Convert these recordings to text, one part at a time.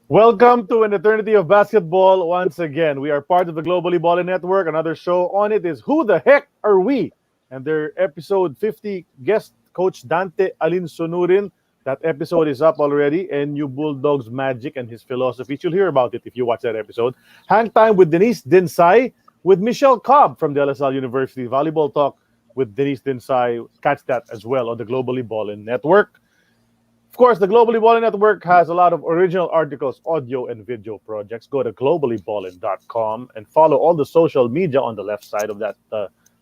Welcome to an eternity of basketball once again. We are part of the Globally Ballin Network. Another show on it is Who the Heck Are We? And their episode 50 guest coach Dante Alinsunurin. That episode is up already. And New Bulldogs magic and his philosophies. You'll hear about it if you watch that episode. Hang time with Denise Dinsay with Michelle Cobb from De La Salle University. Volleyball talk with Denise Dinsay. Catch that as well on the Globally Ballin Network. Of course, the Globally Ballin Network has a lot of original articles, audio, and video projects. Go to globallyballin.com and follow all the social media on the left side of that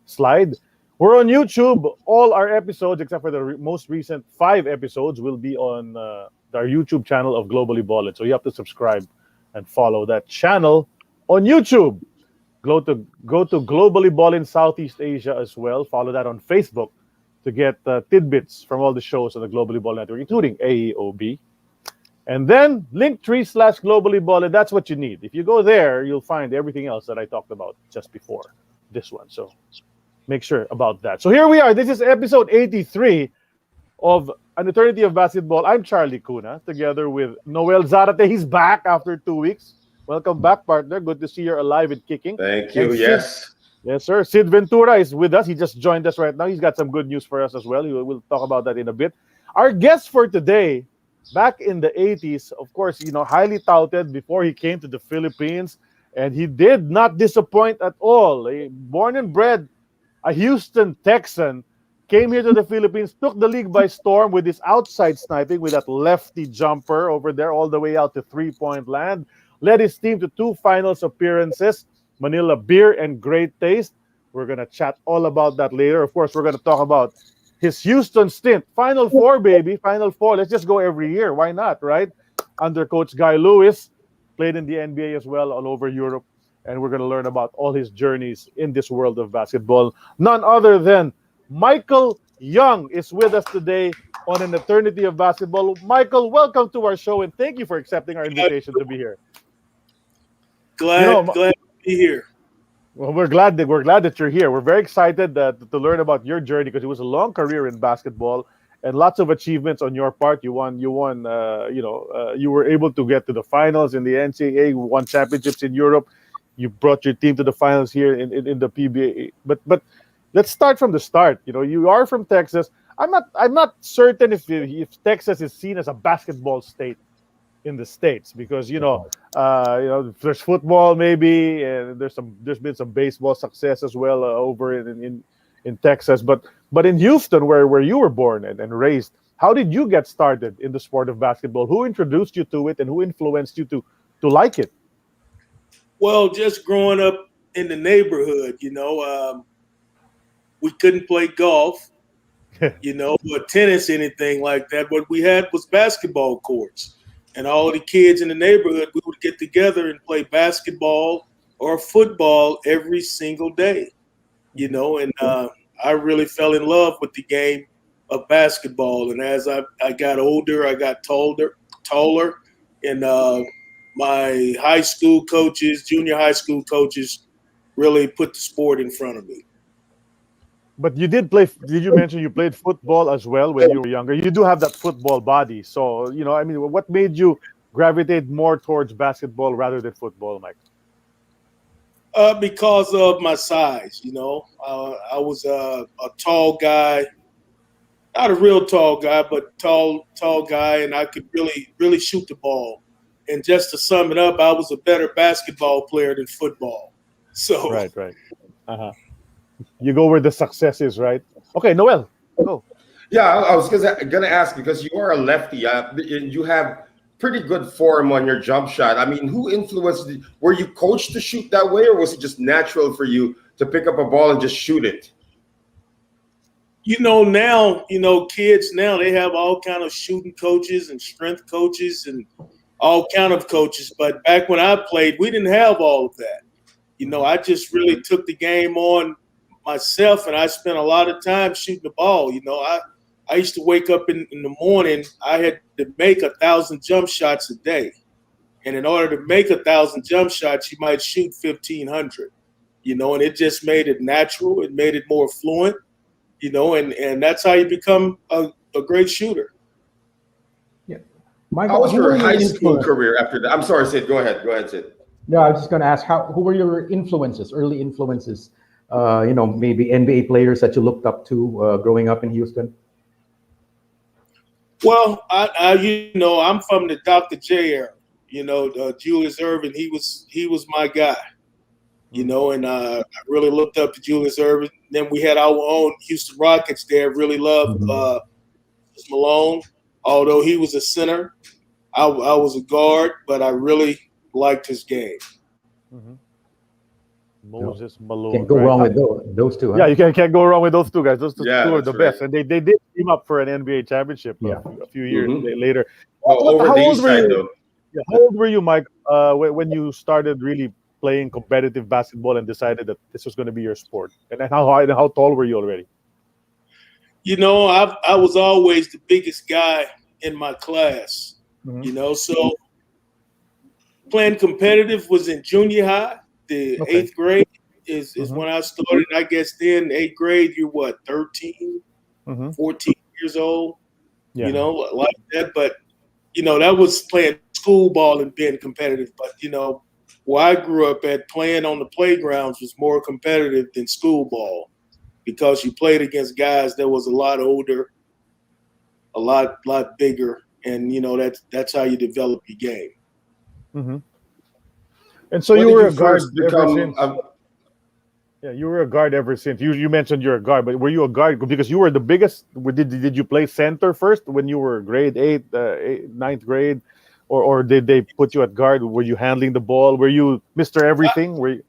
slide. We're on YouTube. All our episodes, except for the most recent 5 episodes, will be on our YouTube channel of Globally Ballin. So you have to subscribe and follow that channel on YouTube. Go to Globally Ballin Southeast Asia as well. Follow that on Facebook to get tidbits from all the shows on the Globally Ballin Network, including AEOB. And then Linktree/Globally Ballin, that's what you need. If you go there, you'll find everything else that I talked about just before this one. So make sure about that. So here we are. This is episode 83 of An Eternity of Basketball. I'm Charlie Cuna, together with Noel Zarate. He's back after 2 weeks. Welcome back, partner. Good to see you're alive and kicking. Thank you. And Yes. Yes, sir. Sid Ventura is with us. He just joined us right now. He's got some good news for us as well. We'll talk about that in a bit. Our guest for today, back in the 80s, of course, highly touted before he came to the Philippines, and he did not disappoint at all. Born and bred a Houston Texan, came here to the Philippines, took the league by storm with his outside sniping with that lefty jumper over there all the way out to three-point land, led his team to 2 finals appearances, Manila Beer and Great Taste. We're going to chat all about that later. Of course, we're going to talk about his Houston stint. Final Four, baby. Final Four. Let's just go every year. Why not, right? Under Coach Guy Lewis. Played in the NBA as well, all over Europe. And we're going to learn about all his journeys in this world of basketball. None other than Michael Young is with us today on An Eternity of Basketball. Michael, welcome to our show, and thank you for accepting our invitation to be here. Glad to be here. Well, we're glad that you're here. We're very excited to learn about your journey because it was a long career in basketball and lots of achievements on your part. You won. You were able to get to the finals in the NCAA. Won championships in Europe. You brought your team to the finals here in the PBA. But let's start from the start. You are from Texas. I'm not certain if Texas is seen as a basketball state in the States because there's football maybe, and there's been some baseball success as well over in Texas, but in Houston where you were born and raised, how did you get started in the sport of basketball? Who introduced you to it, and who influenced you to like it? Well, just growing up in the neighborhood, we couldn't play golf, or tennis, anything like that. What we had was basketball courts. And all the kids in the neighborhood, we would get together and play basketball or football every single day, and I really fell in love with the game of basketball. And as I got older, I got taller, and my high school coaches, junior high school coaches, really put the sport in front of me. But you did play. Did you mention you played football as well when you were younger? You do have that football body. So, what made you gravitate more towards basketball rather than football, Mike? Because of my size, I was a tall guy, not a real tall guy, but tall guy, and I could really shoot the ball. And just to sum it up, I was a better basketball player than football. So right. Uh-huh. You go where the success is, right? Okay, Noel, go. Yeah, I was gonna ask because you are a lefty. You have pretty good form on your jump shot. I mean, who influenced? Were you coached to shoot that way, or was it just natural for you to pick up a ball and just shoot it? Now, kids now, they have all kind of shooting coaches and strength coaches and all kind of coaches. But back when I played, we didn't have all of that. I just really took the game on myself, and I spent a lot of time shooting the ball. I used to wake up in the morning. I had to make 1,000 jump shots a day. And in order to make 1,000 jump shots, you might shoot 1,500, and it just made it natural. It made it more fluent, and that's how you become a great shooter. Yeah. Michael, How was who were your high school influences? career after that? I'm sorry, Sid. Go ahead, Sid. Yeah, I was just going to ask, who were your influences, early influences? Maybe NBA players that you looked up to growing up in Houston. Well, I'm from the Dr. J era. Julius Irving, he was my guy. And I really looked up to Julius Irving. Then we had our own Houston Rockets there. Really loved Malone, although he was a center. I was a guard, but I really liked his game. Mm-hmm. Moses Malone. Can't go wrong with those two. Huh? Yeah, you can't go wrong with those two guys. Those two are the best, right. and they did team up for an NBA championship a few years later. Over the east side, though. Yeah, how old were you, Mike, when you started really playing competitive basketball and decided that this was going to be your sport? And how tall were you already? I was always the biggest guy in my class. So playing competitive was in junior high. The 8th grade is when I started. I guess then 8th grade, you're what, 13, 14 years old, like that. But, that was playing school ball and being competitive. But, where I grew up at, playing on the playgrounds was more competitive than school ball because you played against guys that was a lot older, a lot bigger. And, that's how you develop your game. Mm-hmm. And so you were a guard ever since. You were a guard ever since. You mentioned you're a guard, but were you a guard because you were the biggest? Did you play center first when you were grade 9th grade, or did they put you at guard? Were you handling the ball? Were you Mr. Everything?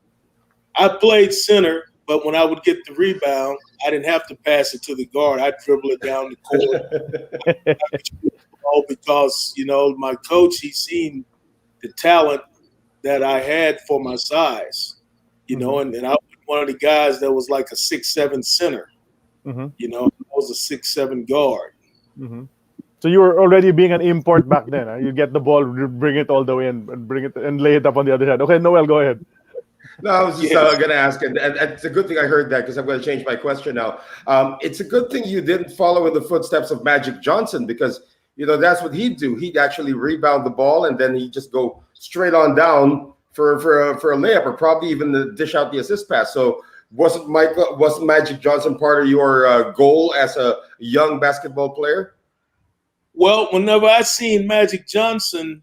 I played center, but when I would get the rebound, I didn't have to pass it to the guard. I'd dribble it down the court. Because my coach, he seen the talent that I had for my size, and I was one of the guys that was like a 6'7" center. I was a 6'7" guard. So you were already being an import back then. Huh? You get the ball, bring it all the way, and bring it and lay it up on the other side. Okay, Noel, go ahead. No, I was just going to ask, and it's a good thing I heard that because I'm going to change my question now. It's a good thing you didn't follow in the footsteps of Magic Johnson because that's what he'd do. He'd actually rebound the ball and then he'd just go straight on down for a layup or probably even dish out the assist pass. So wasn't Magic Johnson part of your goal as a young basketball player? Well, whenever I seen Magic Johnson,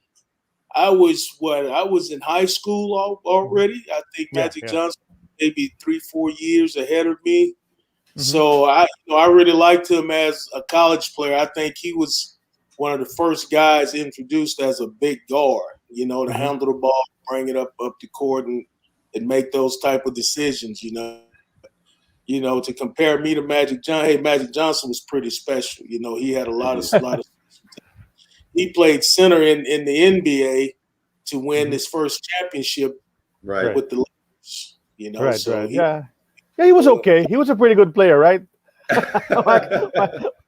I was in high school already. I think Magic Johnson maybe 3-4 years ahead of me. So I really liked him as a college player. I think he was one of the first guys introduced as a big guard, to handle the ball, bring it up the court and make those type of decisions, to compare me to Magic Johnson. Hey, Magic Johnson was pretty special. He had a lot of he played center in the NBA to win his first championship with the Lakers. Yeah, he was okay. He was a pretty good player, right?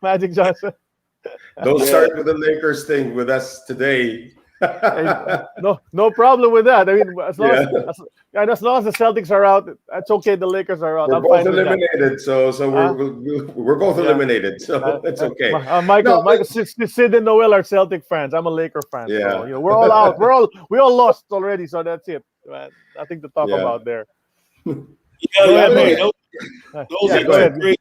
Magic Johnson. Don't start with the Lakers thing with us today. No problem with that. I mean, as long as the Celtics are out, that's okay. The Lakers are out. We're both eliminated, so we're both eliminated, so it's okay. Michael, Sid and Noel are Celtic fans. I'm a Laker fan. Yeah, so, we're all out. We all lost already, so that's it. Nothing to talk about there. Those are great.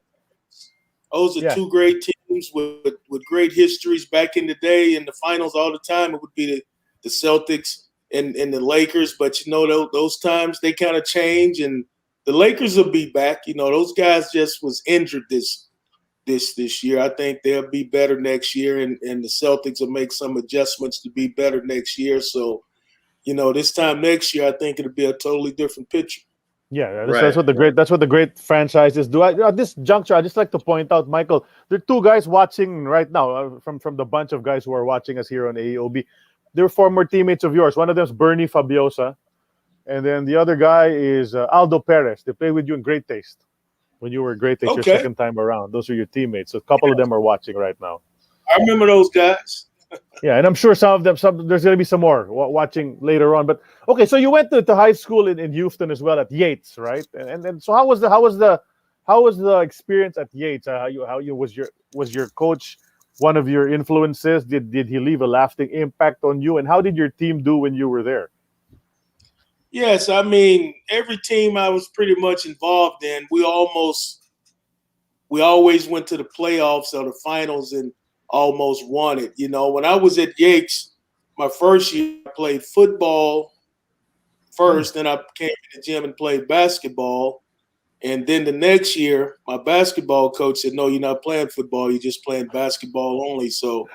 Those are two great teams with great histories. Back in the day, in the finals all the time, it would be the Celtics and the Lakers. But those times they kind of change, and the Lakers will be back. Those guys just was injured this year. I think they'll be better next year, and the Celtics will make some adjustments to be better next year. So, this time next year, I think it'll be a totally different picture. Yeah, that's what the great franchises do. At this juncture, I just like to point out, Michael, there are two guys watching right now from the bunch of guys who are watching us here on AEOB. They're former teammates of yours. One of them is Bernie Fabiosa, and then the other guy is Aldo Perez. They played with you in Great Taste when you were Great Taste your second time around. Those are your teammates. So a couple of them are watching right now. I remember those guys. Yeah, and I'm sure some of them. There's going to be some more watching later on. But okay, so you went to high school in Houston as well at Yates, right? And then so how was the experience at Yates? Was your coach one of your influences? Did he leave a lasting impact on you? And how did your team do when you were there? Yes, I mean, every team I was pretty much involved in, we always went to the playoffs or the finals and almost won it. You know, when I was at Yates, my first year, I played football first, then I came to the gym and played basketball. And then the next year, my basketball coach said, "No, you're not playing football. You're just playing basketball only." So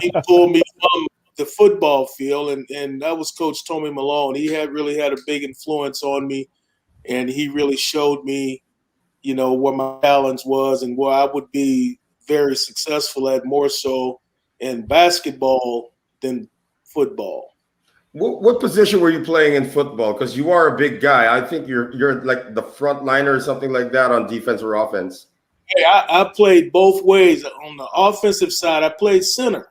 he pulled me from the football field, and that was Coach Tommy Malone. He really had a big influence on me, and he really showed me, you know, where my talents was and where I would be very successful at, more so in basketball than football. What position were you playing in football? Because you are a big guy. I think you're like the front liner or something like that on defense or offense. Hey, I played both ways. On the offensive side, I played center.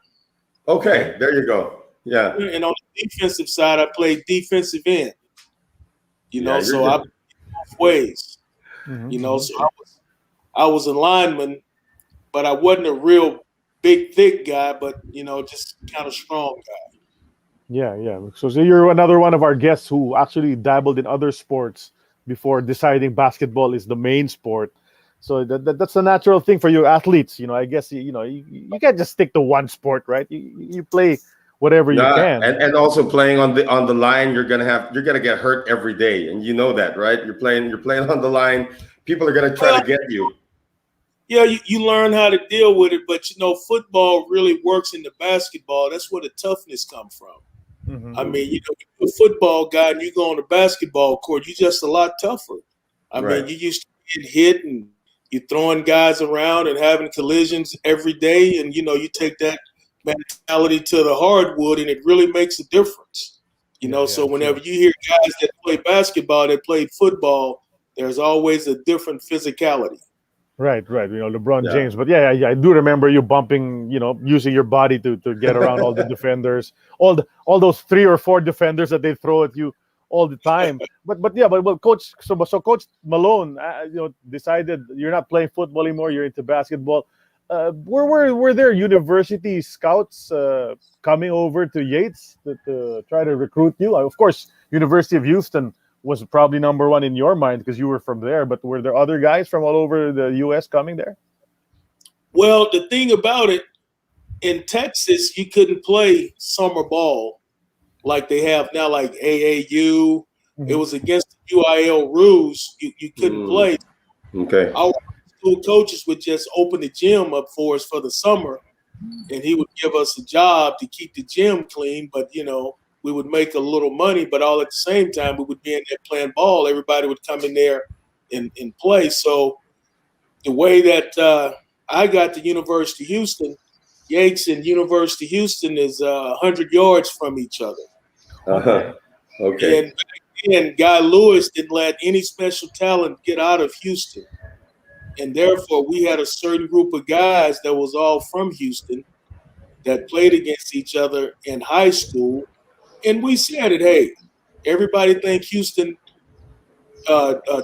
Okay, there you go. Yeah. And on the defensive side, I played defensive end. You know, so I played both ways. Mm-hmm. You know, so I was a lineman, but I wasn't a real big, thick guy, but, you know, just kind of strong guy. Yeah, yeah. So you're another one of our guests who actually dabbled in other sports before deciding basketball is the main sport. So that's a natural thing for you athletes. You know, I guess you can't just stick to one sport, right? You play whatever you can. And also playing on the line, you're gonna get hurt every day, and you know that, right? You're playing on the line. People are gonna try to get you. Yeah, you learn how to deal with it, but you know, football really works into basketball. That's where the toughness comes from. Mm-hmm. I mean, you know, you're a football guy and you go on the basketball court, you're just a lot tougher. I mean, you used to get hit and you're throwing guys around and having collisions every day, and you know, you take that mentality to the hardwood, and it really makes a difference. You know, so whenever you hear guys that play basketball that play football, there's always a different physicality. Right. You know, LeBron James. But yeah, I do remember you bumping, you know, using your body to get around all the defenders, all those 3 or 4 defenders that they throw at you all the time. But Coach, so Coach Malone, you know, decided you're not playing football anymore. You're into basketball. Were there university scouts coming over to Yates to try to recruit you? Of course, University of Houston was probably number one in your mind because you were from there. But were there other guys from all over the U.S. coming there? Well, the thing about it, in Texas, you couldn't play summer ball like they have now, like AAU. Mm-hmm. It was against the UIL rules. You couldn't play. Okay. Our school coaches would just open the gym up for us for the summer, and he would give us a job to keep the gym clean. But, you know, we would make a little money, but all at the same time, we would be in there playing ball. Everybody would come in there and play. So the way that I got to University of Houston, Yates and University of Houston is 100 yards from each other. Okay. And Guy Lewis didn't let any special talent get out of Houston. And therefore, we had a certain group of guys that was all from Houston that played against each other in high school. And we said it, hey, everybody think Houston,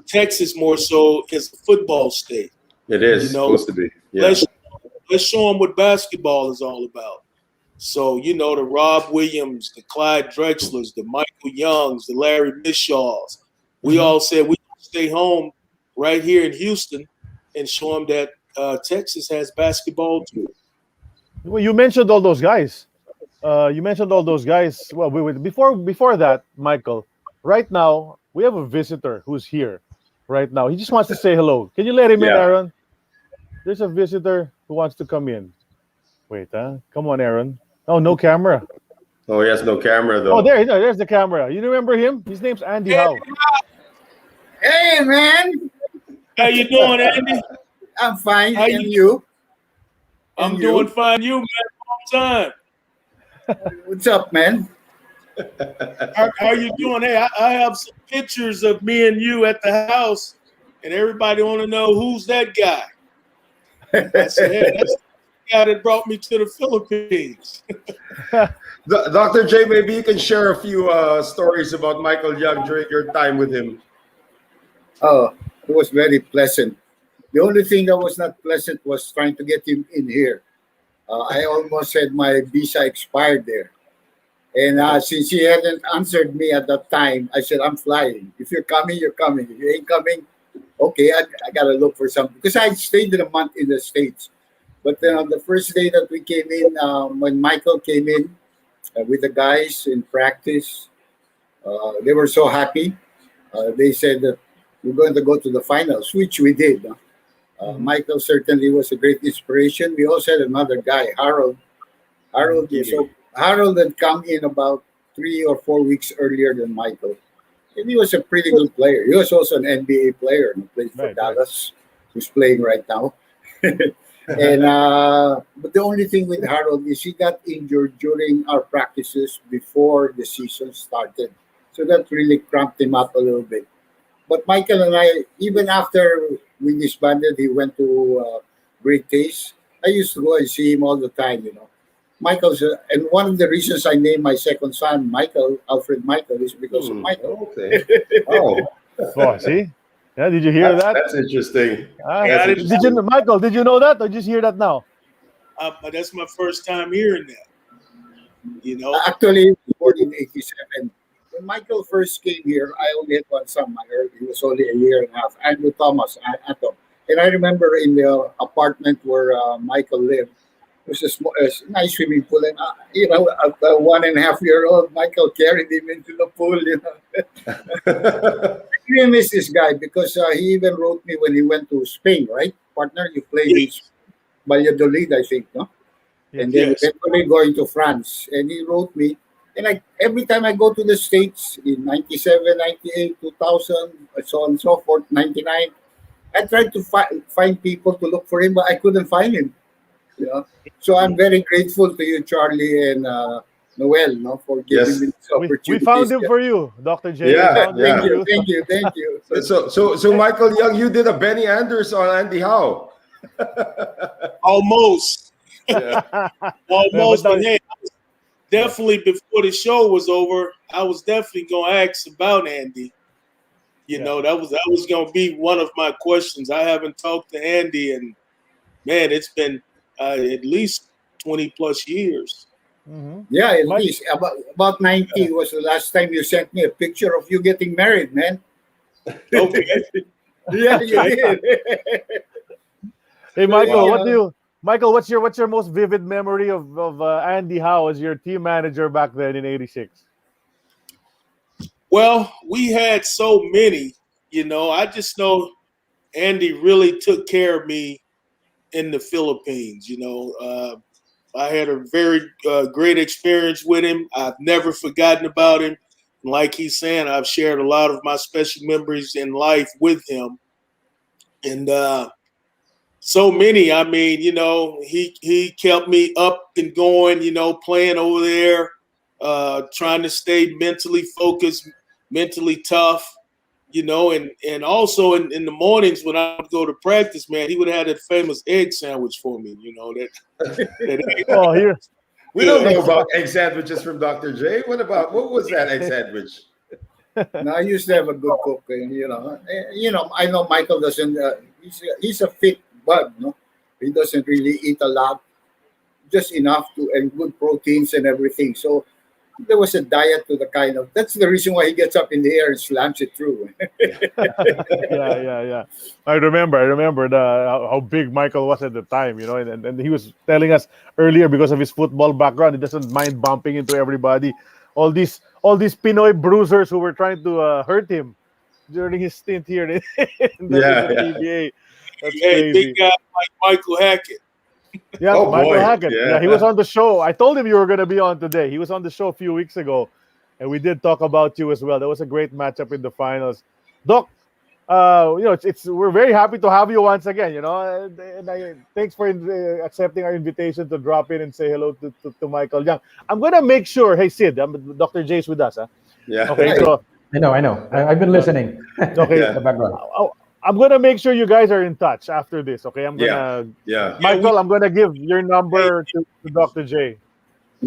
Texas more so is a football state. It is supposed to be. Yeah. Let's show them what basketball is all about. So, you know, the Rob Williams, the Clyde Drexlers, the Michael Youngs, the Larry Mishaws, we all said we stay home right here in Houston and show them that Texas has basketball too. Well, you mentioned all those guys. Well, before that, Michael, right now, we have a visitor who's here right now. He just wants to say hello. Can you let him in, Aaron? There's a visitor who wants to come in. Wait, come on, Aaron. Oh, no camera. Oh, he has no camera, though. Oh, there's the camera. You remember him? His name's Andy Howe. Hey, man. How you doing, Andy? I'm fine. And you? I'm doing fine. You, man, long time. What's up, man? How you doing? Hey, I have some pictures of me and you at the house, and everybody want to know who's that guy. I said, hey, that's the guy that brought me to the Philippines. Dr. J, maybe you can share a few stories about Michael Young during your time with him. Oh, it was very pleasant. The only thing that was not pleasant was trying to get him in here. I almost said my visa expired there. And since he hadn't answered me at that time, I said, I'm flying. If you're coming, you're coming. If you ain't coming, okay, I got to look for something. Because I stayed a month in the States. But then on the first day that we came in, when Michael came in with the guys in practice, they were so happy. They said that we're going to go to the finals, which we did. Michael certainly was a great inspiration. We also had another guy, Harold. Harold had come in about 3 or 4 weeks earlier than Michael. And he was a pretty good player. He was also an NBA player and played for Dallas, who's playing right now. And but the only thing with Harold is he got injured during our practices before the season started. So that really cramped him up a little bit. But Michael and I, even after we disbanded, he went to Great Taste. I used to go and see him all the time, Michael's, and one of the reasons I named my second son Alfred Michael, is because of Michael. Okay. Oh. Oh, see? Yeah, did you hear that? That's interesting. Michael, did you know that or just hear that now? That's my first time hearing that. Actually, he was born in 87. When Michael first came here, I only had one son. He was only a year and a half. Andrew Thomas, Atom. And I remember in the apartment where Michael lived, it was a nice swimming pool. And, a 1.5-year-old Michael carried him into the pool, I really miss this guy because he even wrote me when he went to Spain, right? Partner, you played in Valladolid, I think, no? Yes. And then eventually going to France. And he wrote me. And every time I go to the States in 97, 98, 2000, so on and so forth, 99, I tried to find people to look for him, but I couldn't find him. So I'm very grateful to you, Charlie and Noel, for giving me this opportunity. We found him for you, Dr. J. Thank you. So Michael Young, you did a Benny Anders on Andy Howe. Almost. Almost. Yeah, but hey, definitely before the show was over, I was definitely going to ask about Andy. That was going to be one of my questions. I haven't talked to Andy, and man, it's been at least 20 plus years. Mm-hmm. Yeah, at least about 90 was the last time you sent me a picture of you getting married, man. Okay. Yeah, you did. Hey, Michael, what's your most vivid memory of Andy Howe as your team manager back then in '86? Well, we had so many. I just know Andy really took care of me in the Philippines. I had a very great experience with him. I've never forgotten about him. Like he's saying, I've shared a lot of my special memories in life with him. And so many, I mean, he kept me up and going, playing over there, trying to stay mentally focused, mentally tough, and also in the mornings when I would go to practice, man, he would have that famous egg sandwich for me, Oh, here. We don't know about egg sandwiches from Dr. J. What was that egg sandwich? No, I used to have a good cook, and I know Michael doesn't. He's a fit bud, no. He doesn't really eat a lot, just enough and good proteins and everything. So there was a diet to the kind of. That's the reason why he gets up in the air and slams it through. Yeah. I remember how big Michael was at the time, and he was telling us earlier because of his football background, he doesn't mind bumping into everybody. All these Pinoy bruisers who were trying to hurt him during his stint here in the PBA. That's crazy. Big guy like Michael Hackett. Yeah, Michael Hackett. Yeah. He was on the show. I told him you were going to be on today. He was on the show a few weeks ago, and we did talk about you as well. That was a great matchup in the finals. Doc, we're very happy to have you once again, and thanks for accepting our invitation to drop in and say hello to Michael Young. I'm going to make sure, hey, Sid, Dr. J's with us. Huh? Yeah. Okay, so I know. I've been listening. Okay. In the background. I'm gonna make sure you guys are in touch after this. Okay, Michael, I'm gonna give your number to Dr. J.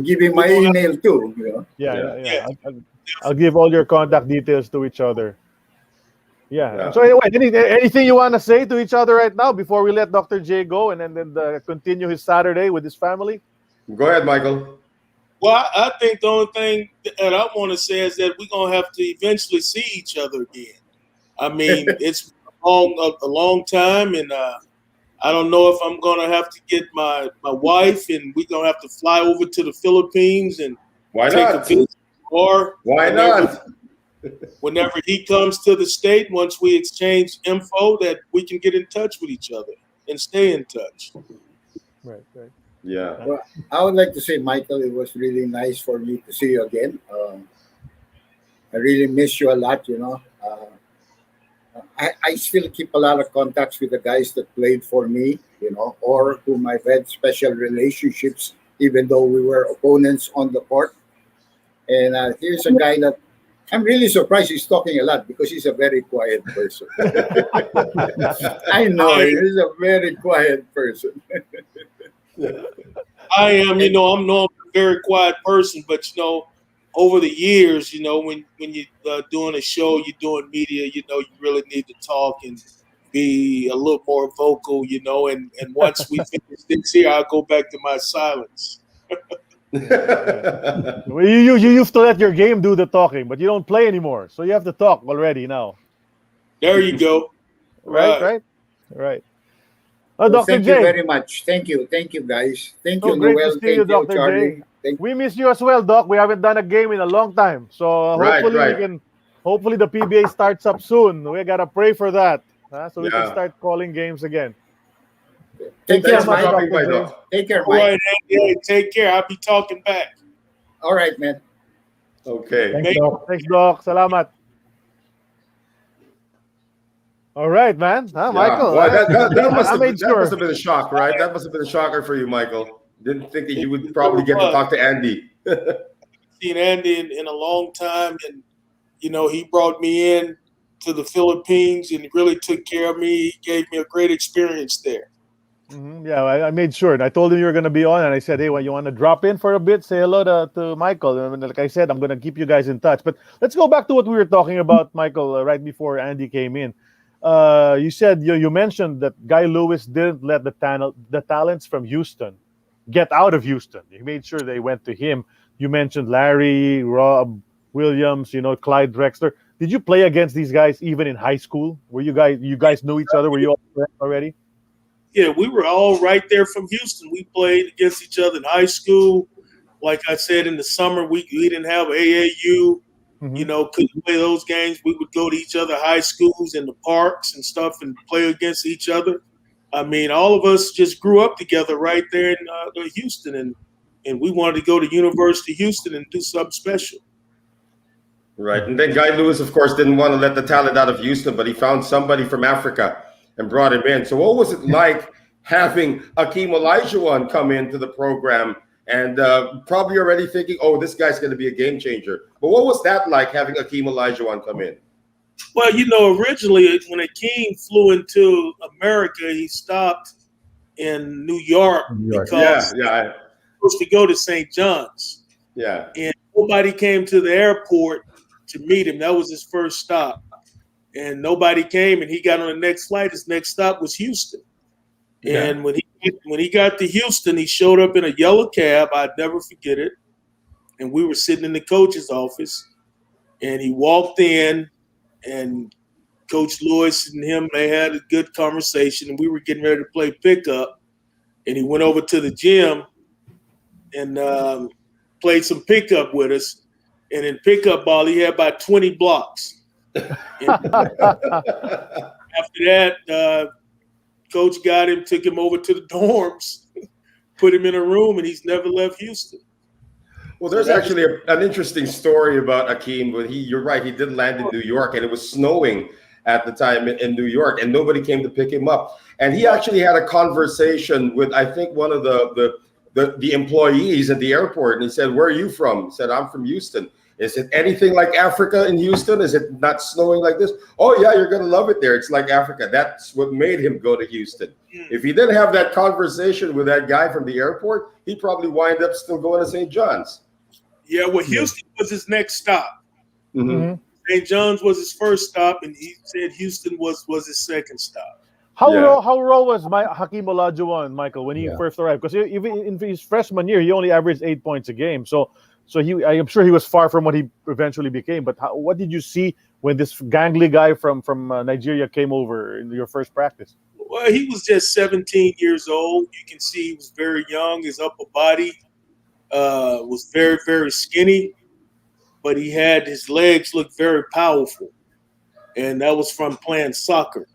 Give him my email too. Yeah. I'll give all your contact details to each other. Yeah. So anyway, anything you want to say to each other right now before we let Dr. J go and then continue his Saturday with his family? Go ahead, Michael. Well, I think the only thing that I want to say is that we're going to have to eventually see each other again. I mean, it's a long time, and I don't know if I'm going to have to get my wife, and we're going to have to fly over to the Philippines and take a visit. Or why not? Whenever he comes to the state, once we exchange info, that we can get in touch with each other and stay in touch. Right. Yeah. Well, I would like to say, Michael, it was really nice for me to see you again. I really miss you a lot, you know. I still keep a lot of contacts with the guys that played for me, you know, or whom I've had special relationships, even though we were opponents on the court. And here's a guy that I'm really surprised he's talking a lot because he's a very quiet person. I know he's a very quiet person. I am, you know, I'm a very quiet person, but you know, over the years, you know, when you're doing a show, you're doing media, you know, you really need to talk and be a little more vocal, you know. And once we finish this here, I'll go back to my silence. Well, you used to let your game do the talking, but you don't play anymore, so you have to talk already now. There you go. Right. Well, Dr. thank J. you very much. Thank you, guys. Thank you, Great Noel. to see you, Thank you, Dr. Charlie. J. We miss you as well, Doc. We haven't done a game in a long time, so hopefully the PBA starts up soon. We gotta pray for that, so we can start calling games again. Take care, Mike. Mike. Take care, All right, Andy. Take care. I'll be talking back. All right, man. Okay. Thanks, Doc. Salamat. All right, man. Michael. Well, that must have been a shock, right? That must have been a shocker for you, Michael. Didn't think that you would probably get to talk to Andy. Seen Andy in a long time, and you know, he brought me in to the Philippines and really took care of me. He gave me a great experience there. Mm-hmm. Yeah, I made sure. I told him you were going to be on, and I said, hey, you want to drop in for a bit? Say hello to Michael. And like I said, I'm going to keep you guys in touch. But let's go back to what we were talking about, Michael, right before Andy came in. You said you mentioned that Guy Lewis didn't let the talents from Houston get out of Houston. He made sure they went to him. You mentioned Larry, Rob Williams, Clyde Drexler. Did you play against these guys even in high school? Were you guys knew each other? Were you all friends already? Yeah, we were all right there from Houston. We played against each other in high school. Like I said, in the summer, we didn't have AAU. Mm-hmm. Couldn't play those games. We would go to each other high schools in the parks and stuff and play against each other. I mean, all of us just grew up together right there in Houston, and we wanted to go to University of Houston and do something special. Right. And then Guy Lewis, of course, didn't want to let the talent out of Houston, but he found somebody from Africa and brought him in. So what was it like having Akeem Olajuwon come into the program and probably already thinking, oh, this guy's going to be a game changer? But what was that like, having Akeem Olajuwon come in? Well, originally when Akeem flew into America, he stopped in New York because he was supposed to go to St. John's. Yeah. And nobody came to the airport to meet him. That was his first stop. And nobody came, and he got on the next flight. His next stop was Houston. Yeah. And when he got to Houston, he showed up in a yellow cab. I'd never forget it. And we were sitting in the coach's office, and he walked in, and Coach Lewis and him, they had a good conversation, and we were getting ready to play pickup. And he went over to the gym and played some pickup with us. And in pickup ball, he had about 20 blocks. After that, Coach got him, took him over to the dorms, put him in a room, and he's never left Houston. Well, there's actually an interesting story about Akeem, but you're right, he did land in New York, and it was snowing at the time in New York, and nobody came to pick him up. And he actually had a conversation with, I think, one of the employees at the airport, and he said, "Where are you from?" He said, "I'm from Houston." Is it anything like Africa in Houston? Is it not snowing like this? Oh, yeah, you're going to love it there. It's like Africa. That's what made him go to Houston. If he didn't have that conversation with that guy from the airport, he'd probably wind up still going to St. John's. Yeah, well, Houston was his next stop. Mm-hmm. St. John's was his first stop, and he said Houston was his second stop. How Yeah. raw was Hakeem Olajuwon, Michael, when he first arrived? Because even in his freshman year, he only averaged 8 points a game. So I am sure he was far from what he eventually became. But what did you see when this gangly guy from Nigeria came over in your first practice? Well, he was just 17 years old. You can see he was very young. His upper body was very, very skinny, but he had his legs look very powerful, and that was from playing soccer.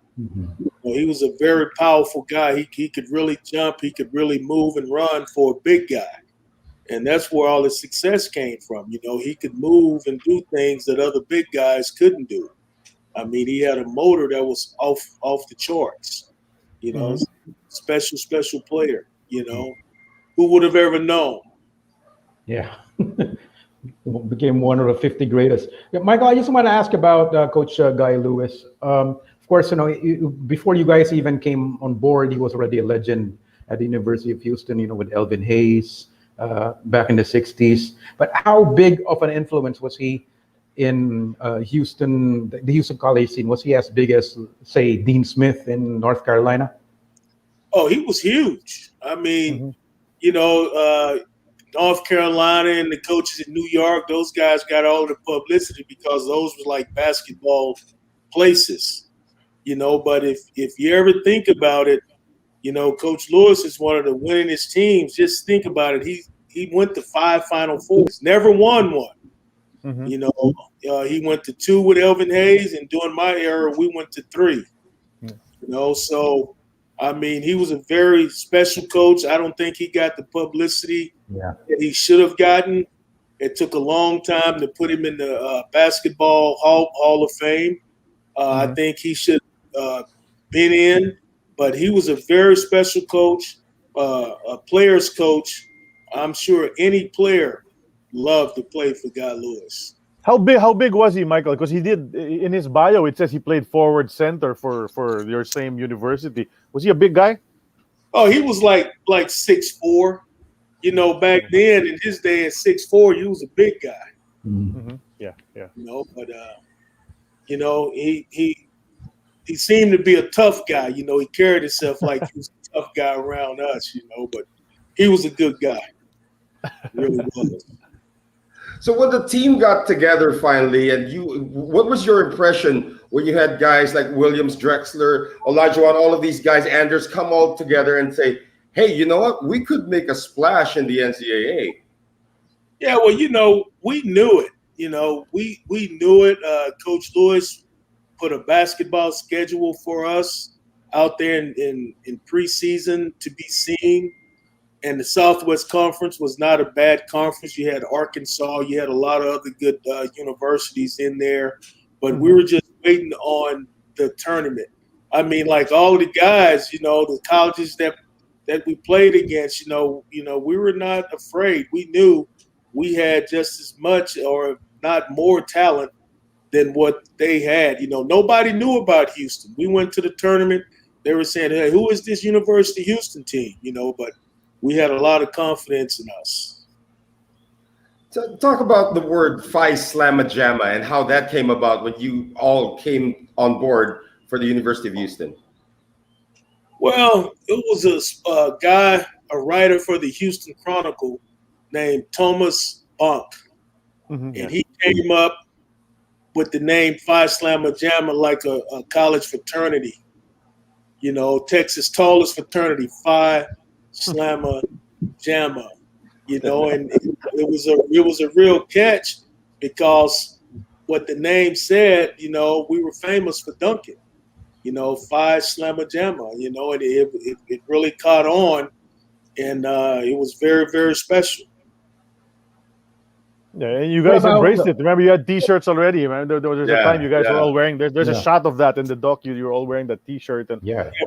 Well, he was a very powerful guy. He could really jump. He could really move and run for a big guy. And that's where all his success came from. You know, he could move and do things that other big guys couldn't do. I mean, he had a motor that was off the charts. You know, special player. You know, who would have ever known? Yeah. Became one of the 50 greatest. Yeah, Michael, I just want to ask about Coach Guy Lewis. Of course, you know, before you guys even came on board, he was already a legend at the University of Houston, you know, with Elvin Hayes back in the 60s. But how big of an influence was he in Houston, the Houston college scene? Was he as big as, say, Dean Smith in North Carolina? Oh, he was huge. I mean, you know, North Carolina and the coaches in New York, those guys got all the publicity because those were like basketball places, you know. But if you ever think about it, you know, Coach Lewis is one of the winningest teams. Just think about it. He went to 5 Final Fours, never won one. You know, he went to 2 with Elvin Hayes, and during my era, we went to 3. You know, so I mean, he was a very special coach. I don't think he got the publicity that he should have gotten. It took a long time to put him in the Basketball Hall of Fame. I think he should have been in, but he was a very special coach, a player's coach. I'm sure any player loved to play for Guy Lewis. How big was he, Michael? Because he did, in his bio, it says he played forward center for your same university. Was he a big guy? Oh, he was like 6'4". You know, back then in his day at 6'4", he was a big guy. Yeah. You know, but you know, he seemed to be a tough guy. You know, he carried himself like he was a tough guy around us. You know, but he was a good guy. Really was. So when the team got together finally, and what was your impression when you had guys like Williams, Drexler, Olajuwon, all of these guys, Anders, come all together and say, hey, you know what? We could make a splash in the NCAA. Yeah, well, you know, we knew it. You know, we knew it. Coach Lewis put a basketball schedule for us out there in preseason to be seen. And the Southwest Conference was not a bad conference. You had Arkansas. You had a lot of other good universities in there. But we were just waiting on the tournament. I mean, like all the guys, you know, the colleges that we played against, you know, we were not afraid. We knew we had just as much or not more talent than what they had. You know, nobody knew about Houston. We went to the tournament. They were saying, hey, who is this University of Houston team? You know, but we had a lot of confidence in us. So talk about the word Phi Slamma Jamma and how that came about when you all came on board for the University of Houston. Well, it was a guy, a writer for the Houston Chronicle named Thomas Bunk. And he came up with the name Phi Slamma Jamma like a college fraternity. You know, Texas' tallest fraternity, Phi Slamma Jamma, you know, and it was a real catch because what the name said, you know, we were famous for dunking, you know, Phi Slamma Jamma, you know, and it really caught on, and it was very, very special. Yeah, and you guys embraced it. Remember, you had T-shirts already, man. There was a time you guys were all wearing. There's a shot of that in the doc. You were all wearing the T-shirt and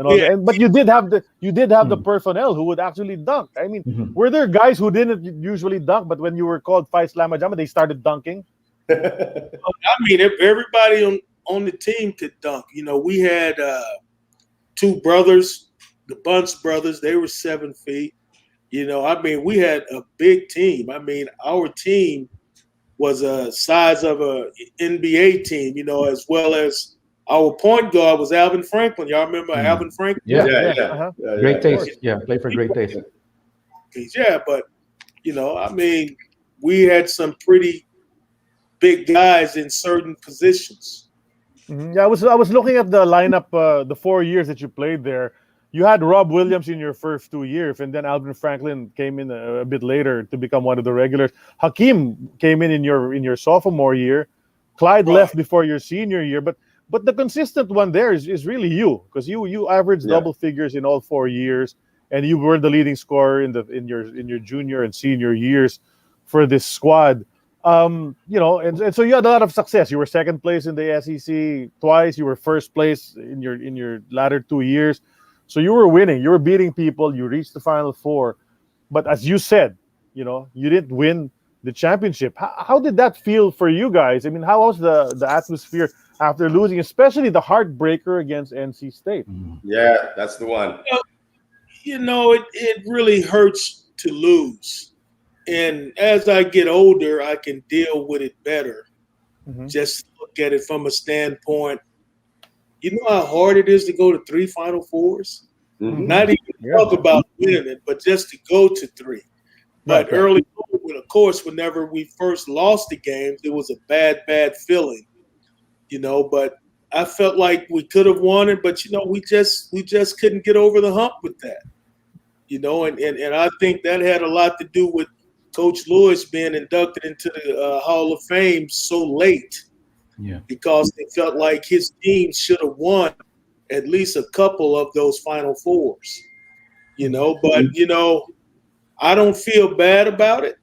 all that. But you did have the personnel who would actually dunk. I mean, were there guys who didn't usually dunk, but when you were called Phi Slamma Jamma, they started dunking? I mean, everybody on the team could dunk. You know, we had 2 brothers, the Bunce brothers. They were 7 feet. You know, I mean, we had a big team. I mean, our team was a size of a NBA team, as well as our point guard was Alvin Franklin. Y'all remember Alvin Franklin? Yeah. Uh-huh. Great taste. Yeah, played for Great Taste. Yeah, but we had some pretty big guys in certain positions. Mhm. Yeah, I was looking at the lineup, the 4 years that you played there. You had Rob Williams in your first 2 years, and then Alvin Franklin came in a bit later to become one of the regulars. Hakeem came in your sophomore year. Clyde left before your senior year, but the consistent one there is really you, because you averaged double figures in all 4 years, and you were the leading scorer in your junior and senior years for this squad. And so you had a lot of success. You were second place in the SEC twice. You were first place in your latter 2 years. So you were winning. You were beating people. You reached the Final Four. But as you said, you didn't win the championship. How did that feel for you guys? I mean, how was the atmosphere after losing, especially the heartbreaker against NC State? Yeah, that's the one. It really hurts to lose. And as I get older, I can deal with it better. Just look at it from a standpoint. You know how hard it is to go to 3 Final Fours? Not even talk about winning it, but just to go to 3. But early on, of course, whenever we first lost the games, it was a bad feeling, but I felt like we could have won it, but, we just couldn't get over the hump with that, and I think that had a lot to do with Coach Lewis being inducted into the Hall of Fame so late. Yeah, because they felt like his team should have won at least a couple of those Final Fours, but, I don't feel bad about it.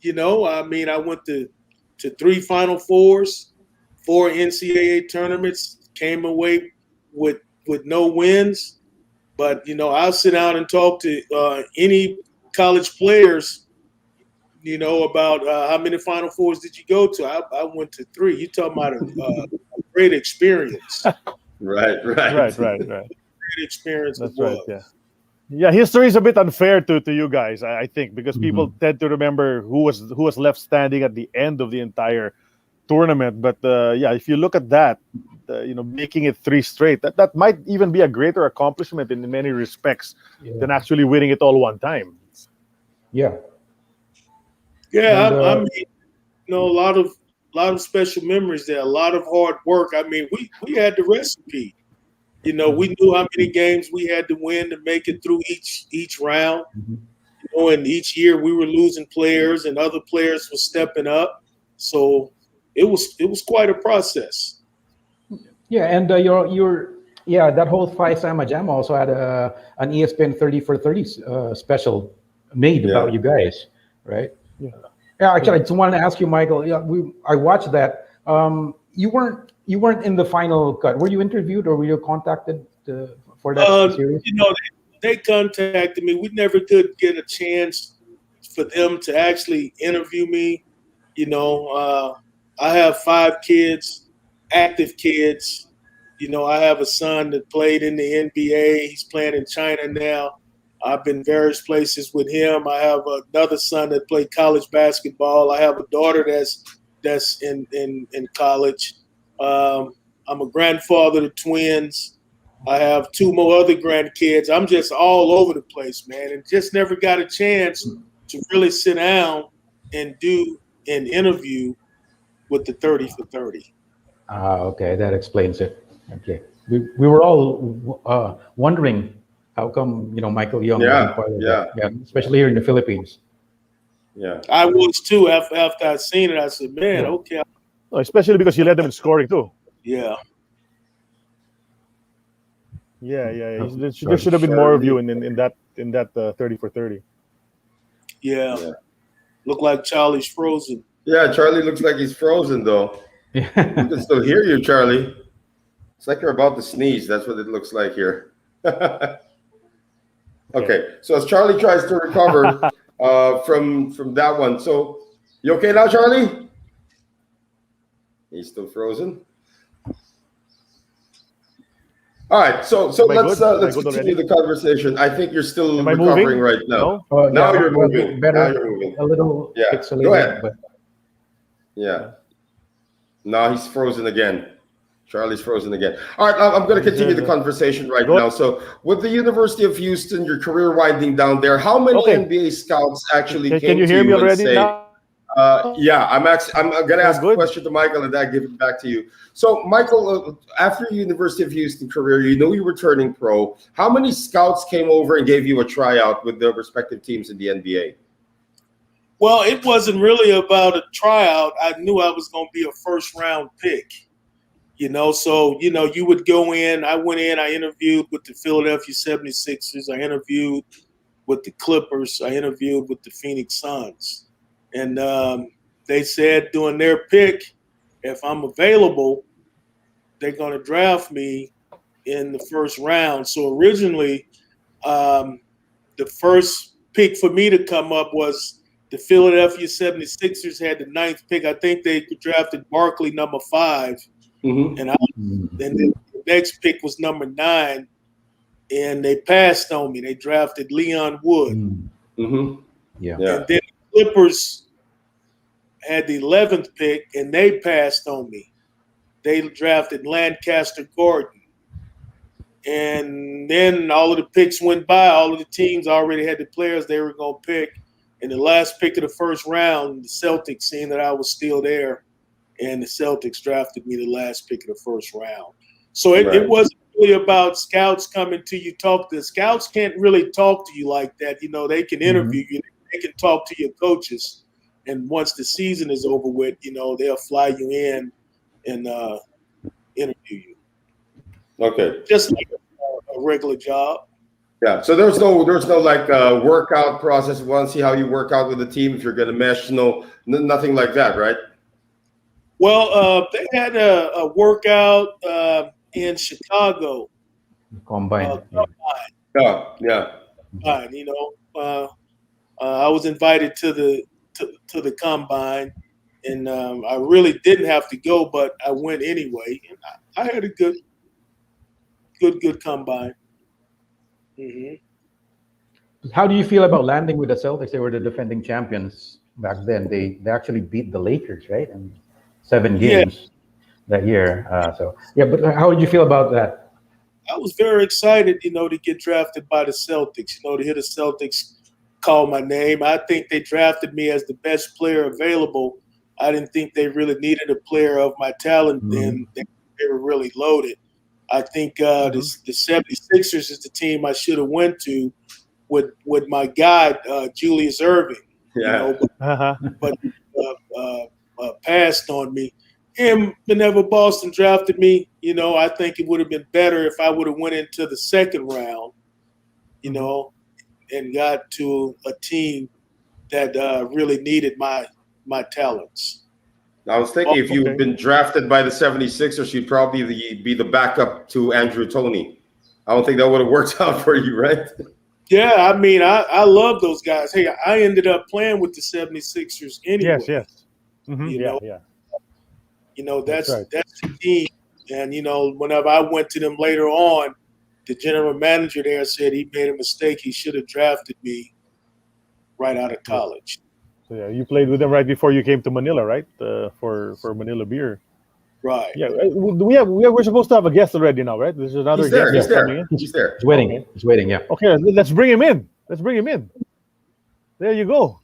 I went to 3 Final Fours, 4 NCAA tournaments, came away with no wins. But, I'll sit down and talk to any college players, about how many Final Fours did you go to? I went to 3. You talking about a great experience. Right. Great experience. That's right. Yeah. History is a bit unfair to you guys, I think, because people tend to remember who was left standing at the end of the entire tournament. But if you look at that, making it 3 straight, that might even be a greater accomplishment in many respects than actually winning it all one time. Yeah. Yeah, and, a lot of special memories there, a lot of hard work. I mean, we had the recipe. We knew how many games we had to win to make it through each round. And each year we were losing players and other players were stepping up. So it was quite a process. Yeah, and that whole Phi Sigma Jam also had an ESPN 30 for 30 special made about you guys, right? Yeah, actually, I just wanted to ask you, Michael. Yeah, I watched that. You weren't in the final cut. Were you interviewed or were you contacted for that series? They contacted me. We never could get a chance for them to actually interview me. I have 5 kids, active kids. I have a son that played in the NBA. He's playing in China now. I've been various places with him. I have another son that played college basketball. I have a daughter that's in college. I'm a grandfather to twins. I have 2 more other grandkids. I'm just all over the place, man, and just never got a chance to really sit down and do an interview with the 30 for 30. Okay, that explains it. Okay, we were all wondering. How come, Michael Young wasn't part of that? Yeah, especially here in the Philippines. Yeah. I was too. After I seen it, I said, man, okay. Oh, especially because you led them in scoring too. Yeah. Yeah. There should have been more of you in that 30 for 30. Yeah. Look like Charlie's frozen. Yeah, Charlie looks like he's frozen though. We can still hear you, Charlie. It's like you're about to sneeze. That's what it looks like here. Okay, so as Charlie tries to recover from that one, so you okay now, Charlie? He's still frozen. All right, so let's continue the conversation. I think you're still recovering moving? right now. No? Now you're moving. Better. Now you're moving. A little. Yeah. Pixelated, Go ahead. But Yeah. No, he's frozen again. Charlie's frozen again. All right, I'm going to continue the conversation right now. So, with the University of Houston, your career winding down there, how many NBA scouts actually came can you to hear me you and already say, now? yeah, I'm going to ask a question to Michael and then give it back to you. So, Michael, after your University of Houston career, you were turning pro. How many scouts came over and gave you a tryout with the respective teams in the NBA? Well, it wasn't really about a tryout. I knew I was going to be a first-round pick. So, you would go in. I went in. I interviewed with the Philadelphia 76ers. I interviewed with the Clippers. I interviewed with the Phoenix Suns. And they said during their pick, if I'm available, they're going to draft me in the first round. So originally, the first pick for me to come up was the Philadelphia 76ers had the 9th pick. I think they drafted Barkley number 5. Mm-hmm. And then the next pick was number 9, and they passed on me. They drafted Leon Wood. Mm-hmm. Yeah. And then the Clippers had the 11th pick, and they passed on me. They drafted Lancaster Gordon. And then all of the picks went by. All of the teams already had the players they were going to pick. And the last pick of the first round, the Celtics, seeing that I was still there, and the Celtics drafted me the last pick of the first round. So it wasn't really about scouts coming to you, scouts can't really talk to you like that. They can interview you. They can talk to your coaches. And once the season is over with, they'll fly you in and interview you. Okay. Just like a regular job. Yeah. So there's no like workout process. We want to see how you work out with the team, if you're going to mesh. Nothing like that, right? Well, they had a workout in Chicago. Combine. Yeah. I was invited to the combine, and I really didn't have to go, but I went anyway. And I had a good combine. Mm-hmm. How do you feel about landing with the Celtics? They were the defending champions back then. They actually beat the Lakers, right? And 7 games that year. But how did you feel about that? I was very excited, to get drafted by the Celtics, to hear the Celtics call my name. I think they drafted me as the best player available. I didn't think they really needed a player of my talent then. They were really loaded. I think the 76ers is the team I should have went to with my guy, Julius Irving. Yeah. But passed on me. And whenever Boston drafted me, I think it would have been better if I would have went into the second round, and got to a team that really needed my talents. I was thinking if you'd been drafted by the 76ers, you'd probably be the backup to Andrew Toney. I don't think that would have worked out for you, right? Yeah, I mean, I love those guys. Hey, I ended up playing with the 76ers anyway. Yes. Mm-hmm. That's the team. And, whenever I went to them later on, the general manager there said he made a mistake. He should have drafted me right out of college. So, you played with them right before you came to Manila, right? For Manila Beer. Right. Yeah, we're supposed to have a guest already now, right? There's another guest. He's there. He's waiting. He's waiting, yeah. Okay, let's bring him in. There you go.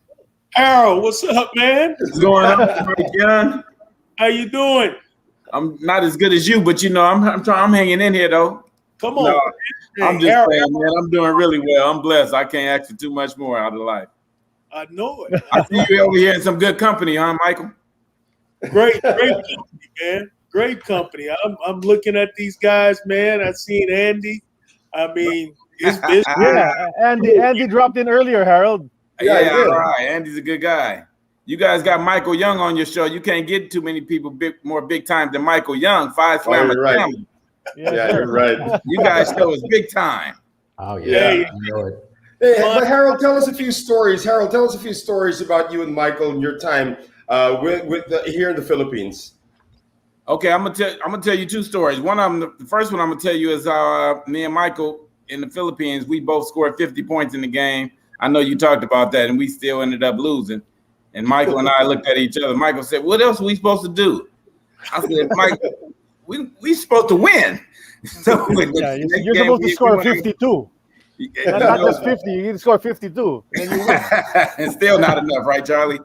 Harold, what's up, man? What's going on, John? How you doing? I'm not as good as you, but I'm hanging in here though. Come on. No, I'm just saying, man. I'm doing really well. I'm blessed. I can't ask for too much more out of life. I know it. I see you over here in some good company, huh, Michael? Great company, man. Great company. I'm looking at these guys, man. I seen Andy. I mean, it's business. Yeah, Andy dropped in earlier, Harold. Yeah, all right. Andy's a good guy. You guys got Michael Young on your show. You can't get too many people more big time than Michael Young. 5 slam. Right. Yeah, you're right. You guys show us big time. Oh yeah. Yeah. I know it. Hey, but Harold, tell us a few stories. Tell us a few stories about you and Michael and your time here in the Philippines. Okay, I'm gonna tell you 2 stories. The first one I'm gonna tell you is me and Michael in the Philippines. We both scored 50 points in the game. I know you talked about that, and we still ended up losing. And Michael and I looked at each other. Michael said, "What else are we supposed to do?" I said, "Mike, we supposed to win." So yeah, you're supposed to score 52. Not just 50. You need to score 52. And then you win. It's still not enough, right, Charlie?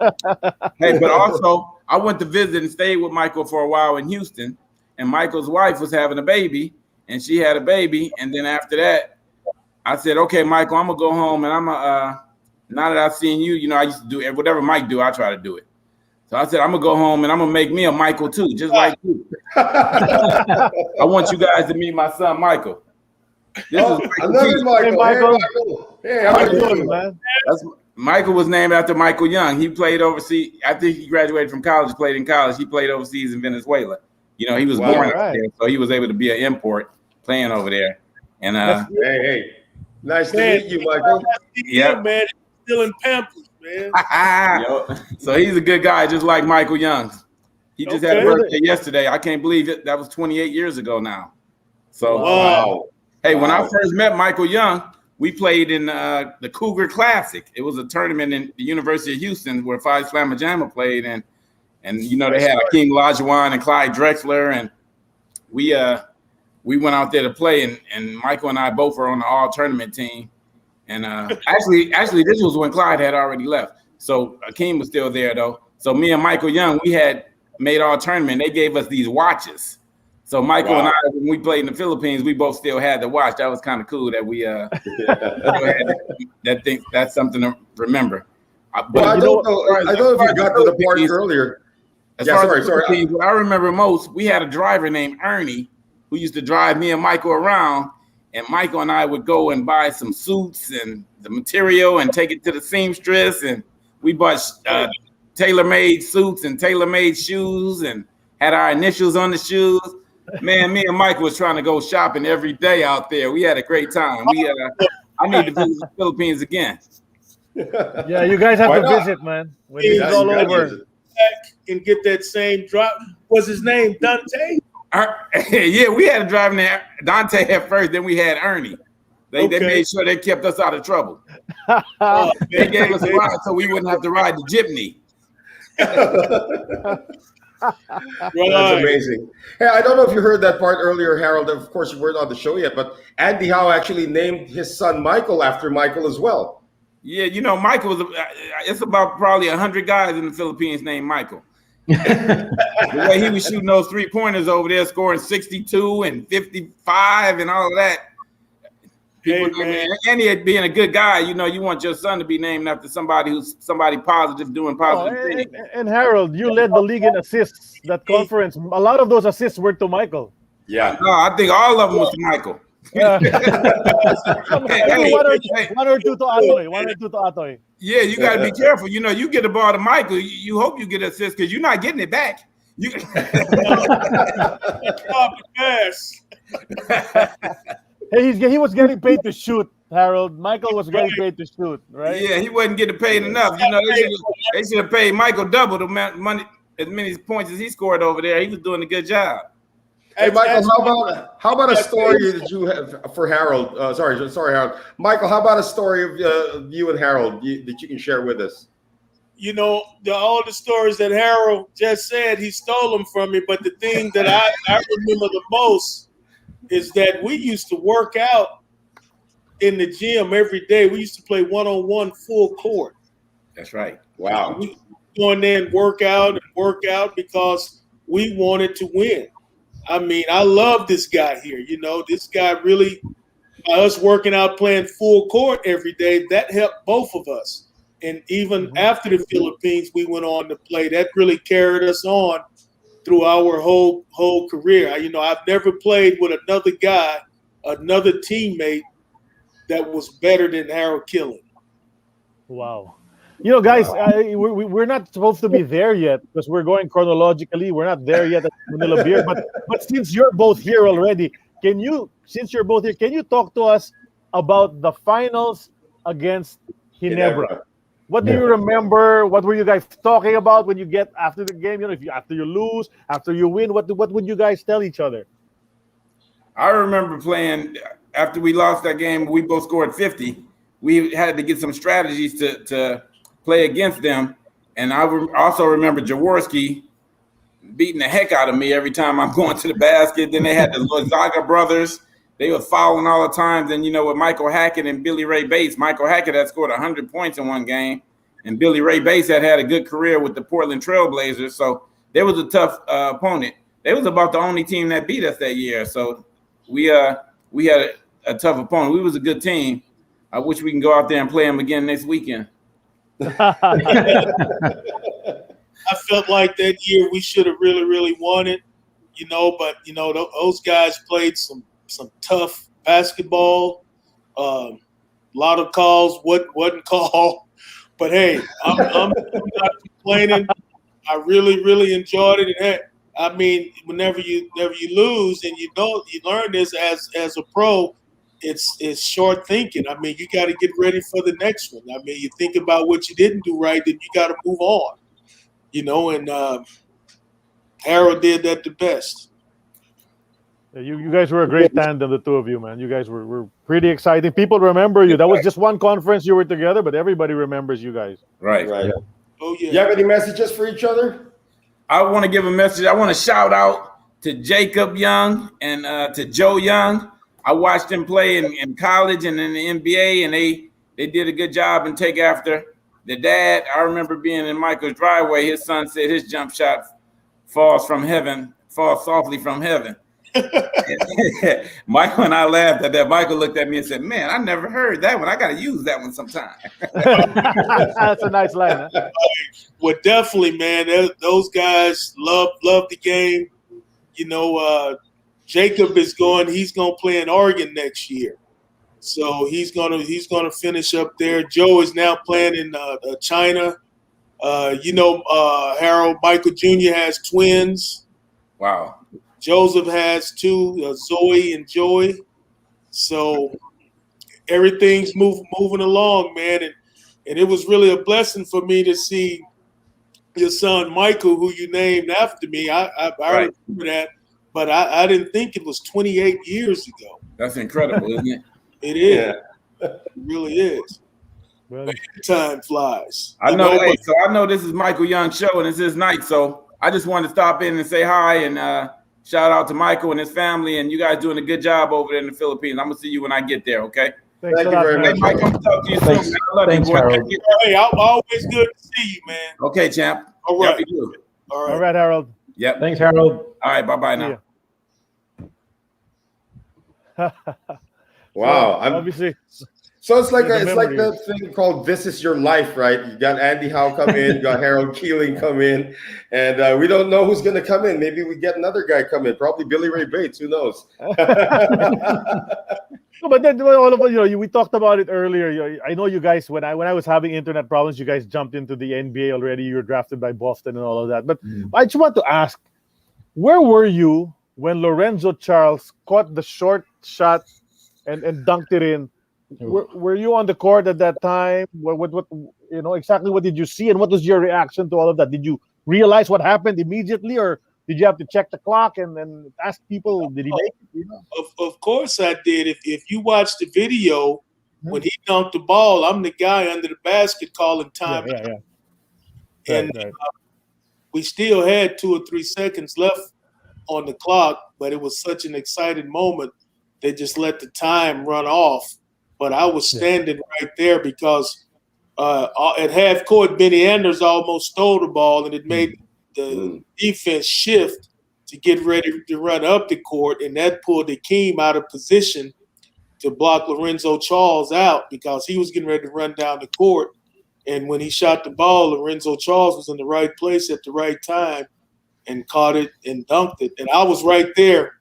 Hey, but also I went to visit and stayed with Michael for a while in Houston, and Michael's wife was having a baby, and she had a baby, and then after that, I said, "Okay, Michael, I'm gonna go home, and now that I've seen you, I used to do whatever Mike do, I try to do it. So I said, I'm gonna go home and I'm gonna make me a Michael too, just like you. I want you guys to meet my son, Michael. I love it, Michael. Hey, how are you doing, man? Michael was named after Michael Young. He played overseas. After he graduated from college, played in college. He played overseas in Venezuela. He was born out there, so he was able to be an import playing over there. And hey, nice to meet you, Michael. Yeah, man, still in Pampers, man. So he's a good guy, just like Michael Young. He just had a birthday yesterday. I can't believe it. That was 28 years ago now. So, wow. Hey, when I first met Michael Young, we played in the Cougar Classic. It was a tournament in the University of Houston where Phi Slamma Jamma played, and they had King Olajuwon and Clyde Drexler, and we went out there to play, and Michael and I both were on the all tournament team. And actually, this was when Clyde had already left. So Akeem was still there though. So me and Michael Young, we had made all tournament. They gave us these watches. So Michael and I, when we played in the Philippines, we both still had the watch. That was kind of cool that we had that thing. That's something to remember. But I don't know if you got to the part earlier. Sorry. What I remember most, we had a driver named Ernie who used to drive me and Michael around, and Michael and I would go and buy some suits and the material and take it to the seamstress, and we bought tailor-made suits and tailor-made shoes and had our initials on the shoes. Man, me and Michael was trying to go shopping every day out there. We had a great time. I need to visit the Philippines again. Yeah, you guys have to visit, man. When it's all over. And get that same drop. Was his name Dante? Yeah, we had a driver named Dante at first. Then we had Ernie. They made sure they kept us out of trouble. They gave us a ride so we wouldn't have to ride the jeepney. That's amazing. Hey, I don't know if you heard that part earlier, Harold. Of course, you weren't on the show yet, but Andy Howe actually named his son Michael after Michael as well. Yeah, Michael was. It's about probably 100 guys in the Philippines named Michael. The way he was shooting those 3-pointers over there, scoring 62 and 55 and all of that. And he being a good guy, you want your son to be named after somebody positive, doing positive things. And Harold, you led the league in assists. That conference, a lot of those assists were to Michael. Yeah. No, I think all of them was to Michael. One or two to Atoy. Yeah, you got to be careful. You get the ball to Michael, you hope you get an assist because you're not getting it back. Hey, he was getting paid to shoot, Harold. Michael was getting paid to shoot, right? Yeah, he wasn't getting paid enough. They should have paid Michael double the money, as many points as he scored over there. He was doing a good job. Hey, Michael, how about a story that you have for Harold? Sorry, Harold. Michael, how about a story of you and Harold that you can share with us? All the stories that Harold just said, he stole them from me. But the thing that I remember the most is that we used to work out in the gym every day. We used to play one-on-one full court. That's right. Wow. We go in there and work out because we wanted to win. I mean, I love this guy here. This guy really, by us working out, playing full court every day, that helped both of us. And even after the Philippines, we went on to play. That really carried us on through our whole career. I've never played with another guy, another teammate that was better than Harold Killen. Wow. Guys, we're not supposed to be there yet because we're going chronologically. We're not there yet at Manila Beer. But since you're both here already, can you talk to us about the finals against Ginebra? What do you remember? What were you guys talking about when you get after the game? After you lose, after you win, what would you guys tell each other? I remember playing after we lost that game. We both scored 50. We had to get some strategies to play against them, And I also remember Jaworski beating the heck out of me every time I'm going to the basket. Then they had the Lozaga brothers. They were fouling all the time. Then, with Michael Hackett and Billy Ray Bates. Michael Hackett had scored 100 points in one game. And Billy Ray Bates had a good career with the Portland Trailblazers. So they was a tough opponent. They was about the only team that beat us that year. So we had a tough opponent. We was a good team. I wish we can go out there and play them again next weekend. I felt like that year we should have really, really won it, but those guys played some tough basketball. A lot of calls wasn't called, but hey, I'm not complaining. I really, really enjoyed it. And I mean, whenever you lose, and you learn this as a pro, it's short thinking. I mean, you got to get ready for the next one. I mean, you think about what you didn't do right, then you got to move on. And Harold did that the best. Yeah, you guys were a great tandem, the two of you, man. You guys were pretty exciting. People remember you. That was just one conference you were together, but everybody remembers you guys. Right. Yeah. Oh, yeah. You have any messages for each other? I want to give a message. I want to shout out to Jacob Young and to Joe Young. I watched them play in college and in the NBA, and they did a good job and take after the dad. I remember being in Michael's driveway. His son said his jump shot falls softly from heaven. Michael and I laughed at that. Michael looked at me and said, "Man, I never heard that one. I got to use that one sometime." That's a nice line. Huh? Well, definitely, man. Those guys love the game. Jacob is going. He's going to play in Oregon next year. So he's gonna finish up there. Joe is now playing in China. Harold Michael Jr. has twins. Wow. Joseph has two, Zoe and Joey. So everything's moving along, man. And it was really a blessing for me to see your son Michael, who you named after me. I remember that, but I didn't think it was 28 years ago. That's incredible, isn't it? It is. Yeah. It really is. Well, time flies. I know this is Michael Young's show and it's his night, so I just wanted to stop in and say hi and shout out to Michael and his family, and you guys doing a good job over there in the Philippines. I'm gonna see you when I get there, okay? Thank you very much. Hey, Mike, I'm gonna talk to you soon. Thanks. Man. I love Thanks, you, boy. Harold. Hey, always good to see you, man. Okay, champ. All right. all right, Harold. Yep. Thanks, Harold. All right, bye-bye now. Wow. Obviously. So it's like Yeah, like that thing called "This Is Your Life," right? You got Andy Howe come in, you got Harold Keeling come in, and we don't know who's going to come in. Maybe we get another guy come in, probably Billy Ray Bates. Who knows? No, but then all of we talked about it earlier. I know you guys when I was having internet problems, you guys jumped into the NBA already. You were drafted by Boston and all of that. But I just want to ask, where were you when Lorenzo Charles caught the short shot and dunked it in? Were you on the court at that time? What exactly what did you see, and what was your reaction to all of that? Did you realize what happened immediately, or did you have to check the clock and ask people, did he make it? Of course I did. If you watch the video, when he dunked the ball, I'm the guy under the basket calling time. Yeah. And we still had 2 or 3 seconds left on the clock, but it was such an exciting moment. They just let the time run off. But I was standing right there because at half court, Benny Anders almost stole the ball, and it made the defense shift to get ready to run up the court, and that pulled Akeem out of position to block Lorenzo Charles out because he was getting ready to run down the court. And when he shot the ball, Lorenzo Charles was in the right place at the right time and caught it and dunked it. And I was right there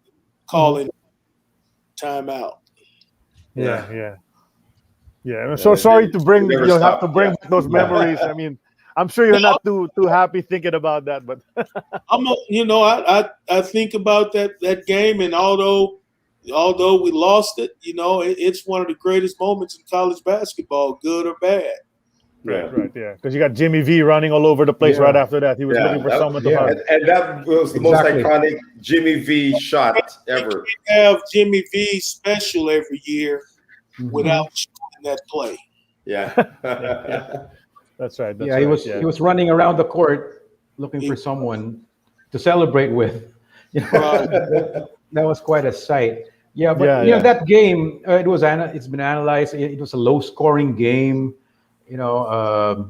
calling timeout. Yeah. I'm so sorry to bring have to bring back those memories. I mean, I'm sure you're not too happy thinking about that, but I think about that game, and although we lost it, it's one of the greatest moments in college basketball, good or bad. Right, because you got Jimmy V running all over the place right after that. He was looking for someone to hug. And that was the most iconic Jimmy V shot ever. We have Jimmy V special every year without shooting that play. Yeah. That's right. That's Yeah, right. he was running around the court looking for someone to celebrate with. That was quite a sight. Yeah, but Yeah, you know yeah. that game, it's been analyzed. It was a low-scoring game. You know,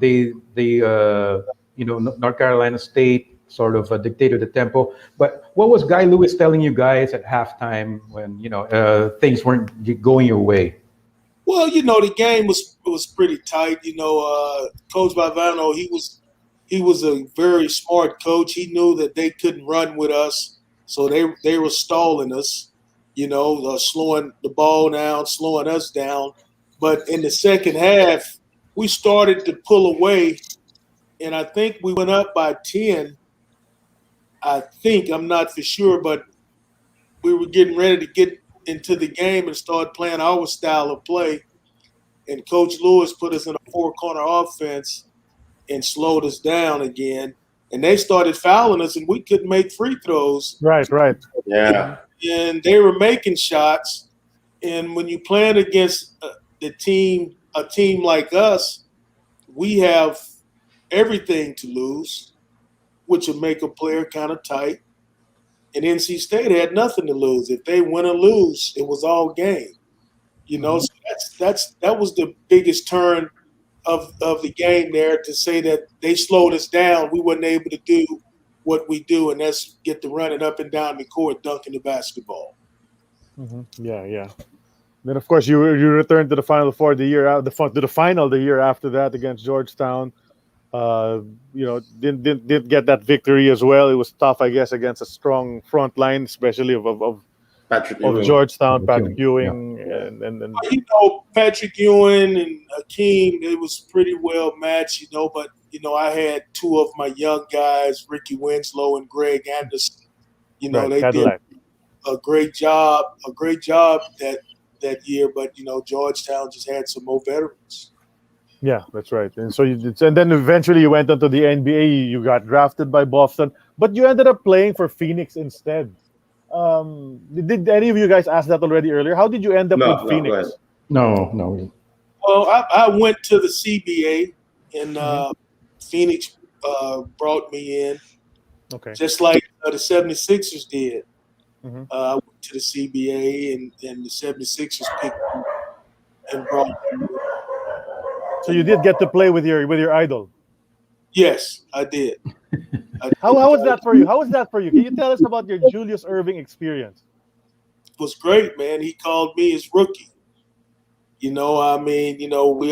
North Carolina State sort of dictated the tempo. But what was Guy Lewis telling you guys at halftime when things weren't going your way? Well, the game was pretty tight. Coach Bavano, he was a very smart coach. He knew that they couldn't run with us, so they were stalling us. Slowing the ball down, slowing us down. But in the second half, we started to pull away, and I think we went up by 10. I think, I'm not for sure, but we were getting ready to get into the game and start playing our style of play. And Coach Lewis put us in a four-corner offense and slowed us down again. And they started fouling us, and we couldn't make free throws. Right. Yeah. And they were making shots. And when you playing against a team like us, we have everything to lose, which would make a player kind of tight. And NC State had nothing to lose. If they win or lose, it was all game. So that was the biggest turn of the game there, to say that they slowed us down. We weren't able to do what we do, and that's get to running up and down the court, dunking the basketball. Yeah. Then of course you returned to the Final Four the year out, to the final the year after that against Georgetown. Didn't get that victory as well. It was tough, I guess, against a strong front line, especially of Georgetown, Patrick Ewing, and Patrick Ewing and Hakeem, it was pretty well matched, but I had two of my young guys, Ricky Winslow and Greg Anderson. They Cadillac. did a great job that year, but Georgetown just had some more veterans. Yeah, that's right. And so and then eventually you went on to the NBA. You got drafted by Boston, but you ended up playing for Phoenix instead. Did any of you guys ask that already earlier? How did you end up with Phoenix? No. Well, I went to the CBA, and Phoenix brought me in. Okay. Just like the 76ers did. I went to the CBA, and the 76ers picked me and brought me in. So you did get to play with your idol. Yes, I did. How was that for you? How was that for you? Can you tell us about your Julius Irving experience? It was great, man. He called me his rookie. We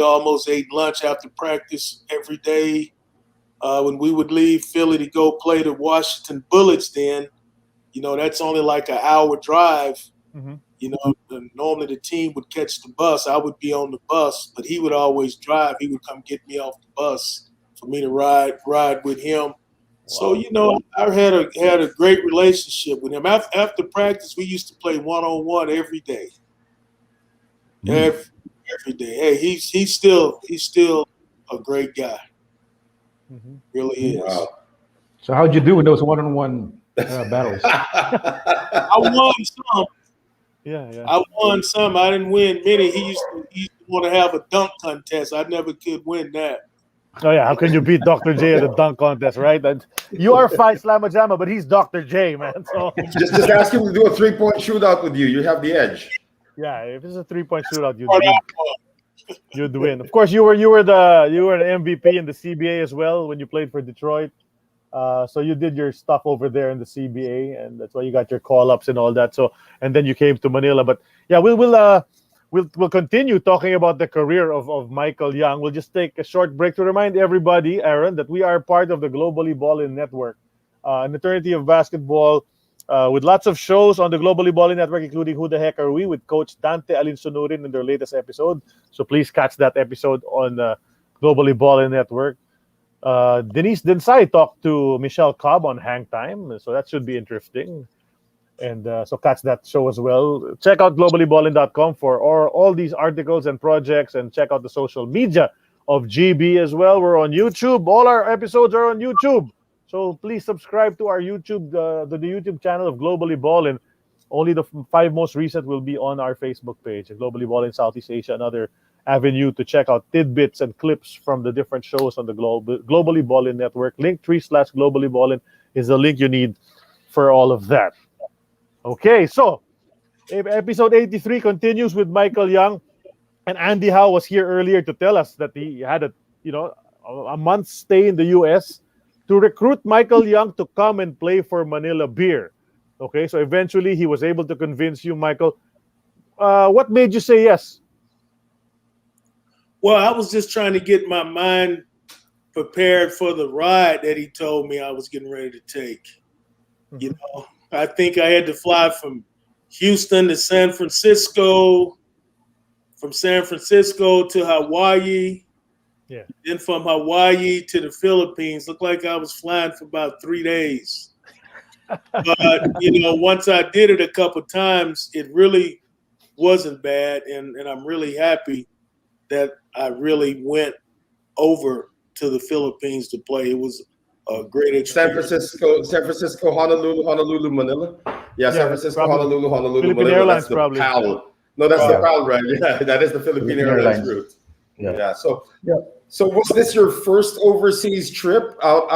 almost ate lunch after practice every day. When we would leave Philly to go play the Washington Bullets, then, that's only like an hour drive. Normally the team would catch the bus. I would be on the bus, but he would always drive. He would come get me off the bus for me to ride with him. Wow. So, I had a great relationship with him. After practice, we used to play one-on-one every day. Every day. Hey, he's still a great guy. Really is. Wow. So how'd you do in those one-on-one battles? I won some. Yeah. I won some. I didn't win many. He used to want to have a dunk contest. I never could win that. Oh yeah, how can you beat Dr. J at a dunk contest, right? And you are Phi Slamma Jamma, but he's Dr. J, man. So just ask him to do a 3-point shootout with you. You have the edge. Yeah, if it's a 3-point shootout, you'd win. Of course, you were the MVP in the CBA as well when you played for Detroit. So you did your stuff over there in the CBA, and that's why you got your call-ups and all that. So, and then you came to Manila. But yeah, we'll continue talking about the career of Michael Young. We'll just take a short break to remind everybody, Aaron, that we are part of the Globally Ballin Network, an eternity of basketball, with lots of shows on the Globally Ballin Network, including Who the Heck Are We with Coach Dante Alinsunurin in their latest episode. So please catch that episode on the Globally Ballin Network. Denise Densai talked to Michelle Cobb on Hang Time, so that should be interesting. And so catch that show as well. Check out globallyballin.com for all these articles and projects, and check out the social media of GB as well. We're on YouTube. All our episodes are on YouTube. So please subscribe to our YouTube, the YouTube channel of Globally Ballin. Only the 5 most recent will be on our Facebook page, Globally Ballin Southeast Asia and other avenue to check out tidbits and clips from the different shows on the Globally Ballin Network. Linktree/Globally Ballin is the link you need for all of that. Okay, so episode 83 continues with Michael Young, and Andy Howe was here earlier to tell us that he had a month's stay in the U.S. to recruit Michael Young to come and play for Manila Beer. Okay, so eventually he was able to convince you, Michael. What made you say yes? Well, I was just trying to get my mind prepared for the ride that he told me I was getting ready to take. You know, I think I had to fly from Houston to San Francisco, from San Francisco to Hawaii, then from Hawaii to the Philippines. Looked like I was flying for about 3 days. But, once I did it a couple times, it really wasn't bad, and I'm really happy that I really went over to the Philippines to play. It was a great experience. San Francisco, Honolulu, Manila. Yeah, San Francisco, probably. Honolulu, Philippine Manila. Airlines, That's the probably. PAL. No, that's the PAL, right? Yeah, that is the Philippine Airlines route. Yeah. So was this your first overseas trip out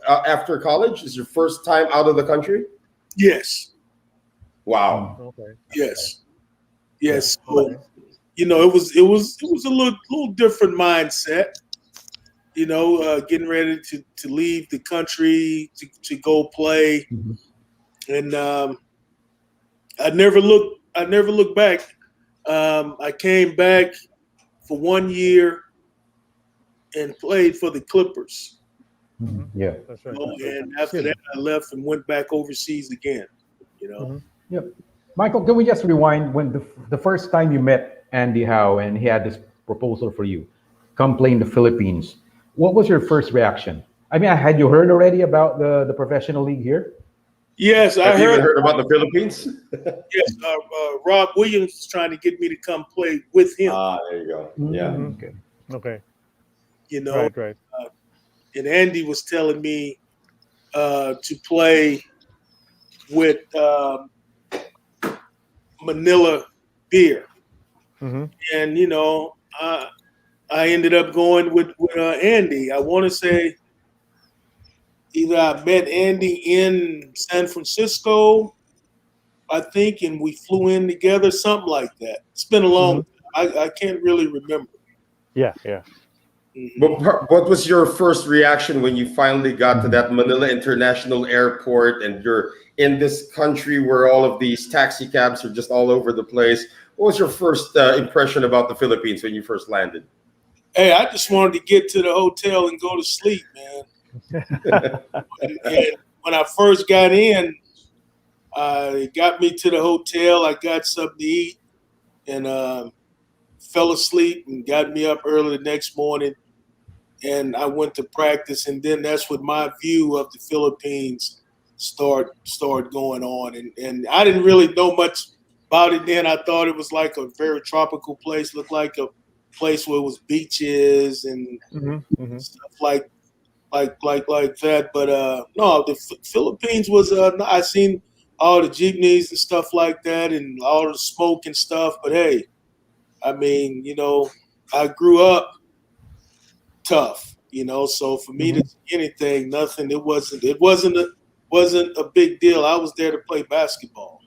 after college? Is your first time out of the country? Yes. Wow. Okay. Yes. So, it was a little different mindset. Getting ready to leave the country to go play, and I never looked back. I came back for 1 year and played for the Clippers. Yeah, That's right. And after that, I left and went back overseas again. Yep. Michael, can we just rewind when the first time you met Andy Howe and he had this proposal for you, come play in the Philippines? What was your first reaction? I mean, had you heard already about the professional league here? Yes, I Have you even heard heard about the Philippines? Yes, Rob Williams was trying to get me to come play with him. There you go. Yeah. Okay. Right. And Andy was telling me to play with Manila Beer, and I ended up going with Andy. I want to say either I met Andy in San Francisco, I think, and we flew in together, something like that. It's been a long time. I can't really remember. Yeah. But what was your first reaction when you finally got to that Manila International Airport and you're in this country where all of these taxi cabs are just all over the place? What was your first impression about the Philippines when you first landed? Hey, I just wanted to get to the hotel and go to sleep, man. and when I first got in, it got me to the hotel. I got something to eat and fell asleep and got me up early the next morning. And I went to practice, and then that's when my view of the Philippines started going on. And I didn't really know much about it then. I thought it was like a very tropical place, looked like a place where it was beaches and stuff like that. But no, the Philippines was. I seen all the jeepneys and stuff like that, and all the smoke and stuff. But hey, I mean, I grew up tough, So for me to see anything, nothing. It wasn't a big deal. I was there to play basketball.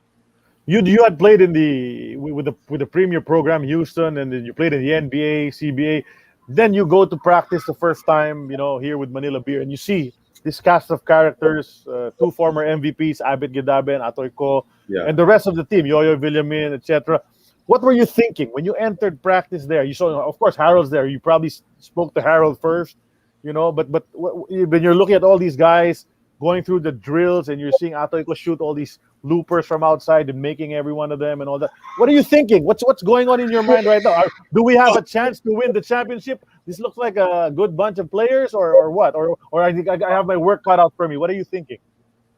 You had played with the premier program Houston, and then you played in the NBA, CBA. Then you go to practice the first time, here with Manila Beer, and you see this cast of characters, 2 former MVPs, Abit Gidabe and Atoy Ko, and the rest of the team, Yoyo Villamin, etc. What were you thinking when you entered practice there? You saw, of course, Harold's there. You probably spoke to Harold first, But when you're looking at all these guys going through the drills and you're seeing Atoy Ko shoot all these loopers from outside and making every one of them and all that, what are you thinking? What's going on in your mind right now? Do we have a chance to win the championship? This looks like a good bunch of players, or what? Or I think I have my work cut out for me. What are you thinking?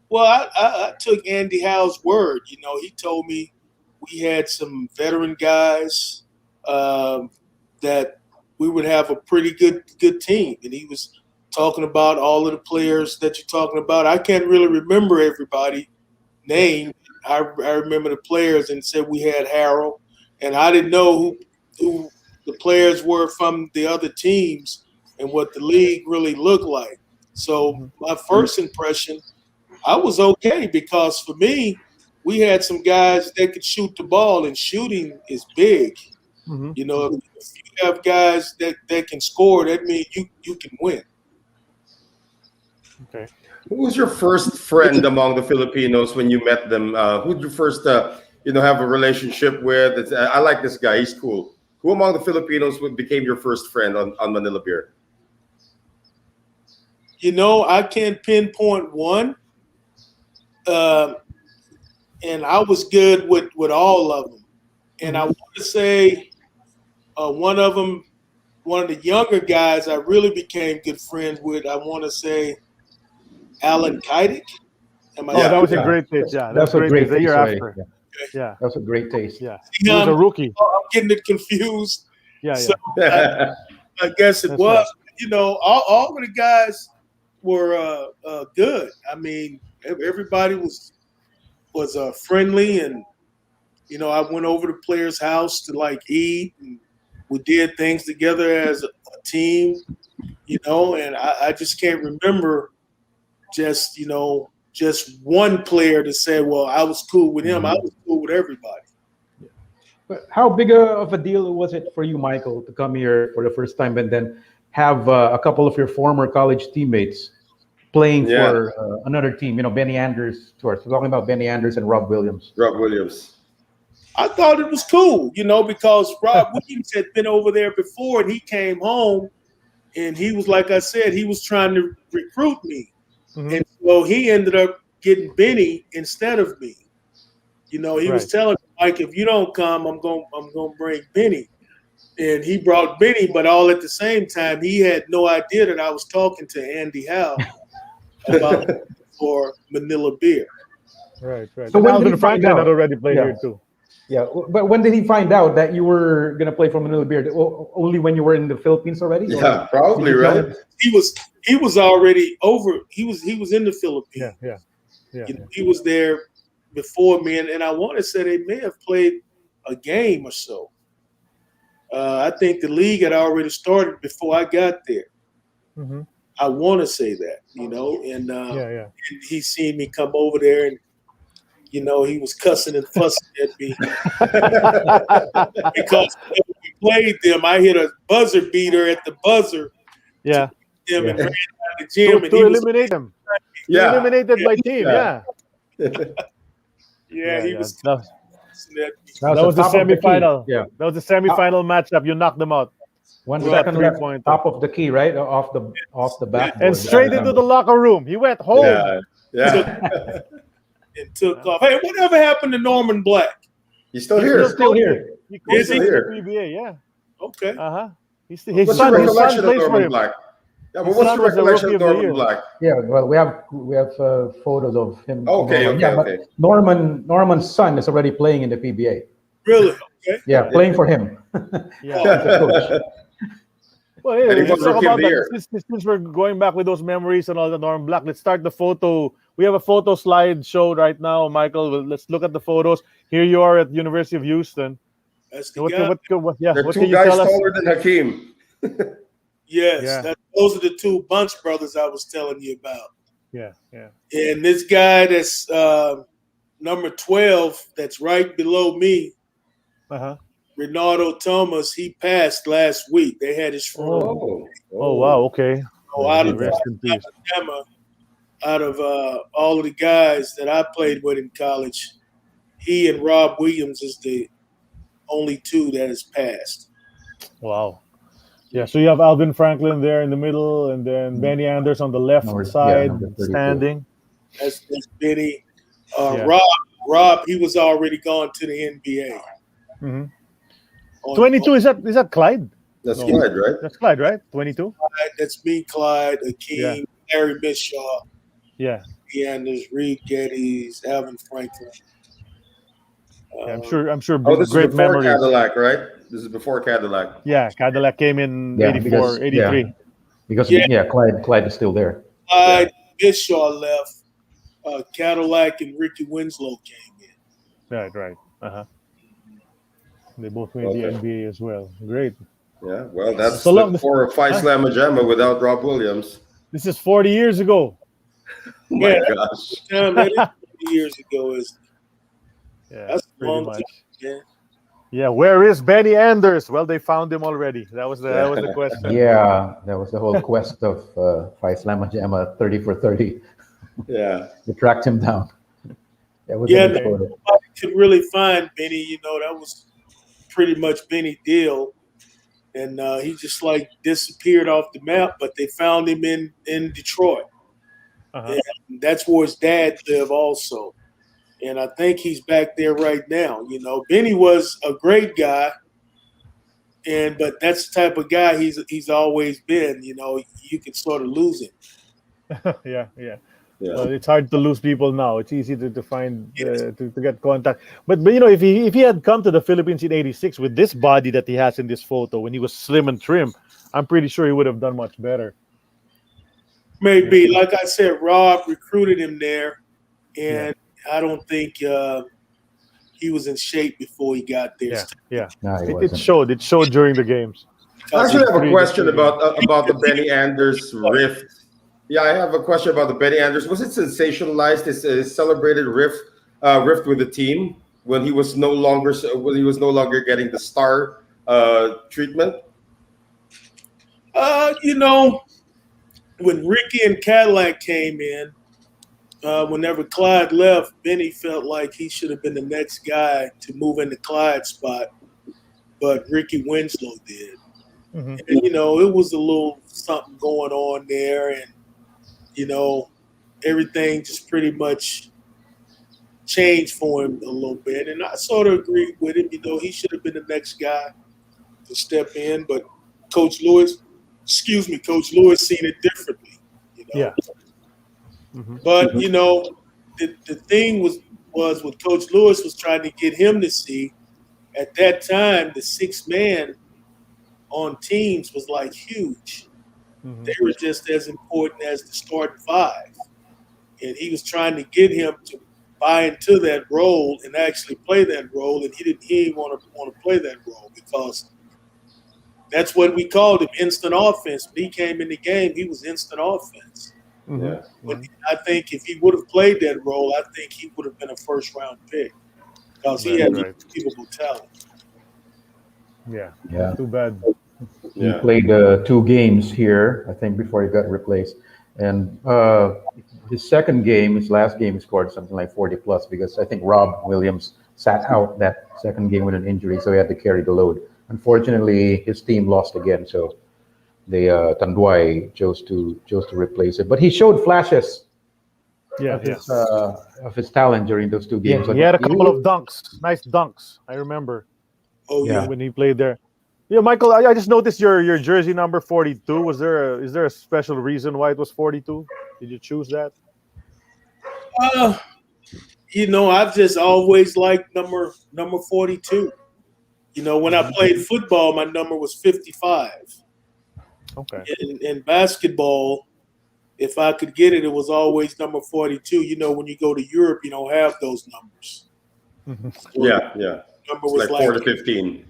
Well, I took Andy Howe's word. He told me we had some veteran guys that we would have a pretty good team. And he was talking about all of the players that you're talking about. I can't really remember everybody name. I remember the players and said we had Harold, and I didn't know who the players were from the other teams and what the league really looked like. So my first impression, I was okay because for me, we had some guys that could shoot the ball, and shooting is big. You know, if you have guys that can score, that means you can win. Okay. Who was your first friend among the Filipinos when you met them? Who did you first, have a relationship with? I like this guy. He's cool. Who among the Filipinos became your first friend on Manila Beer? You know, I can't pinpoint one. And I was good with all of them. And I want to say one of them, one of the younger guys I really became good friends with, I want to say Alan Keidick. That was a great taste. Yeah, that's a great taste. The taste. year Right? after. Yeah. That's a great taste. Yeah. He was a rookie. I'm getting it confused. Yeah, so I guess it was. Right. You know, all of the guys were good. I mean, everybody was friendly, and you know, I went over to players' house to like eat, and we did things together as a team. You know, and I just can't remember just one player to say, well, I was cool with him. I was cool with everybody. But how big of a deal was it for you, Michael, to come here for the first time and then have a couple of your former college teammates playing for another team? You know, Benny Anders. We're talking about Benny Anders and Rob Williams. Rob Williams. I thought it was cool, you know, because Rob Williams had been over there before, and he came home, and he was, like I said, he was trying to recruit me. And so he ended up getting Benny instead of me. You know, he was telling me, Mike, if you don't come, I'm going to bring Benny. And he brought Benny, but all at the same time, he had no idea that I was talking to Andy Howe about for Manila Beer. Right. So when did he Franklin find out? had already played here too. Yeah, but when did he find out that you were going to play for Manila Beer? Only when you were in the Philippines already? Yeah, probably, right? He was already over. He was in the Philippines. Yeah. You know, he was there before me, and I want to say they may have played a game or so. I think the league had already started before I got there. I want to say that, you know, and he seen me come over there, and you know, he was cussing and fussing at me because when we played them, I hit a buzzer beater at the buzzer. Yeah. And ran out of the gym to eliminate him. Yeah. He eliminated my team. Yeah. He was. That was the semifinal. Yeah. That was the semifinal matchup. You knocked them out. 1 second left, top of the key, right? Off the backboard. And straight into the locker room. He went home. Yeah. And took off. Hey, whatever happened to Norman Black? He's still here. He's still here. He's still here. PBA, yeah. Okay. His What's son, your his son recollection of plays for Norman him. Black? Yeah, but His what's son your was the recollection rookie of of the Norman year. Black? Yeah, well, we have photos of him. Okay. Norman's son is already playing in the PBA. Really? Okay. Yeah, playing for him. Yeah. Well, hey, And he let's was talk Rookie of about the Year. that. Since we're going back with those memories and all the Norman Black, let's start the photo. We have a photo slide show right now, Michael. Let's look at the photos. Here you are at the University of Houston. That's the What guy. can They're you two guys tell us? taller than Hakeem. Yes, those are the two Bunch brothers I was telling you about. Yeah. And this guy that's number 12, that's right below me, Renardo Thomas, he passed last week. They had his funeral. Oh wow, okay. Out of Alabama, out of all of the guys that I played with in college, he and Rob Williams is the only two that has passed. Wow. Yeah, so you have Alvin Franklin there in the middle, and then Benny Anders on the left side, standing. That's Benny. Rob, he was already gone to the NBA. 22, is that Clyde? That's Clyde, right? That's Clyde, right? 22? That's me, Clyde, Akeem, Larry Bishaw. Yeah. Anders, Reed Geddes, Alvin Franklin. I'm sure. This great is before memories. Cadillac, right? This is before Cadillac. Yeah, Cadillac came in 84, 83. Because Clyde is still there. Clyde, Bishaw left. Cadillac and Ricky Winslow came in. Right. They both made the NBA as well. Great. Yeah, well, that's So long- 4 or 5 Slamma Jamma without Rob Williams. This is 40 years ago. Oh my Yeah. gosh. That is 20 years ago. Yeah, That's a pretty long much. time, man. Yeah, where is Benny Anders? Well, they found him already. That was the question. Yeah, that was the whole quest of Phi Slamma Jamma 30 for 30. Yeah. They tracked him down. That was Yeah, a good photo. nobody could really find Benny. You know, that was pretty much Benny deal. And he just like disappeared off the map, but they found him in Detroit. Uh-huh. And that's where his dad lived also. And I think he's back there right now. You know, Benny was a great guy, but that's the type of guy he's always been. You know, you can sort of lose him. Yeah. Yeah. Well, it's hard to lose people now. It's easy to find to get contact. But you know, if he had come to the Philippines in '86 with this body that he has in this photo, when he was slim and trim, I'm pretty sure he would have done much better. Maybe, like I said, Rob recruited him there, and I don't think he was in shape before he got there. Yeah. No, he It wasn't. showed. It showed during the games. I actually have a Pretty- question about the Benny Anders rift. Yeah, I have a question about the Benny Anders. Was it sensationalized, this celebrated rift with the team when he was no longer getting the star treatment? You know, when Ricky and Cadillac came in, whenever Clyde left, Benny felt like he should have been the next guy to move into Clyde's spot, but Ricky Winslow did. Mhm. And, you know, it was a little something going on there, and, you know, everything just pretty much changed for him a little bit. And I sort of agreed with him. You know, he should have been the next guy to step in, but Coach Lewis seen it differently, you know. Yeah. Mhm. But, you know, the thing was what Coach Lewis was trying to get him to see, at that time, the 6 man on teams was like huge. Mhm. They were just as important as the starting 5. And he was trying to get him to buy into that role and actually play that role. And he didn't want to play that role because that's what we called him, instant offense. When he came in the game, he was instant offense. Mhm. Yeah. But I think if he would have played that role, I think he would have been a first-round pick because he had Right. unbelievable talent. Yeah. Yeah. Too bad. He Yeah. played 2 games here, I think, before he got replaced. And his last game, he scored something like 40 plus because I think Rob Williams sat out that second game with an injury, so he had to carry the load. Unfortunately, his team lost again, so they Tanduay chose to replace it. But he showed flashes Yeah. of his talent during those 2 games. He had a couple of dunks, nice dunks. I remember Oh, yeah. when he played there. Yeah, Michael, I just noticed your jersey number 42. Is there a special reason why it was 42? Did you choose that? You know, I've just always liked number 42. You know, when I played football, my number was 55. Okay. In basketball, if I could get it, it was always number 42. You know, when you go to Europe, you don't have those numbers. Yeah. Number It's was like 4 to 15.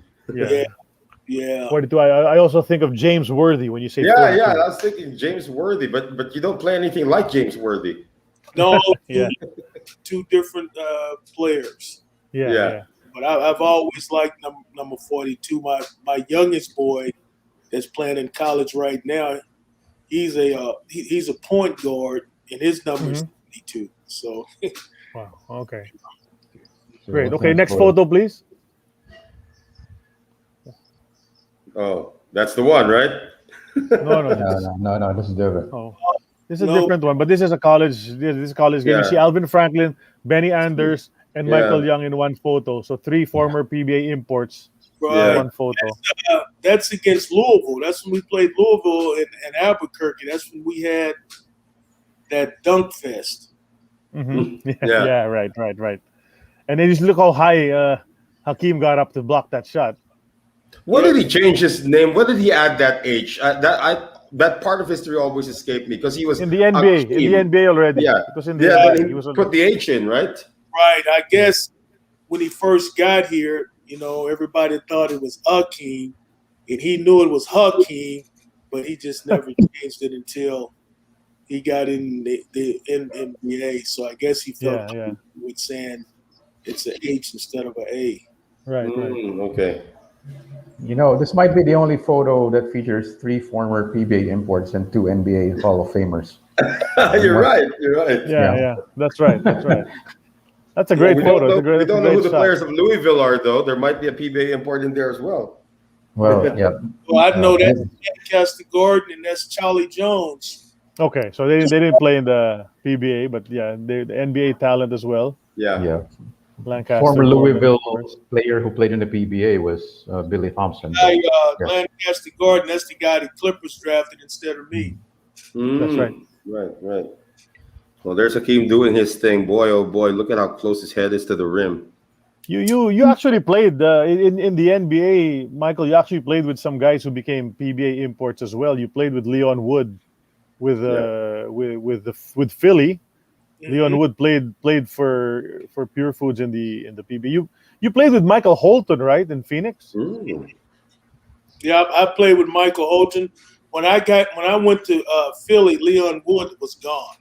Yeah. 42. I also think of James Worthy when you say 42. Yeah. I was thinking James Worthy, but you don't play anything like James Worthy. No, Yeah. two different players. Yeah. But I've always liked number 42. My youngest boy that's playing in college right now, he's a point guard, and his number is 42. So Wow. Okay. Great. Okay. Next photo, please. Oh, that's the one, right? No, this is different. Oh, this is a different one, but this is a college. This is a college game. Yeah. You see Alvin Franklin, Benny Anders, and Yeah. Michael Young in one photo. So 3 former PBA imports in Yeah. one photo. that's against Louisville. That's when we played Louisville and Albuquerque. That's when we had that dunk fest. Mhm. Yeah. Yeah. Right. And then just look how high Hakeem got up to block that shot. What did he change his name? What did he add that H? That part of history always escaped me because he was In the NBA. Hakeem. In the NBA already. Yeah. It was in the Yeah, NBA. but He was he put the H in, right? Right. I guess when he first got here, you know, everybody thought it was Akeem, and he knew it was Hakeem, but he just never changed it until he got in the NBA. So I guess he felt comfortable with saying it's an H instead of an A. Right. Okay. This might be the only photo that features 3 former PBA imports and 2 NBA Hall of Famers. You're right. Yeah. That's right. That's a great photo. We don't know who the players of Louisville are, though. There might be a PBA import in there as well. Well, yeah. Well, I know that's Lancaster Gordon and that's Charlie Jones. Okay, so they didn't play in the PBA, but yeah, they're the NBA talent as well. Yeah. Lancaster Former Gordon, Louisville player who played in the PBA was Billy Thompson. Lancaster Gordon, that's the guy the Clippers drafted instead of me. That's right. Right. Well, there's Hakeem doing his thing. Boy, oh boy, look at how close his head is to the rim. You actually played in the NBA, Michael. You actually played with some guys who became PBA imports as well. You played with Leon Wood, with Philly. Mm-hmm. Leon Wood played for Pure Foods in the PBA. You played with Michael Holton, right, in Phoenix? Mm. Yeah, I played with Michael Holton. When I went to Philly, Leon Wood was gone.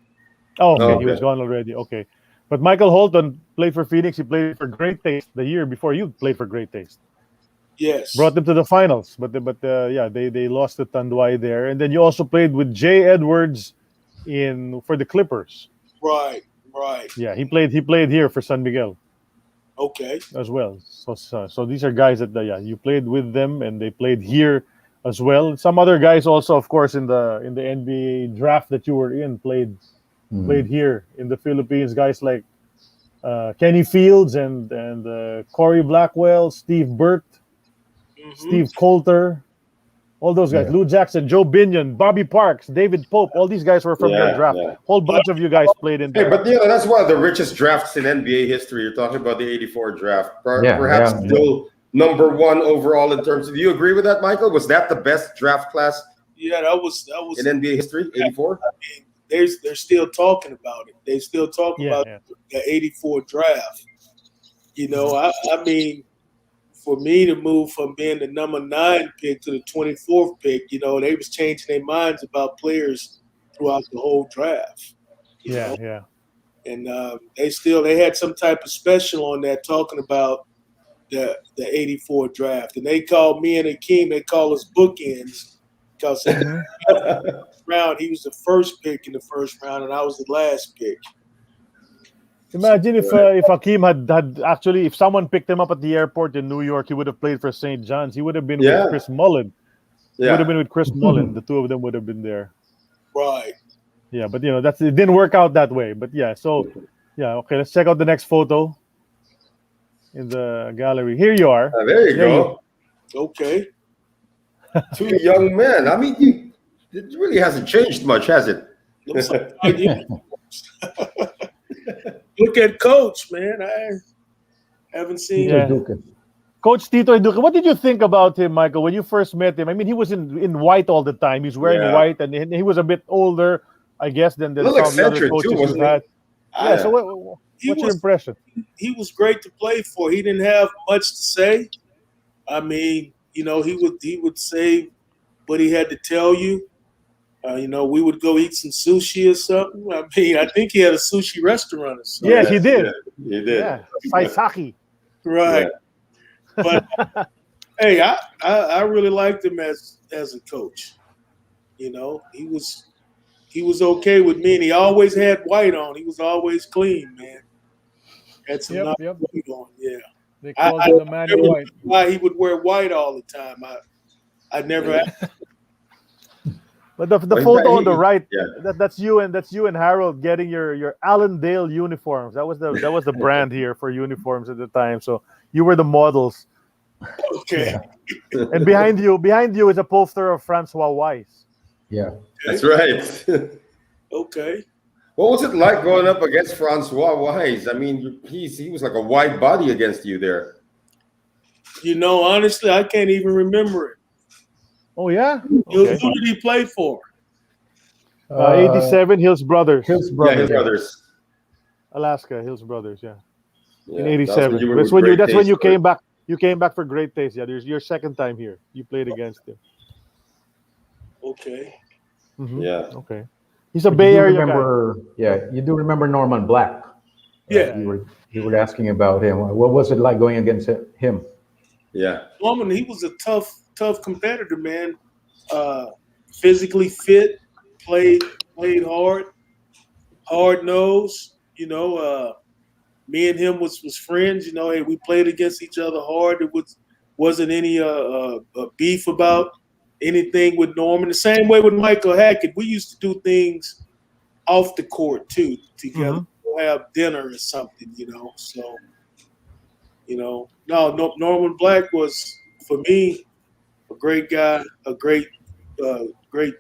Oh, okay. He was gone already. Okay. But Michael Holton played for Phoenix. He played for Great Taste the year before you played for Great Taste. Yes. Brought them to the finals, but they lost to Tanduay there. And then you also played with Jay Edwards for the Clippers. Right. Yeah, he played here for San Miguel. Okay. As well. So these are guys that you played with them, and they played here as well. Some other guys also, of course, in the NBA draft that you were in played here in the Philippines. Guys like Kenny Fields and Corey Blackwell, Steve Burt, Steve Coulter, all those guys. Lou Jackson, Joe Binion, Bobby Parks, David Pope. All these guys were from their draft. Whole bunch of you guys played in there. Hey, but that's one of the richest drafts in NBA history. You're talking about the '84 draft, perhaps still number 1 overall in terms of. Do you agree with that, Michael? Was that the best draft class? Yeah, that was in NBA history. '84. I mean, they're still talking about it. They still talk about the '84 draft. I mean, for me to move from being the number 9 pick to the 24th pick, they was changing their minds about players throughout the whole draft. Yeah. And they had some type of special on that talking about the '84 draft, and they called me and Hakeem. They call us bookends because round he was the first pick in the first round, and I was the last pick. Imagine if Hakeem had actually, if someone picked him up at the airport in New York, he would have played for St. John's. He would have been with Chris Mullen. He would have been with Chris Mullen. The two of them would have been there. Right. Yeah, but it didn't work out that way. But okay. Let's check out the next photo in the gallery. Here you are. There you go. Okay. 2 young men. I mean, it really hasn't changed much, has it? Looks like look at Coach, man. I haven't seen Coach Tito Duque. What did you think about him, Michael, when you first met him? I mean, he was in white all the time. He's wearing white, and he was a bit older, I guess, than some of the other coaches you've had. Yeah. So what's your impression? He was great to play for. He didn't have much to say. I mean, he would say what he had to tell you. We would go eat some sushi or something. I mean, I think he had a sushi restaurant or something. Yes, he did. He did. Yeah, Saisaki. Right. Yeah. But hey, I really liked him as a coach. He was okay with me, and he always had white on. He was always clean, man. Had some nice white on. Yeah. They called him the man in white. Why he would wear white all the time? I never asked. But the photo on the right, that's you and Harold getting your Allendale uniforms. That was the brand here for uniforms at the time. So you were the models. Okay. And behind you is a poster of Francois Weiss. Yeah. That's right. Okay. What was it like going up against Francois Weiss? I mean, he was like a wide body against you there. Honestly, I can't even remember it. Oh, yeah? Okay. Who did he play for? 87, Hills Brothers. Hills Brothers. Alaska, Hills Brothers, yeah. Yeah, in 87. That's when you came back. You came back for Great Taste. Yeah, there's your second time here. You played against him. Okay. Mhm. Yeah. Okay. He's a But Bay you do Area guy. remember, yeah, you do remember Norman Black. Yeah. You were asking about him. What was it like going against him? Yeah. Norman, he was a tough competitor, man. Physically fit, played hard nosed. Me and him was friends. Hey, we played against each other hard. It wasn't any beef about anything with Norman. The same way with Michael Hackett. We used to do things off the court too together. We'll have dinner or something. So no, Norman Black was for me a great guy, a great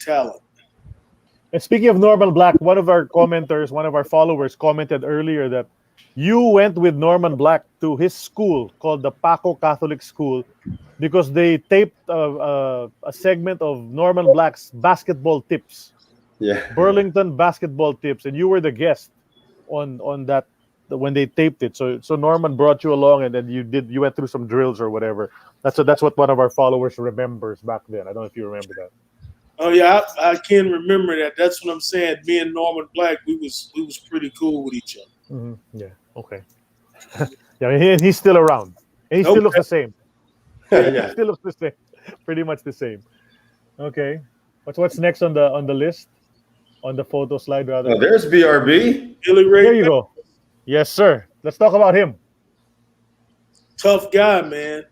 talent. And speaking of Norman Black, one of our followers commented earlier that you went with Norman Black to his school called the Paco Catholic School because they taped a segment of Norman Black's basketball tips, Yeah. Burlington basketball tips, and you were the guest on that when they taped it. So Norman brought you along, and then you went through some drills or whatever. That's what one of our followers remembers back then. I don't know if you remember that. Oh yeah, I can remember that. That's what I'm saying. Me and Norman Black, we was pretty cool with each other. Mm-hmm. Yeah. Okay. Yeah, and he's still around. And he still looks the same. Yeah. Still looks the same. Pretty much the same. Okay. What's next on the list? On the photo slide, rather. Oh, there's BRB. Billy Ray. There you go. Yes, sir. Let's talk about him. Tough guy, man.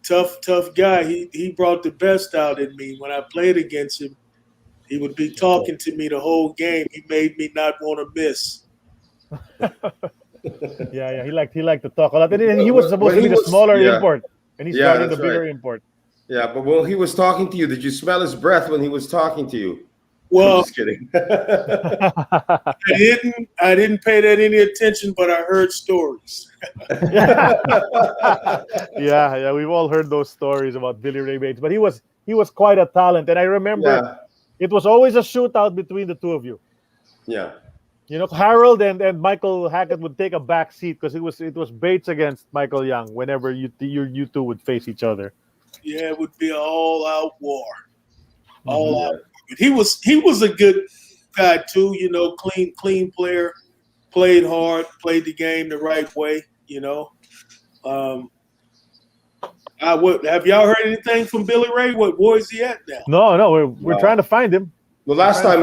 Tough guy. He brought the best out in me. When I played against him, he would be talking to me the whole game. He made me not want to miss. Yeah. He liked to talk a lot. And he was supposed to be the smaller import. And he started the bigger import. Yeah, but when he was talking to you, did you smell his breath when he was talking to you? Well, I'm just kidding. I didn't pay that any attention, but I heard stories. Yeah, we've all heard those stories about Billy Ray Bates, but he was quite a talent, and I remember it was always a shootout between the two of you. Yeah. Harold and Michael Hackett would take a back seat because it was Bates against Michael Young whenever you two would face each other. Yeah, it would be an all-out war. All out. He was a good guy too, clean player, played hard, played the game the right way, Have y'all heard anything from Billy Ray? Where is he at now? No, we're trying to find him. The last time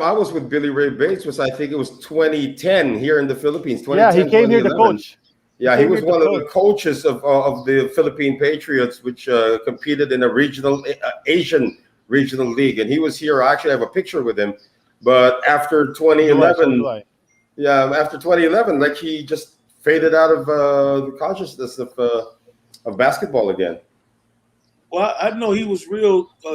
I was with Billy Ray Bates was, I think it was 2010 here in the Philippines. Yeah, he came here to coach. Yeah, he was one of the coaches of the Philippine Patriots, which competed in a regional Asian regional league, and he was here. I actually have a picture with him. But after 2011, like he just faded out of the consciousness of basketball again. Well, I know he was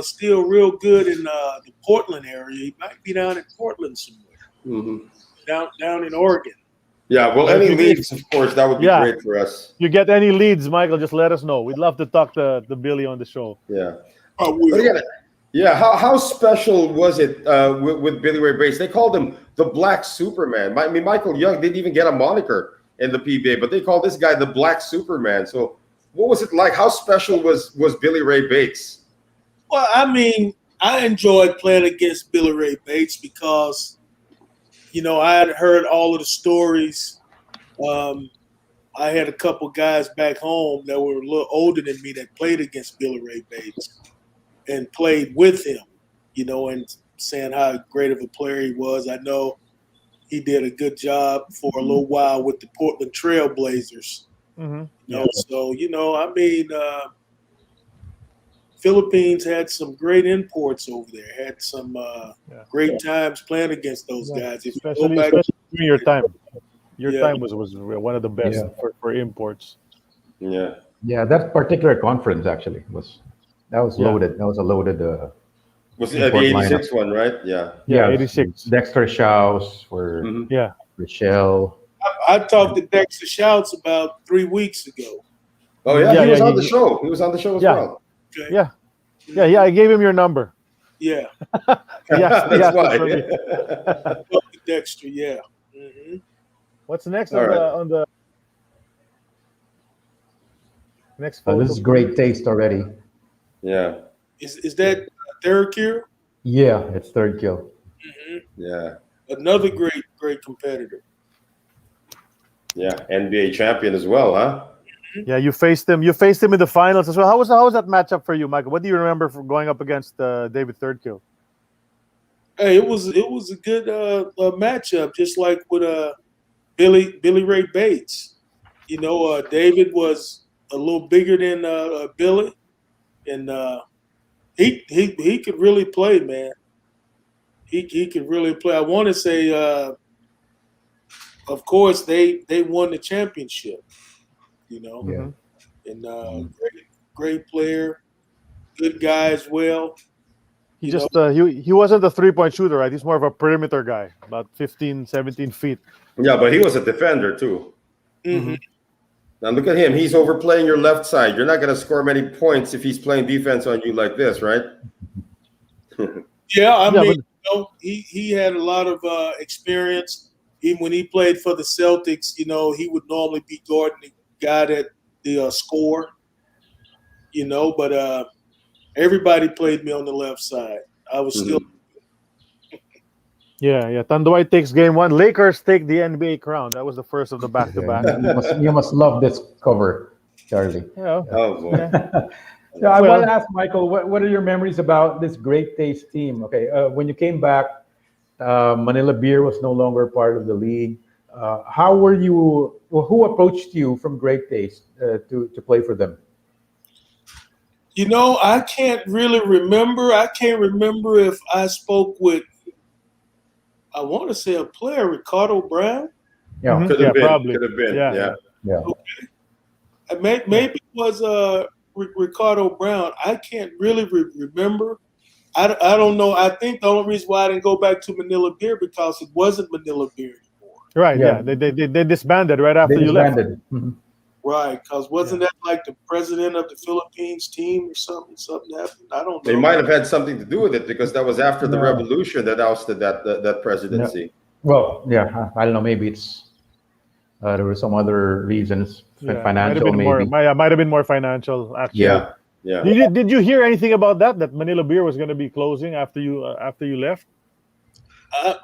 still real good in the Portland area. He might be down in Portland somewhere, down in Oregon. Yeah, well, any leads, of course, that would be great for us. You get any leads, Michael, just let us know. We'd love to talk to Billy on the show. Yeah. How special was it with Billy Ray Bates? They called him the Black Superman. I mean, Michael Young didn't even get a moniker in the PBA, but they called this guy the Black Superman. So what was it like? How special was Billy Ray Bates? Well, I mean, I enjoyed playing against Billy Ray Bates because, I had heard all of the stories. I had a couple guys back home that were a little older than me that played against Billy Ray Bates and played with him, and saying how great of a player he was. I know he did a good job for a little while with the Portland Trail Blazers. So, I mean, Philippines had some great imports over there, had some great times playing against those guys. If especially during your time. Your time was one of the best for imports. Yeah. Yeah, that particular conference actually was loaded. That was a loaded. Was it the 86 lineup. One, right? Yeah. Yeah, 86. Dexter Shouse for Rochelle. I talked to Dexter Shouts about 3 weeks ago. Oh yeah, he was on the show. He was on the show as well. Okay. Yeah. I gave him your number. Yeah. That's why. Dexter, yeah. Mm-hmm. What's next on the? Next photo. This is great taste already. Yeah. Is that third kill? Yeah, it's third kill. Mm-hmm. Yeah. Another great competitor. Yeah. NBA champion as well, huh? Yeah, you faced him. You faced him in the finals as well. How was that matchup for you, Michael? What do you remember from going up against David Thirdkill? Hey, it was a good matchup, just like with Billy Ray Bates. You know, David was a little bigger than Billy, and he could really play, man. He could really play. I want to say, of course, they won the championship. You know, Yeah. and great player, good guy as well. He he wasn't a 3-point shooter, right? He's more of a perimeter guy, about 15, 17 feet. Yeah, but he was a defender too. Mm-hmm. Now look at him. He's overplaying your left side. You're not going to score many points if he's playing defense on you like this, right? Yeah, I mean, you know, he had a lot of experience. Even when he played for the Celtics, you know, he would normally be guarding the guy that the score. You know, but everybody played me on the left side. I was still. Yeah. Tanduay takes game 1. Lakers take the NBA crown. That was the first of the back-to-back. You must love this cover, Charlie. Yeah. Oh boy. So I want to ask Michael, what are your memories about this Great Taste team? Okay, when you came back, Manila Beer was no longer part of the league. How were you? Well, who approached you from Great Taste to play for them? You know, I can't really remember. I can't remember if I spoke with, I want to say a player, Ricardo Brown. Yeah, Could have been. Probably. Could have been. yeah. Okay. Maybe it was Ricardo Brown. I can't really remember. I don't know. I think the only reason why I didn't go back to Manila Beer because it wasn't Manila Beer anymore. Right. Yeah. They disbanded right after you left. Mm-hmm. Right, because wasn't that like the president of the Philippines team or something? Something happened. I don't know. They might have had something to do with it because that was after the revolution that ousted that presidency. Well, yeah, I don't know. Maybe it's there were some other reasons, financial maybe. Might have been more financial. Actually. Yeah. Did you hear anything about that Manila Beer was going to be closing after you left?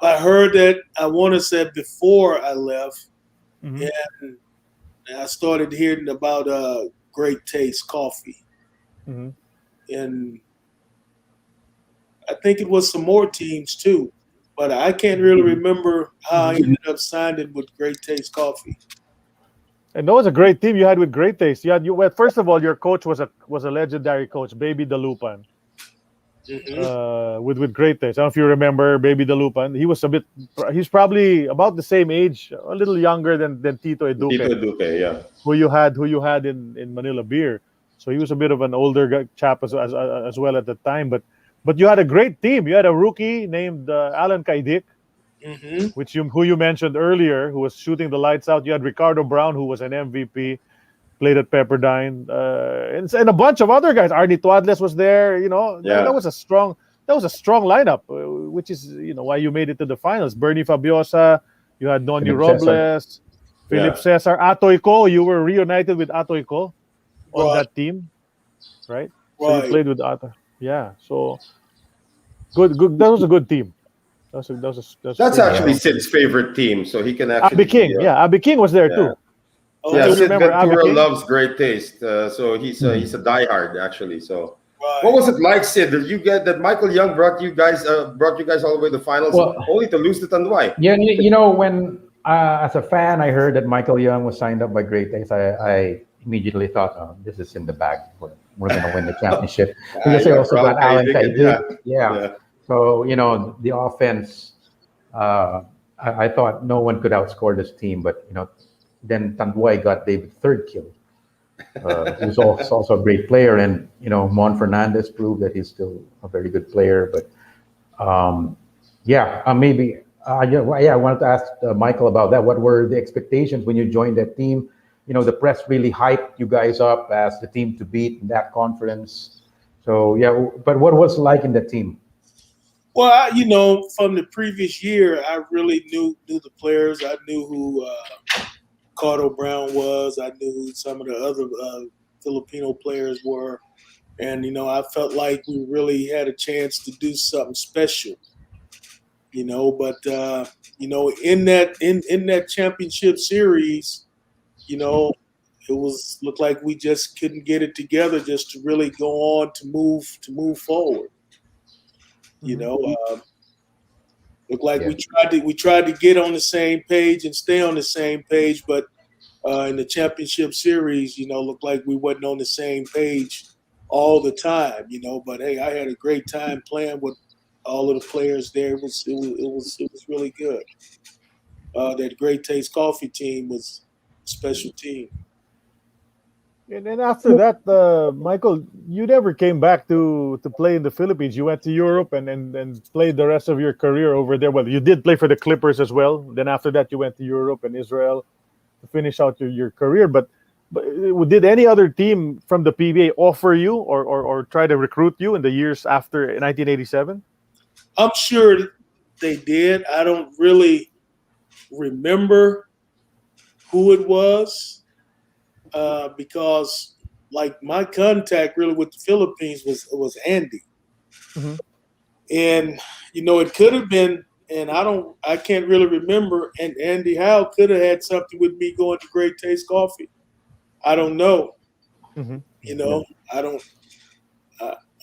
I heard that. I want to say before I left, and I started hearing about Great Taste Coffee, and I think it was some more teams too, but I can't really remember how I ended up signing with Great Taste Coffee. And that was a great team you had with Great Taste. Well, first of all, your coach was a legendary coach, Baby Dalupan. With Great Taste. I don't know if you remember Baby Dalupan. He's probably about the same age, a little younger than Tito Eduque. Tito Eduque, yeah. Who you had in Manila Beer. So he was a bit of an older chap as well at the time. But you had a great team. You had a rookie named Alan Kaidik, who you mentioned earlier, who was shooting the lights out. You had Ricardo Brown, who was an MVP. Played at Pepperdine, and a bunch of other guys. Arnie Tuadles was there. You know, that was a strong lineup, which is why you made it to the finals. Bernie Fabiosa, you had Noni Robles, Philip Cesar, Atoy Ko. You were reunited with Atoy Ko on that team, right? So you played with Atoy. Yeah, so good. That was a good team. That's actually Sid's favorite team, so he can actually. Abby King, Abby King was there too. Sid Ventura loves Great Taste, so he's a diehard actually. So, what was it like, Sid? Did you get that Michael Young brought you guys all the way to the finals, only to lose to Tanduay? Yeah, when as a fan, I heard that Michael Young was signed up by Great Taste. I immediately thought, oh, this is in the bag. We're going to win the championship. Because they also got Alan Kaidik. Yeah. So the offense. I thought no one could outscore this team, but then Tanduay got David Thirdkill, who's also a great player, and Mon Fernandez proved that he's still a very good player. But maybe I wanted to ask Michael about that. What were the expectations when you joined that team? The press really hyped you guys up as the team to beat in that conference. So but what was it like in the team? Well, from the previous year, I really knew the players. I knew who Ricardo Brown was. I knew who some of the other Filipino players were. And, I felt like we really had a chance to do something special, but, in that championship series, it looked like we just couldn't get it together just to really go on to move forward. Looked like we tried to get on the same page and stay on the same page, but in the championship series, looked like we wasn't on the same page all the time, But hey, I had a great time playing with all of the players there. It was really good. That Great Taste Coffee team was a special team. And then after that, Michael, you never came back to play in the Philippines. You went to Europe and played the rest of your career over there. Well, you did play for the Clippers as well. Then after that, you went to Europe and Israel to finish out your career. But did any other team from the PBA offer you or try to recruit you in the years after 1987? I'm sure they did. I don't really remember who it was because, like, my contact really with the Philippines was Andy. Mm-hmm. And, it could have been, and I can't really remember, and Andy Howe could have had something with me going to Great Taste Coffee. I don't know. Mm-hmm.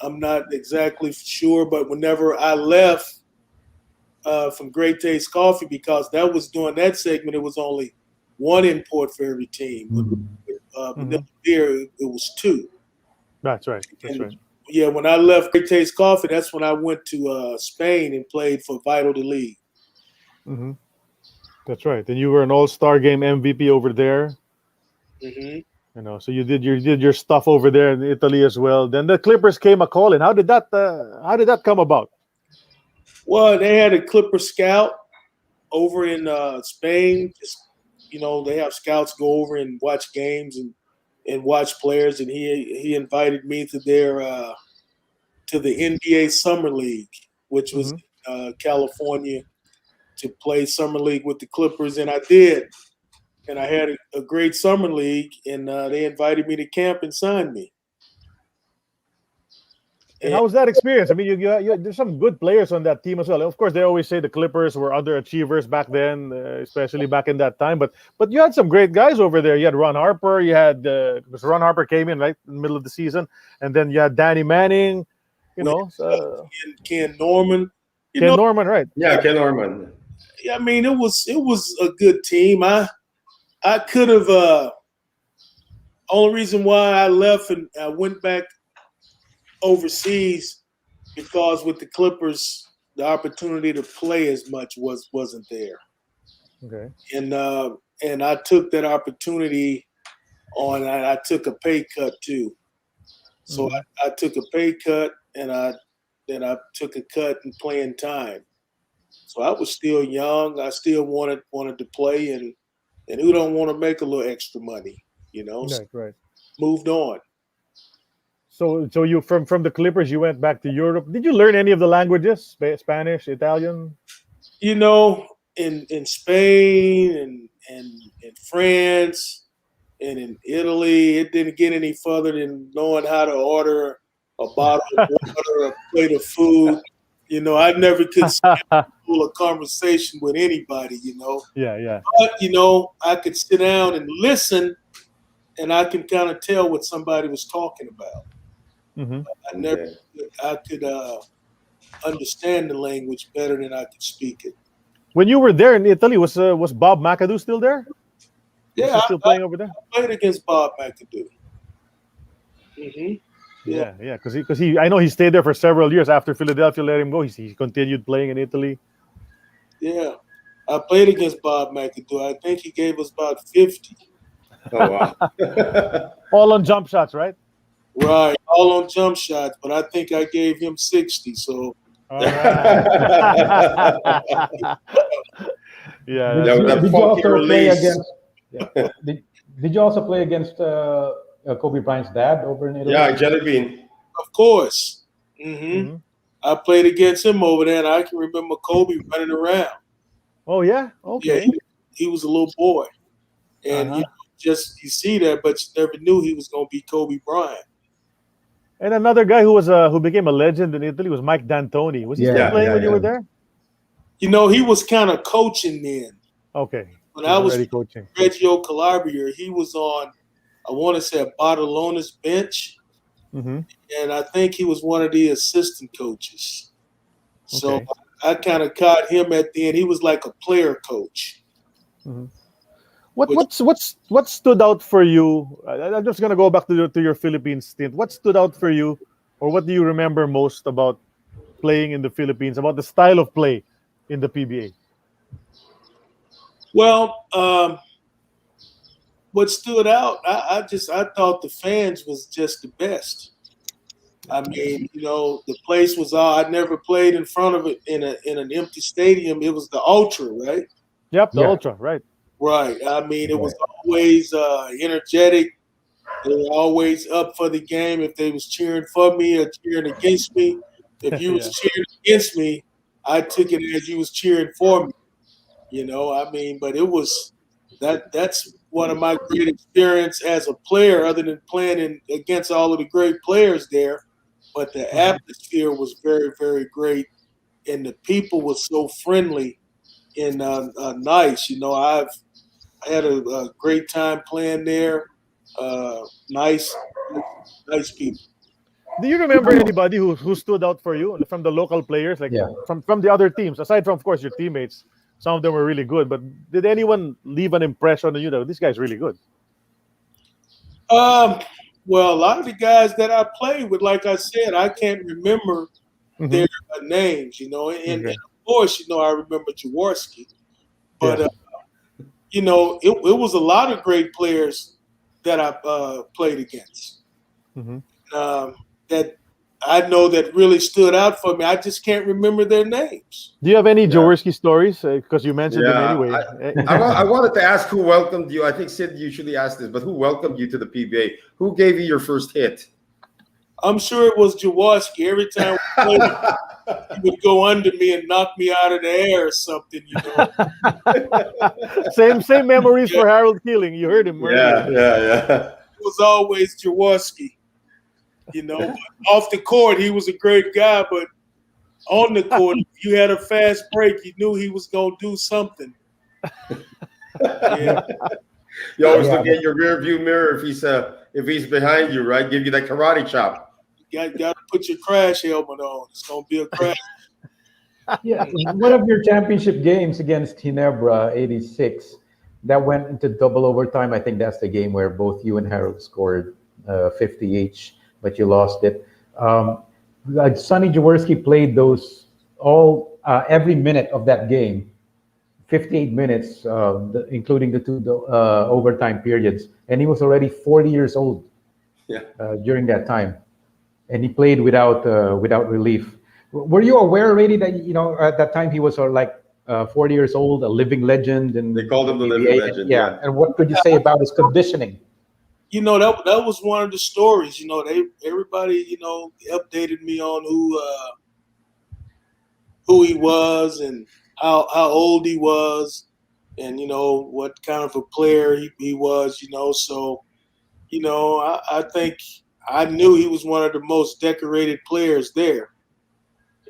I'm not exactly sure, but whenever I left from Great Taste Coffee, because that was during that segment, it was only one import for every team. Vanilla beer, it was two. That's right. Right. Yeah, when I left Great Taste Coffee, that's when I went to Spain and played for Vital the League. Mm-hmm. That's right. And you were an All-Star Game MVP over there. Mm-hmm. So you did your stuff over there in Italy as well. Then the Clippers came a calling. How did that come about? Well, they had a Clipper scout over in Spain. Just, they have scouts go over and watch games and watch players, and he invited me to their to the NBA Summer League, which was California, to play Summer League with the Clippers, and I did. And I had a great summer league, and they invited me to camp and signed me. And how was that experience? I mean, you there's some good players on that team as well. Of course, they always say the Clippers were underachievers back then, especially back in that time. But you had some great guys over there. You had Ron Harper. You had Ron Harper came in right in the middle of the season, and then you had Danny Manning. Ken Norman. Norman, right? Yeah, Ken Norman. I mean, it was a good team. I could have. Only reason why I left and I went back overseas because with the Clippers, the opportunity to play as much wasn't there. Okay. And I took that opportunity on. I took a pay cut too. So I took a pay cut, and I took a cut in playing time. So I was still young. I still wanted to play, and who don't want to make a little extra money, Right. Moved on. So you from the Clippers, you went back to Europe. Did you learn any of the languages? Spanish, Italian? In Spain and in France and in Italy, it didn't get any further than knowing how to order a bottle of water, a plate of food. I never could hold a conversation with anybody, Yeah. But, I could sit down and listen, and I can kind of tell what somebody was talking about. I could understand the language better than I could speak it. When you were there in Italy, was Bob McAdoo still there? Yeah, was he still playing over there? I played against Bob McAdoo. Yeah, because I know he stayed there for several years after Philadelphia let him go. He continued playing in Italy. Yeah, I played against Bob McAdoo. I think he gave us about 50. Oh wow! All on jump shots, right? Right, all on jump shots, but I think I gave him 60. So. All right. Yeah. Did you also play against? Yeah. Did you also play against Kobe Bryant's dad over in Italy? Yeah, Jelly Bean. Of course. I played against him over there, and I can remember Kobe running around. Oh yeah. Okay. Yeah, he was a little boy, and just you see that, but you never knew he was going to be Kobe Bryant. And another guy who became a legend in Italy was Mike D'Antoni. Was he still playing when you were there? You know, he was kind of coaching then. Okay. When I was coaching Reggio Calabria, he was on, I want to say, Barcelona's bench. Mm-hmm. And I think he was one of the assistant coaches. So I kind of caught him at the end. He was like a player coach. Mm-hmm. What stood out for you? I'm just gonna go back to your Philippine stint. What stood out for you, or what do you remember most about playing in the Philippines? About the style of play in the PBA? Well, what stood out, I thought the fans was just the best. I mean, you know, the place was all. I never played in front of it in an empty stadium. It was the Ultra, right? Yep, the Ultra, right. Right. I mean, it was always energetic. They were always up for the game. If they was cheering for me or cheering against me, if you was cheering against me, I took it as you was cheering for me. You know, I mean, but it was that's one of my great experience as a player, other than playing against all of the great players there. But the atmosphere was very, very great, and the people were so friendly and nice. You know, I had a great time playing there. Nice people. Do you remember anybody who stood out for you from the local players, like from the other teams, aside from, of course, your teammates? Some of them were really good, but did anyone leave an impression on you that this guy's really good? Well, a lot of the guys that I played with, like I said, I can't remember their names, you know. And of course, you know, I remember Jaworski. But, you know, it was a lot of great players that I played against that I know that really stood out for me. I just can't remember their names. Do you have any Jaworski stories? Because you mentioned them anyway. I wanted to ask who welcomed you. I think Sid usually asks this, but who welcomed you to the PBA? Who gave you your first hit? I'm sure it was Jaworski. Every time we played, he would go under me and knock me out of the air or something, you know. Same memories for Harold Keeling. You heard him. Yeah. It was always Jaworski. You know, off the court, he was a great guy, but on the court, if you had a fast break, you knew he was going to do something. You always look at your rear view mirror if he's behind you, right? Give you that karate chop. You got to put your crash helmet on. It's going to be a crash. One of your championship games against Ginebra, 86, that went into double overtime. I think that's the game where both you and Harold scored 50 each. But you lost it. Sonny Jaworski played those every minute of that game, 58 minutes, including the two overtime periods, and he was already 40 years old during that time, and he played without relief. Were you aware already that at that time he was 40 years old, a living legend, and they called him the living legend? Yeah, and what could you say about his conditioning? You know, that was one of the stories. You know, everybody, you know, updated me on who he was and how old he was, and you know what kind of a player he was. You know, so you know, I think I knew he was one of the most decorated players there,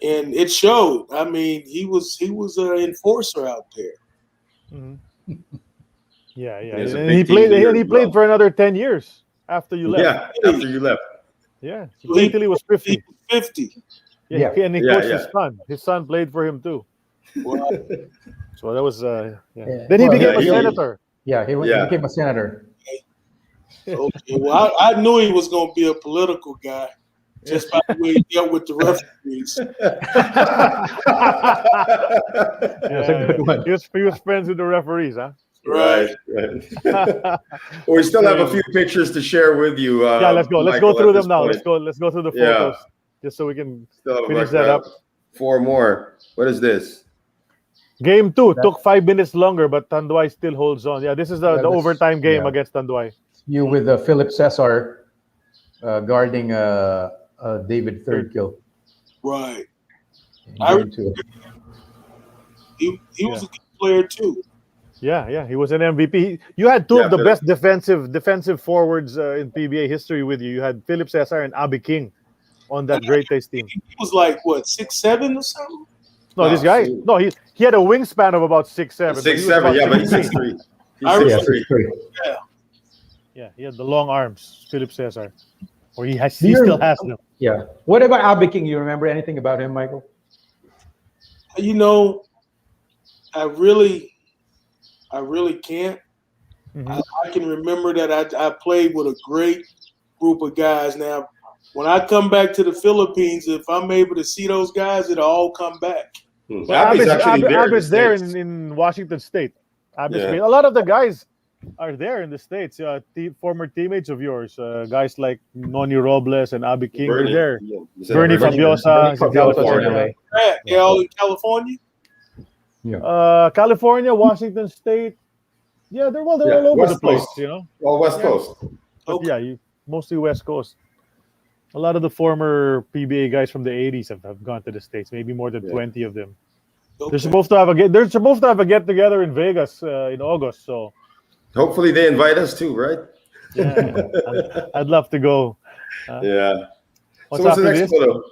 and it showed. I mean, he was an enforcer out there. Mm-hmm. Yeah. And he played for another 10 years after you left. Yeah, after you left. Yeah, he played till he was 50. 50. Yeah, and he coached his son. His son played for him too. Wow. So that was Then he became a senator. He became a senator. Okay. Well, I knew he was going to be a political guy just by the way he dealt with the referees. That's a good one. He was friends with the referees, huh? Right. Well, we still have a few pictures to share with you. Let's go. Let's go through them now. Point. Let's go through the photos, just so we can still finish that up. 4 more. What is this? Game 2 took 5 minutes longer, but Tanduay still holds on. Yeah, this is the overtime game against Tanduay. You with Philip Cesar guarding David third kill. Right. He was a good player too. Yeah, he was an MVP. You had two of the best defensive forwards in PBA history with you. You had Philip Cesar and Abi King on that great taste team. He was like what 6'7" or something. No, this guy. No, he had a wingspan of about 6'7". 6'7", yeah, but he's 6'3". He's 6'3". Yeah, he had the long arms, Philip Cesar. Or he still has them. Yeah. What about Abi King? You remember anything about him, Michael? You know, I really can't. Mm-hmm. I can remember that I played with a great group of guys. Now, when I come back to the Philippines, if I'm able to see those guys, it'll all come back. Well, Abby's there in Washington State. A lot of the guys are there in the States. Former teammates of yours, guys like Noni Robles and Abi King are there. Bernie Fabiosa is in California. They're all in California? Yeah. California, Washington State. Yeah, they're all over West the place, Coast. you know. Well, West Coast. But mostly West Coast. A lot of the former PBA guys from the 80s have gone to the States. Maybe more than 20 of them. Okay. They're supposed to have a get together in Vegas in August. So hopefully they invite us too, right? Yeah, I'd love to go. Yeah. What's the next photo?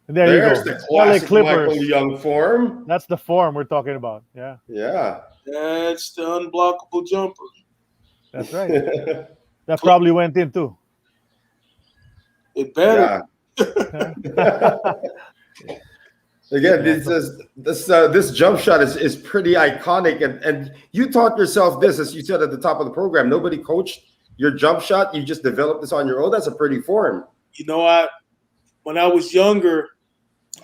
There's you go. The classic Michael Young form. That's the form we're talking about. Yeah. Yeah. That's the unblockable jumper. That's right. That probably went in too. It better. Yeah. Again, this jump shot is pretty iconic, and you taught yourself this, as you said at the top of the program. Nobody coached your jump shot. You just developed this on your own. That's a pretty form. You know, when I was younger,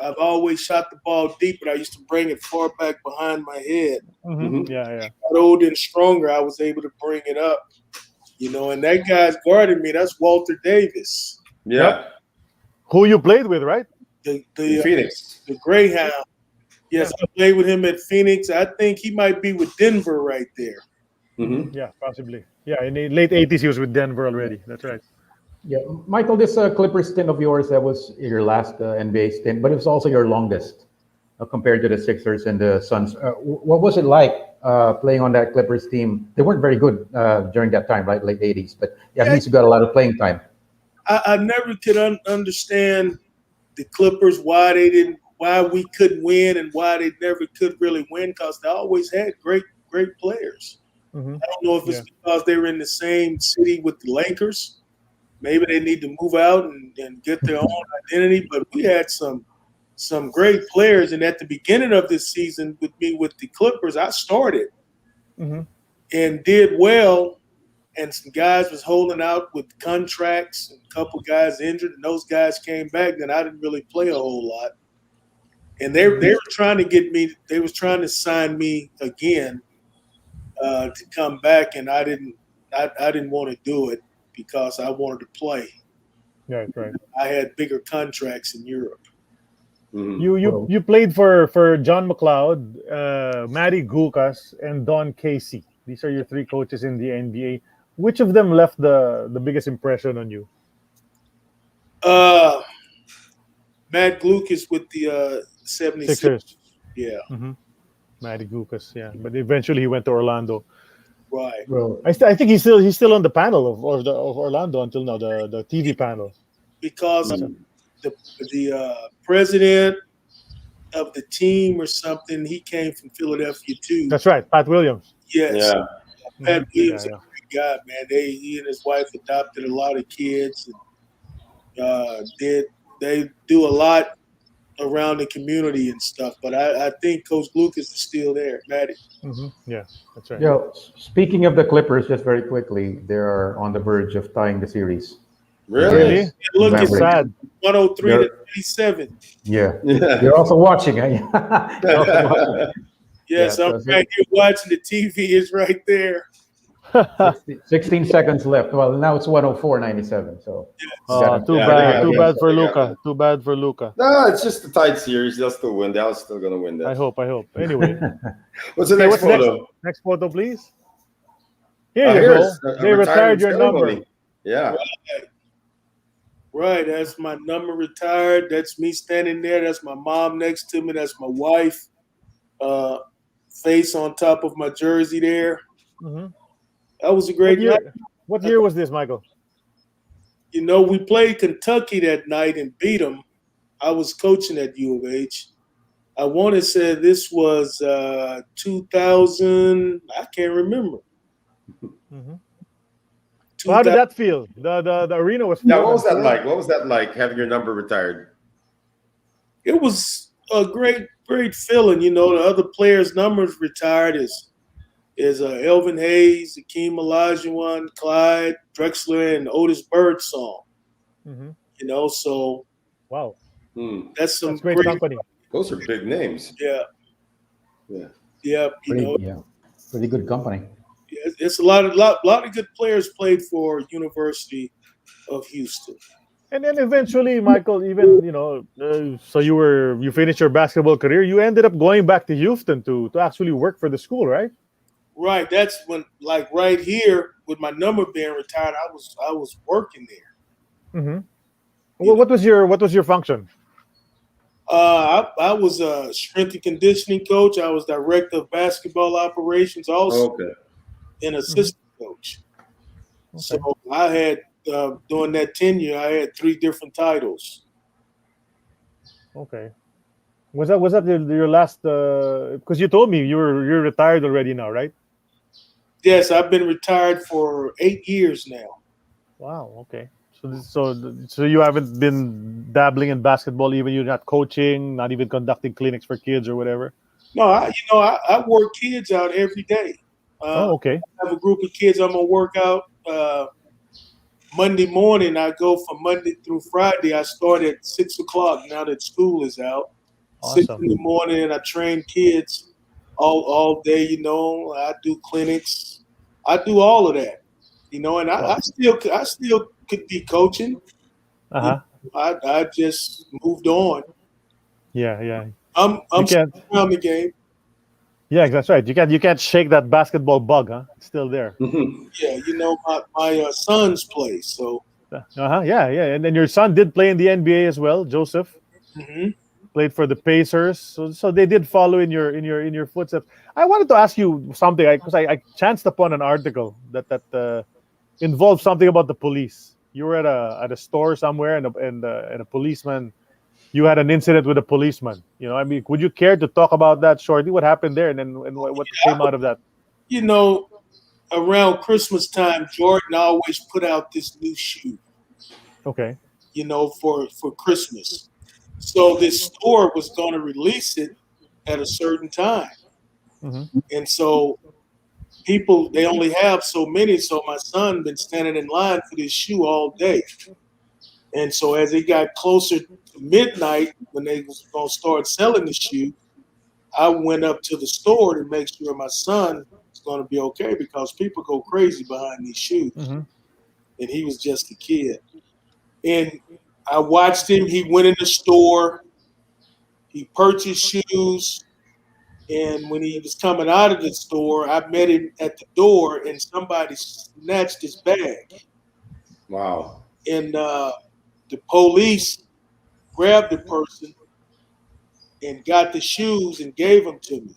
I've always shot the ball deep, but I used to bring it far back behind my head. Mm-hmm. Yeah. As I got older and stronger, I was able to bring it up. You know, and that guy's guarding me. That's Walter Davis. Yeah. Yep. Who you played with, right? The Phoenix. The Greyhound. Yes, I played with him at Phoenix. I think he might be with Denver right there. Mm-hmm. Yeah, possibly. Yeah, in the late 80s, he was with Denver already. That's right. Yeah, Michael, this Clippers stint of yours, that was your last NBA stint, but it was also your longest compared to the Sixers and the Suns. What was it like playing on that Clippers team? They weren't very good during that time, right? Late 80s, but at least you got a lot of playing time. I never could understand the Clippers, why we couldn't win and why they never could really win, because they always had great players. Mm-hmm. I don't know if it's because they were in the same city with the Lakers. Maybe they need to move out and get their own identity, but we had some great players. And at the beginning of this season with the Clippers, I started and did well. And some guys was holding out with contracts, and a couple guys injured, and those guys came back. Then I didn't really play a whole lot. And they were trying to get me. They was trying to sign me again to come back, and I didn't want to do it because I wanted to play. Right. I had bigger contracts in Europe. Mm-hmm. You played for John McLeod, Matty Gukas, and Don Casey. These are your three coaches in the NBA. Which of them left the biggest impression on you? Matt Glucas with the 76ers. Yeah. Mm-hmm. Matty Gukas, yeah. But eventually he went to Orlando. Right. Well, I think he's still on the panel of Orlando until now, the TV panel. Because the president of the team or something, he came from Philadelphia too. That's right, Pat Williams. Yes. Yeah. Pat Williams is a great guy, man. He and his wife adopted a lot of kids. And, they do a lot around the community and stuff. But I think Coach Lucas is still there, Matty. Mm-hmm. Yeah, that's right. Yeah. Speaking of the Clippers, just very quickly, they are on the verge of tying the series. Really? Look, it's sad. 103 to 37. Yeah. You're also watching, eh? Yes, I'm right here watching the TV. It's right there. 16 seconds left. Well, now it's 104.97. So too bad for Luka. Too bad for Luka. No, it's just a tight series. They'll still win. They're still gonna win that. I hope. Anyway, what's the next photo? Next photo, please. Here you go. They retired your number. Yeah. Right. That's my number retired. That's me standing there. That's my mom next to me. That's my wife. face on top of my jersey there. Mhm. That was a great night. What year was this, Michael? You know, we played Kentucky that night and beat them. I was coaching at U of H. I want to say this was 2000. I can't remember. Mhm. So how did that feel? The arena was full. Yeah, what was that like? What was that like, having your number retired? It was a great feeling. You know, the other players' numbers retired is Elvin Hayes, Akeem Olajuwon, Clyde Drexler, and Otis Birdsong. Mhm. You know, so Wow, that's some great company. Those are big names. Yeah. Yeah. Yeah. You know, pretty good company. it's a lot of good players played for University of Houston. And then eventually, Michael, even so you finished your basketball career. You ended up going back to Houston to actually work for the school, right? Right. That's when, like, right here with my number being retired, I was working there. Mm-hmm. Well, what was your function? I was a strength and conditioning coach. I was director of basketball operations, also, an assistant coach. Okay. So I had during that tenure, I had 3 different titles. Okay. Was that your last? Because you told me you're retired already now, right? Yes, I've been retired for 8 years now. Wow. Okay. So you haven't been dabbling in basketball, even you're not coaching, not even conducting clinics for kids or whatever. No, I work kids out every day. Okay. I have a group of kids I'm gonna work out. Monday morning, I go from Monday through Friday. I start at 6 o'clock now that school is out. Awesome. 6 in the morning, and I train kids all day. You know, I do clinics. I do all of that. You know, and I still could be coaching. I just moved on. Yeah. I'm around the game. Yeah, that's right. You can't shake that basketball bug, huh? It's still there. Yeah, you know, my sons play, so. Yeah. And then your son did play in the NBA as well, Joseph. Mm-hmm. Played for the Pacers, so they did follow in your footsteps. I wanted to ask you something because I chanced upon an article that involved something about the police. You were at a store somewhere, and a policeman. You had an incident with a policeman. You know, I mean, would you care to talk about that shortly? What happened there, and what came out of that? You know, around Christmas time, Jordan always put out this new shoe. Okay. You know, for Christmas. So this store was going to release it at a certain time. Mm-hmm. And so people, they only have so many. So my son been standing in line for this shoe all day. And so as it got closer to midnight, when they was going to start selling the shoe, I went up to the store to make sure my son was going to be okay, because people go crazy behind these shoes. Mm-hmm. And he was just a kid. And I watched him. He went in the store. He purchased shoes. And when he was coming out of the store, I met him at the door, and somebody snatched his bag. Wow. And the police grabbed the person and got the shoes and gave them to me.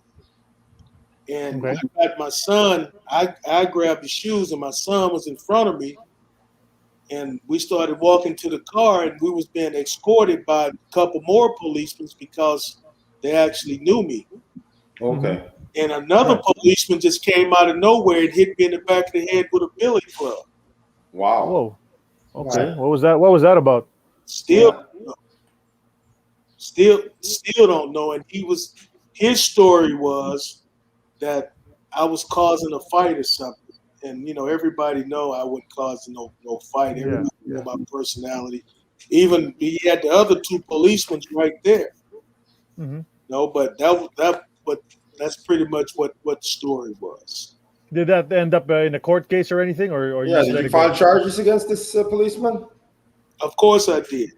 And I got my son. I grabbed the shoes, and my son was in front of me. And we started walking to the car, and we was being escorted by a couple more policemen because they actually knew me. Okay. And another policeman just came out of nowhere and hit me in the back of the head with a billy club. Wow. Whoa. Okay. Wow. What was that about? Still don't know. And his story was that I was causing a fight or something. And, you know, everybody know I wouldn't cause no fight. Everybody know my personality. Even he had the other 2 policemen right there. Mm-hmm. No, but that's pretty much what the story was. Did that end up in a court case or anything, or did you file charges against this policeman? Of course I did.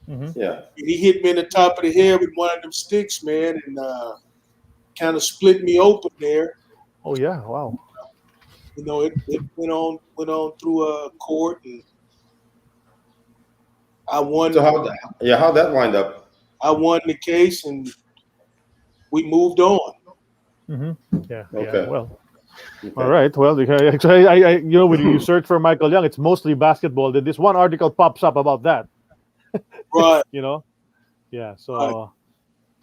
Mm-hmm. Yeah. He hit me in the top of the head with one of them sticks, man, and kind of split me open there. Oh yeah, wow. You know, it went on through a court, and I won. So how'd that wind up? I won the case, and we moved on. Yeah. Okay. Yeah. Well. Okay. All right. Well, actually, when you search for Michael Young, it's mostly basketball. Then this one article pops up about that. Right. You know. Yeah. So. Right.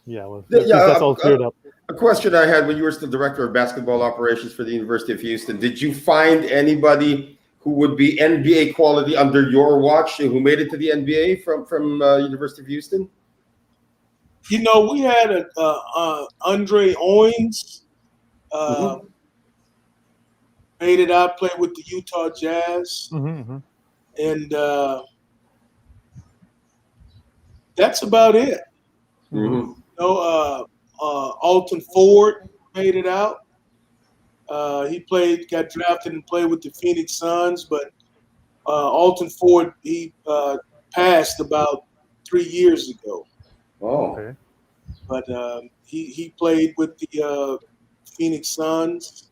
Yeah. Well, Yeah, at least that's all cleared up. a question I had when you were still director of basketball operations for the University of Houston. Did you find anybody who would be NBA quality under your watch who made it to the NBA from University of Houston? We had Andre Owens. Made it out, played with the Utah Jazz. And that's about it. Alton Ford made it out. He got drafted and played with the Phoenix Suns, but Alton Ford, he passed about 3 years ago. Oh. Okay. But he played with the Phoenix Suns,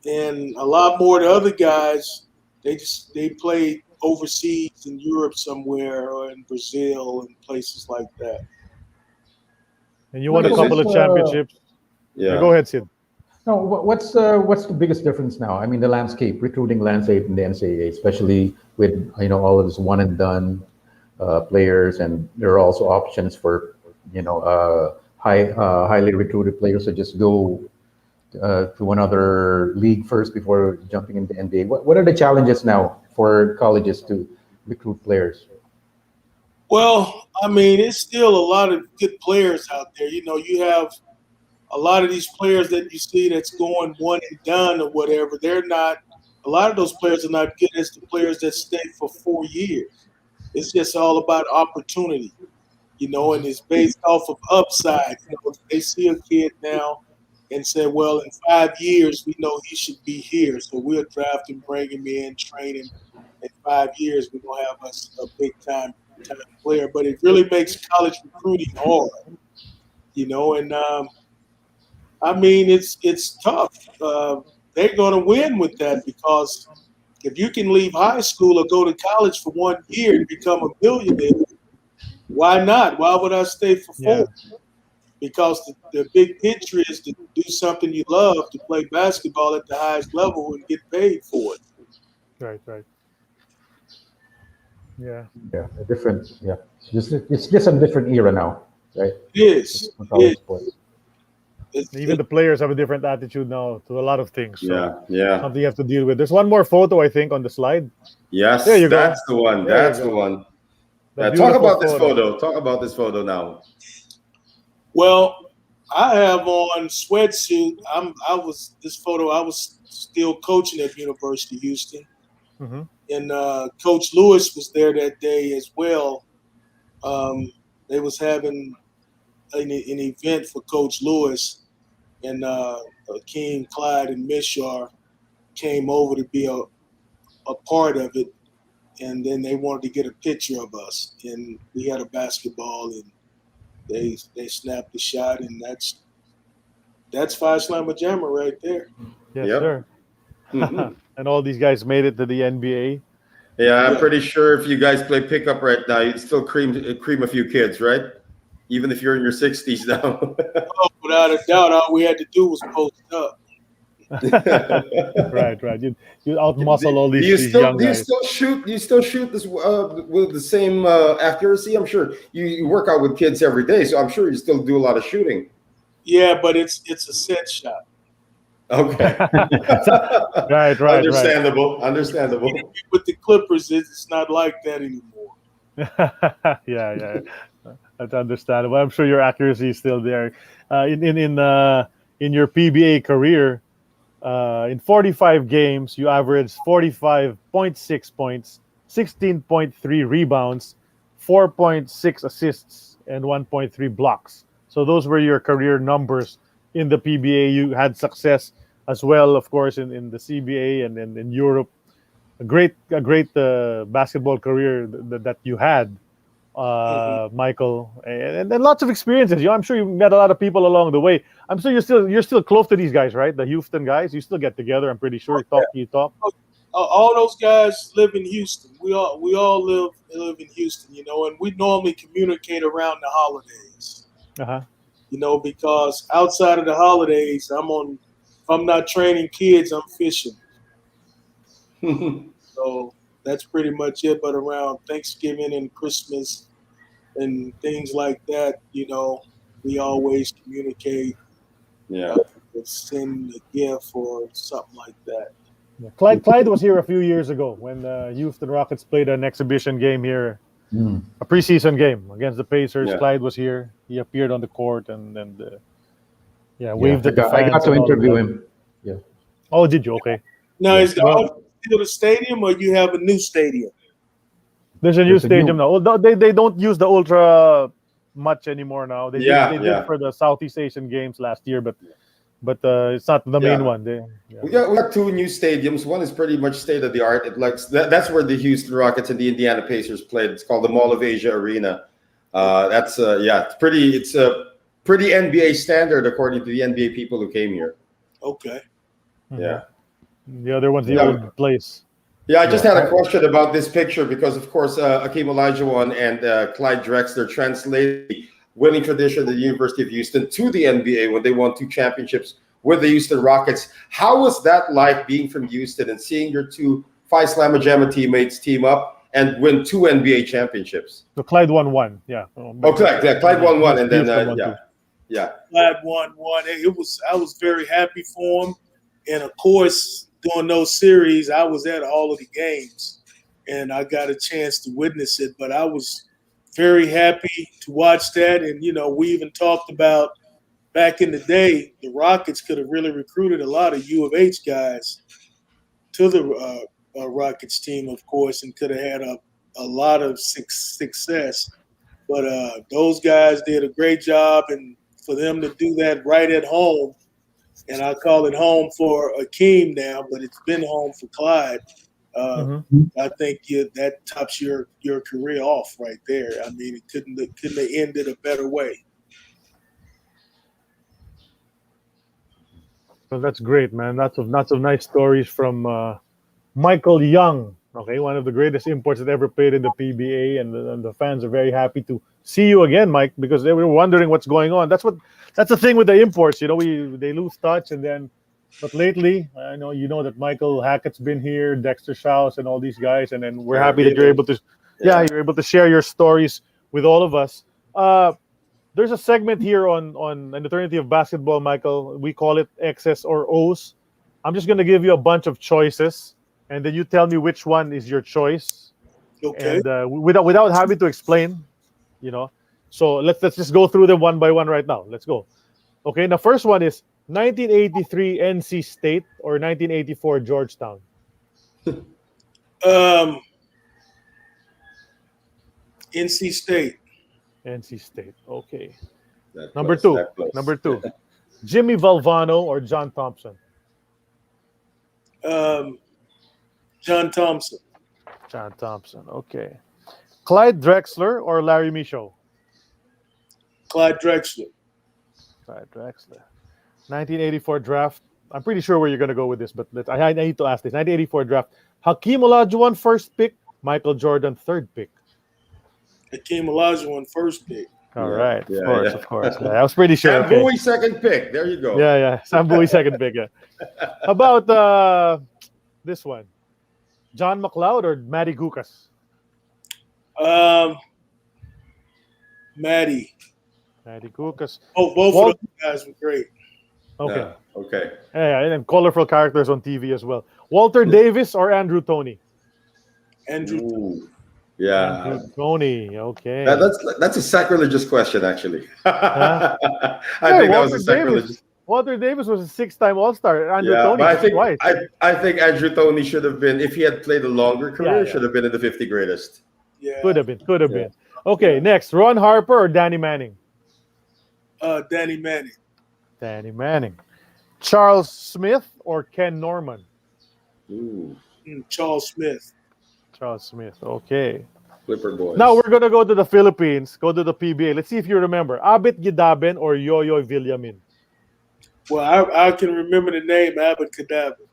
and a lot more of the other guys, they played overseas in Europe somewhere or in Brazil and places like that. And you won a couple of championships. Yeah. Go ahead, Sid. No, what's the biggest difference now? I mean, the recruiting landscape in the NCAA, especially with all of this one and done players, and there are also options for highly recruited players to just go to another league first before jumping into the NBA. What are the challenges now for colleges to recruit players? Well, I mean, it's still a lot of good players out there. You have a lot of these players that you see that's going one and done or whatever. A lot of those players are not good as the players that stay for 4 years. It's just all about opportunity, and it's based off of upside. They see a kid now and say, well, in 5 years, we know he should be here. So we'll draft him, bring him in, train him. In 5 years, we're going to have us a big time player. But it really makes college recruiting hard, and I mean, it's tough. They're going to win with that, because if you can leave high school or go to college for 1 year and become a millionaire, why not? Why would I stay for 4? Yeah. Because the big picture is to do something you love, to play basketball at the highest level and get paid for it. Right. Yeah. Yeah, it's just a different era now, right? It is. Even the players have a different attitude now to a lot of things. So Yeah. something you have to deal with. There's one more photo, I think, on the slide. Yes, There you go. that's the one. There you That's go. the one. That Talk about beautiful this photo. Talk about this photo now. Well, I have on sweatsuit. I was still coaching at University of Houston, and Coach Lewis was there that day as well. They was having an event for Coach Lewis, and King, Clyde, and Mishar came over to be a part of it, and then they wanted to get a picture of us, and we had a basketball, and they snapped the shot, and that's Phi Slama Jammer right there. Yes, Yep. sir. And all these guys made it to the NBA. Yeah, I'm pretty sure if you guys play pickup right now, you'd still cream a few kids, right? Even if you're in your 60s now. Oh, without a doubt, all we had to do was post up. Right. You outmuscle all these young do you guys. still shoot this with the same accuracy? I'm sure you work out with kids every day, so I'm sure you still do a lot of shooting. Yeah, but it's a set shot. Okay. Right. Understandable. With the Clippers, it's not like that anymore. Yeah. That's understandable. I'm sure your accuracy is still there. In your PBA career, in 45 games, you averaged 45.6 points, 16.3 rebounds, 4.6 assists, and 1.3 blocks. So those were your career numbers in the PBA. You had success as well, of course, in the CBA and in Europe. A great basketball career that you had, Michael, and lots of experiences. I'm sure you met a lot of people along the way. I'm sure you're still close to these guys, right? The Houston guys. You still get together. I'm pretty sure. You talk. All those guys live in Houston. We all live in Houston, and we normally communicate around the holidays. because outside of the holidays, if I'm not training kids, I'm fishing. So that's pretty much it. But around Thanksgiving and Christmas and things like that, we always communicate. Yeah. Send a gift or something like that. Yeah. Clyde was here a few years ago when the Houston Rockets played an exhibition game here, a preseason game against the Pacers. Yeah. Clyde was here. He appeared on the court and waved at the fans. I got to interview him. Yeah. Oh, did you? Okay. Now, is the still the stadium, or you have a new stadium? There's a new stadium now. Although they don't use the Ultra much anymore now. They did for the Southeast Asian games last year, but it's not the main one. We got two new stadiums. One is pretty much state of the art. That's where the Houston Rockets and the Indiana Pacers played. It's called the Mall of Asia Arena. It's a pretty NBA standard according to the NBA people who came here. Okay. Yeah. The other one's the old place. Yeah, I just had a question about this picture because, of course, Akeem Olajuwon and Clyde Drexler translated the winning tradition of the University of Houston to the NBA when they won 2 championships with the Houston Rockets. How was that like being from Houston and seeing your 2 Phi Slamma Jamma teammates team up and win 2 NBA championships? So Clyde won 1, yeah. Clyde won 1, and then Clyde won 1. I was very happy for him, and of course, during those series, I was at all of the games, and I got a chance to witness it. But I was very happy to watch that, and we even talked about back in the day, the Rockets could have really recruited a lot of U of H guys to the Rockets team, of course, and could have had a lot of success. But those guys did a great job, and for them to do that right at home, and I call it home for Akeem now, but it's been home for Clyde. I think that tops your career off right there. I mean, it couldn't have ended a better way. So that's great, man. Lots of nice stories from Michael Young. Okay, one of the greatest imports that ever played in the PBA, and the fans are very happy to see you again, Mike, because they were wondering what's going on. That's the thing with the imports. They lose touch, but lately, I know that Michael Hackett's been here, Dexter Schaus, and all these guys, and then we're happy that you're able to, you're able to share your stories with all of us. There's a segment here on an eternity of basketball, Michael. We call it X's or O's. I'm just going to give you a bunch of choices, and then you tell me which one is your choice. Okay. And without having to explain, So let's just go through them one by one right now. Let's go. Okay. The first one is 1983 NC State or 1984 Georgetown. NC State. NC State. Okay. That Number close, two. Number 2. Jimmy Valvano or John Thompson. John Thompson. John Thompson. Okay. Clyde Drexler or Larry Michaud. Clyde Drexler. Clyde Drexler. 1984 draft. I'm pretty sure where you're going to go with this, but I need to ask this. 1984 draft. Hakeem Olajuwon first pick. Michael Jordan third pick. Hakeem Olajuwon first pick. All right. Of course. Yeah, I was pretty sure. Sam Bowie second pick. There you go. Yeah. Sam Bowie second pick. Yeah. How about this one? John McLeod or Matty Gukas? Matty Gukas. Oh, both of those guys were great. Okay. Yeah, okay. Yeah, and colorful characters on TV as well. Walter Davis or Andrew Toney? Andrew. Ooh, yeah. Andrew Toney. Okay. That's a sacrilegious question, actually. I think that was a sacrilegious. Walter Davis was a 6-time All-Star. Andrew Toney but twice. I think Andrew Toney should have been, if he had played a longer career, should have been in the 50 greatest. Yeah. Could have been. Okay, next. Ron Harper or Danny Manning? Danny Manning. Danny Manning. Charles Smith or Ken Norman? Ooh. Charles Smith. Charles Smith. Okay. Clipper boys. Now we're going to go to the Philippines, go to the PBA. Let's see if you remember. Abit Gidaben or Yoyo Villamin? Well, I can remember the name Abit Gidaben.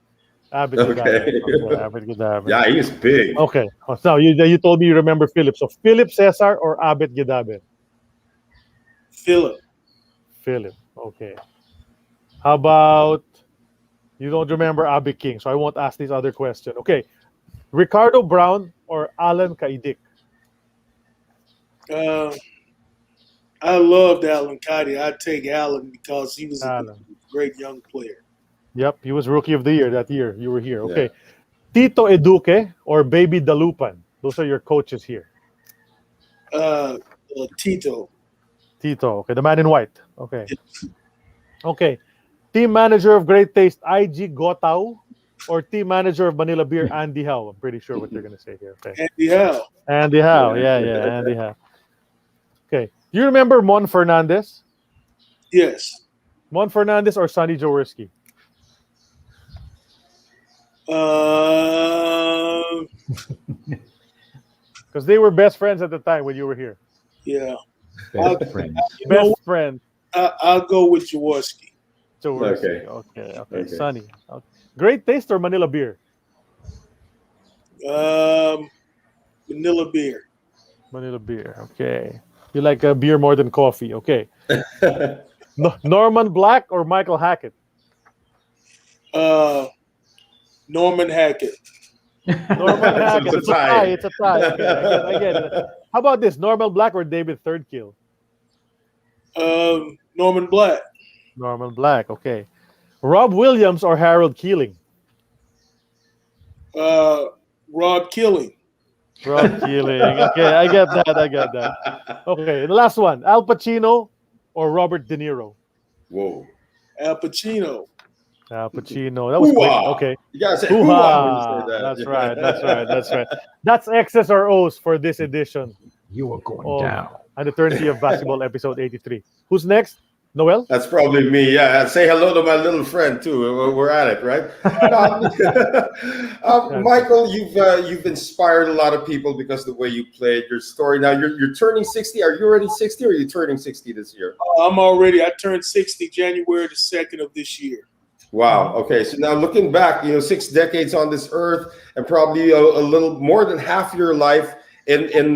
Abit Gidaben. Yeah, he is big. Okay. Now you told me you remember Philip. So Philip Cesar or Abit Gidaben? Philip. Philip. Okay. How about you don't remember Abby King, so I won't ask this other question. Okay. Ricardo Brown or Alan Kaidik? Uh, I loved Alan Cuddy. I'd take Alan because he was a Alan. great young player. Yep, he was Rookie of the Year that year. You were here. Okay. Yeah. Tito Eduque or Baby Dalupan? Those are your coaches here. Tito. Tito. Okay, the man in white. Okay. Okay. Team manager of Great Taste, IG Gotao, or team manager of Manila Beer, Andy Howe? I'm pretty sure what you're going to say here. Okay. Andy Howe. Andy Howe. Yeah, Andy Howe. Okay. Do you remember Mon Fernandez? Yes. Mon Fernandez or Sonny Jaworski? Because they were best friends at the time when you were here. Yeah. Best friends. Best friend. I'll go with Jaworski. Jaworski. Okay. Sonny. Okay. Great Taste or Manila Beer? Vanilla beer. Manila Beer. Okay. You like beer more than coffee. Okay. Norman Black or Michael Hackett? Norman Hackett. Norman Hackett. It's a tie. It's a tie. Okay, I get it. How about this? Norman Black or David Thirdkill? Norman Black. Norman Black. Okay. Rob Williams or Harold Keeling? Rob Killing. Rob Keeling. Okay, I get that. Okay, the last one. Al Pacino or Robert De Niro? Whoa. Al Pacino. Al Pacino. That was quick. Okay. You gotta say Hoo-ha. hoo-ha when you say that. That's right. That's X's or O's for this edition You are going down. on the Eternity of Basketball, episode 83. Who's next? Noel? That's probably me. Yeah. Say hello to my little friend too. We're at it, right? Michael, you've inspired a lot of people because of the way you played your story. Now you're turning 60. Are you already 60 or are you turning 60 this year? I turned 60 January the 2nd of this year. Wow. Okay. So now looking back, 6 decades on this earth and probably a little more than half your life in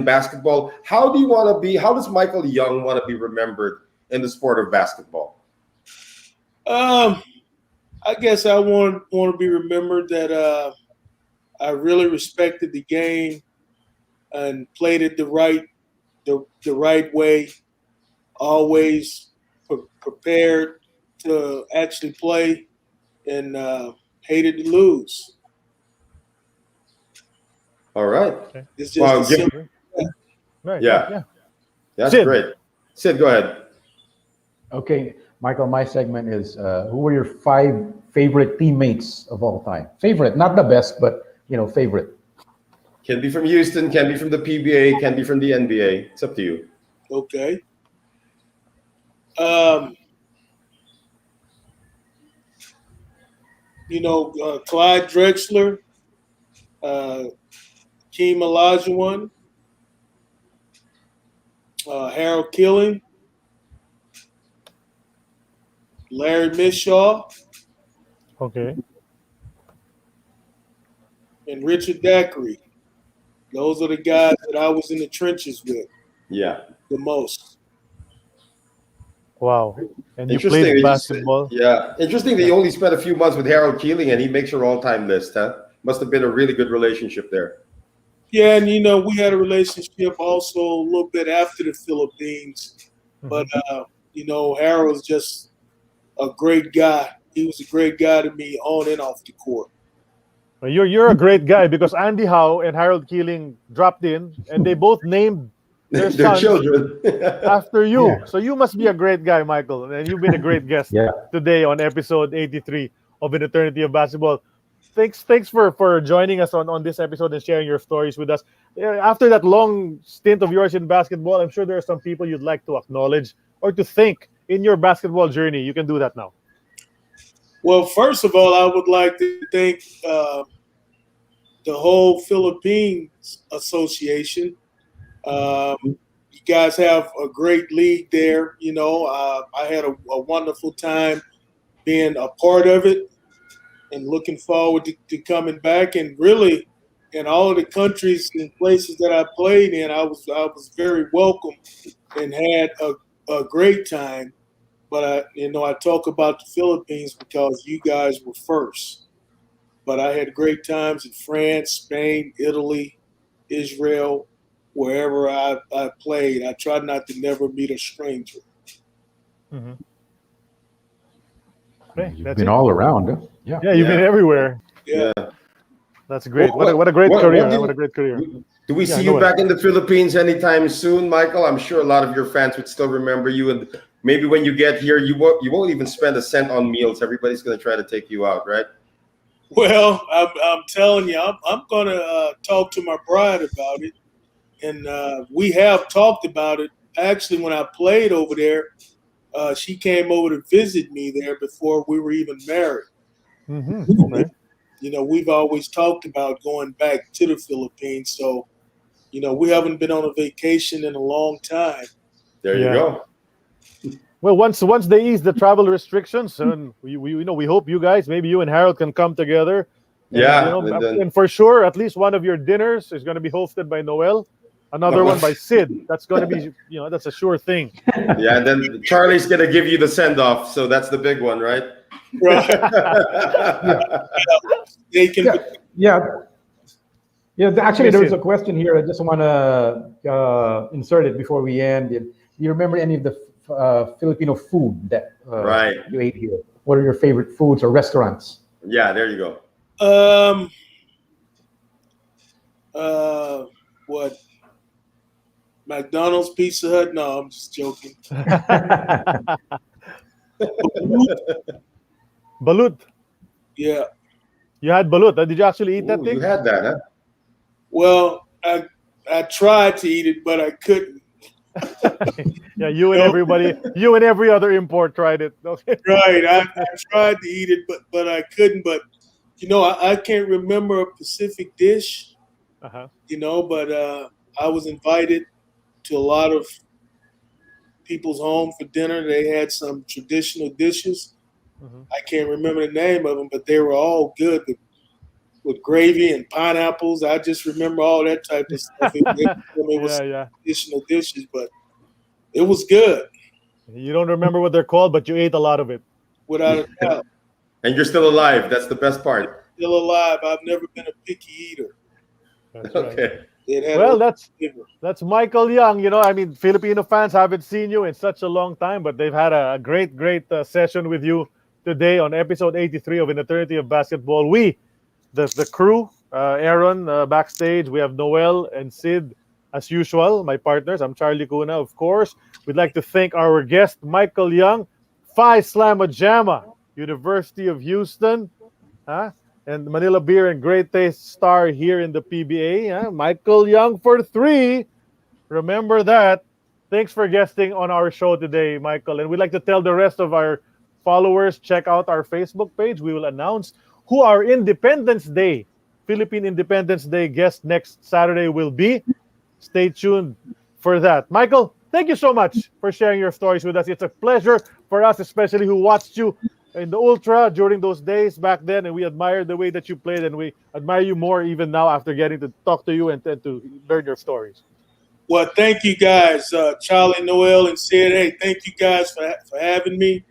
basketball. How does Michael Young want to be remembered in the sport of basketball? I guess I want to be remembered that I really respected the game and played it the right way. Always prepared to actually play and hated to lose. All right. It's just Right. Yeah. That's Sid. great. Sid, go ahead. Okay, Michael, my segment is who were your 5 favorite teammates of all time? Favorite, not the best, but favorite. Can be from Houston, can be from the PBA, can be from the NBA. It's up to you. Okay. Clyde Drexler, Keem Olajuwon, Harold Killing, Larry Mishaw, Okay. and Richard Daiquiri. Those are the guys that I was in the trenches with Yeah. the most. Wow. And you Interesting. played basketball. Yeah. Interesting that you only spent a few months with Harold Keeling and he makes your all-time list, huh? Must have been a really good relationship there. Yeah, and we had a relationship also a little bit after the Philippines. But Harold was just a great guy. He was a great guy to me on and off the court. Well, you're a great guy because Andy Howe and Harold Keeling dropped in and they both named their Their sons children. after you. Yeah. So you must be a great guy, Michael. And you've been a great guest Yeah. today on episode 83 of An Eternity of Basketball. Thanks for joining us on this episode and sharing your stories with us. After that long stint of yours in basketball, I'm sure there are some people you'd like to acknowledge or to thank in your basketball journey. You can do that now. Well, first of all, I would like to thank the whole Philippines Association. You guys have a great league there. I had a wonderful time being a part of it and looking forward to coming back. And really, in all of the countries and places that I played in, I was very welcome and had a great time. But I talk about the Philippines because you guys were first. But I had great times in France, Spain, Italy, Israel, wherever I played. I tried not to never meet a stranger. Mm-hmm. Okay, You've been all around, huh? Yeah. Yeah, you've been everywhere. Yeah. That's great. What a great career. What a great career. Do we see you back in the Philippines anytime soon, Michael? I'm sure a lot of your fans would still remember you, and maybe when you get here, you won't even spend a cent on meals. Everybody's going to try to take you out, right? Well, I'm telling you, I'm going to talk to my bride about it, and we have talked about it. Actually, when I played over there, she came over to visit me there before we were even married. Mm-hmm. Okay. We've always talked about going back to the Philippines, so we haven't been on a vacation in a long time. There you go. Well, once they ease the travel restrictions, and we hope you guys, maybe you and Harold, can come together. And, and for sure, at least one of your dinners is going to be hosted by Noel. Another one by Sid. That's going to be, that's a sure thing. Yeah, and then Charlie's going to give you the send-off, so that's the big one, right? Right. They can. Yeah. Actually, there was a question here. I just want to insert it before we end. Do you remember any of the Filipino food that you ate here? What are your favorite foods or restaurants? Yeah, there you go. What? McDonald's, Pizza Hut? No, I'm just joking. Balut. Yeah. You had balut. Did you actually eat that thing? You had that, huh? Well, I tried to eat it, but I couldn't. Yeah, you and every other import tried it. Okay. Right. I tried to eat it, but I couldn't. But I can't remember a specific dish. But I was invited to a lot of people's home for dinner. They had some traditional dishes. Mm-hmm. I can't remember the name of them, but they were all good with gravy and pineapples. I just remember all that type of stuff. It was traditional dishes, but it was good. You don't remember what they're called, but you ate a lot of it. Without a doubt. And you're still alive. That's the best part. Still alive. I've never been a picky eater. That's okay. Right. Well, that's Michael Young. Filipino fans haven't seen you in such a long time, but they've had a great session with you today on episode 83 of An Eternity of Basketball. We, the crew, Aaron backstage, we have Noel and Sid as usual, my partners. I'm Charlie Cuna, of course. We'd like to thank our guest, Michael Young, Phi Slamma Jamma, University of Houston, and Manila Beer and Great Taste star here in the PBA. Michael Young for 3. Remember that. Thanks for guesting on our show today, Michael. And we'd like to tell the rest of our followers, check out our Facebook page. We will announce who our Independence Day, Philippine Independence Day guest next Saturday will be. Stay tuned for that. Michael, thank you so much for sharing your stories with us. It's a pleasure for us, especially who watched you in the Ultra during those days back then, and we admire the way that you played, and we admire you more even now after getting to talk to you and to learn your stories. Well, thank you guys, Charlie, Noel, and Sid. Hey, thank you guys for having me.